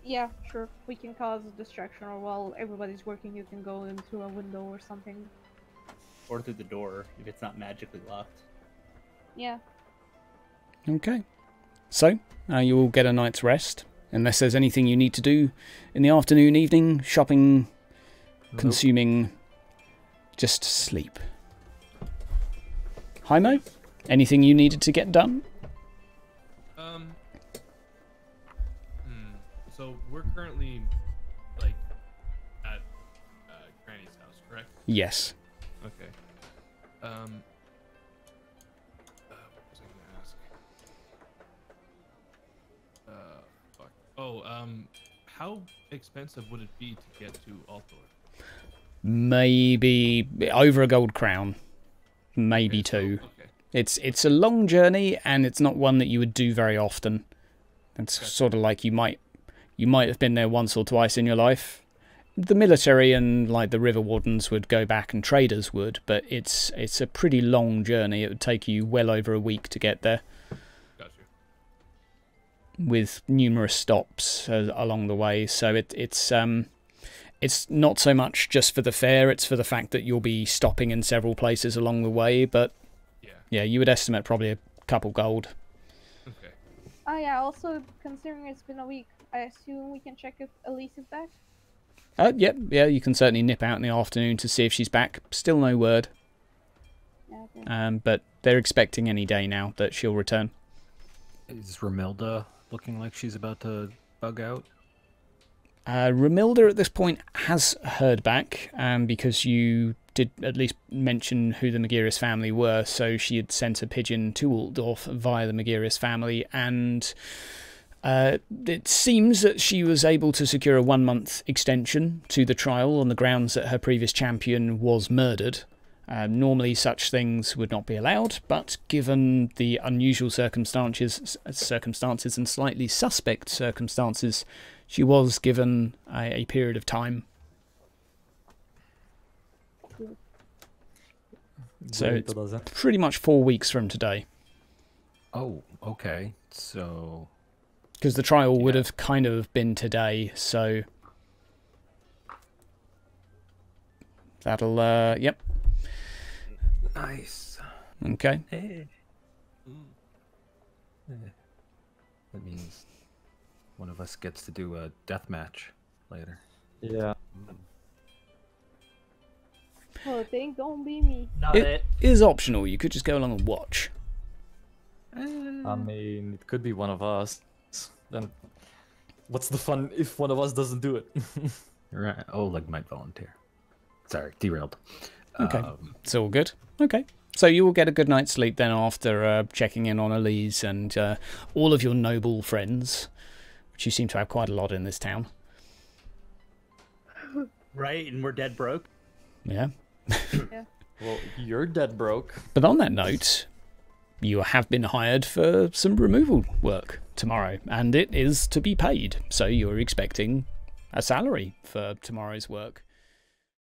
yeah, sure. We can cause a distraction, or while everybody's working, you can go into a window or something. Or through the door, if it's not magically locked. Yeah. Okay. So, you will get a night's rest, unless there's anything you need to do in the afternoon, evening, shopping, consuming, just sleep. Hymo, anything you needed to get done? So we're currently like at Granny's house, correct? Yes. Okay. What was I gonna ask? Fuck. Oh, how expensive would it be to get to Altdorf? Maybe over a gold crown. Maybe Okay, so- two. okay. It's a long journey, and it's not one that you would do very often. It's sort of like you might have been there once or twice in your life. The military and like the river wardens would go back, and traders would, but it's a pretty long journey. It would take you well over a week to get there, Gotcha. with numerous stops along the way. So it's not so much just for the fare; it's for the fact that you'll be stopping in several places along the way. But yeah, you would estimate probably a couple gold. Okay. Oh yeah, also considering it's been a week, I assume we can check if Elise is back. Yeah, you can certainly nip out in the afternoon to see if she's back. Still no word. Yeah, okay. But they're expecting any day now that she'll return. Is Romilda looking like she's about to bug out? Romilda at this point has heard back, because you did at least mention who the Magirius family were, so she had sent a pigeon to Altdorf via the Magirius family, and it seems that she was able to secure a 1-month extension to the trial on the grounds that her previous champion was murdered. Normally such things would not be allowed, but given the unusual circumstances and slightly suspect circumstances, she was given a period of time. So it's pretty much 4 weeks from today. Oh, okay. So... Because the trial would have kind of been today, so... That'll, yep. Nice. Okay. Hey. That means one of us gets to do a death match later. Yeah. Oh, it ain't gonna be me. Not It is optional. You could just go along and watch. I mean, it could be one of us. Then what's the fun if one of us doesn't do it? Right. Oleg might volunteer. Sorry, derailed. Okay. It's all good. Okay. So you will get a good night's sleep then after checking in on Elise and all of your noble friends, which you seem to have quite a lot in this town. Right, and we're dead broke. Yeah. Yeah. Well, you're dead broke. But on that note, you have been hired for some removal work tomorrow, and it is to be paid. So you're expecting a salary for tomorrow's work.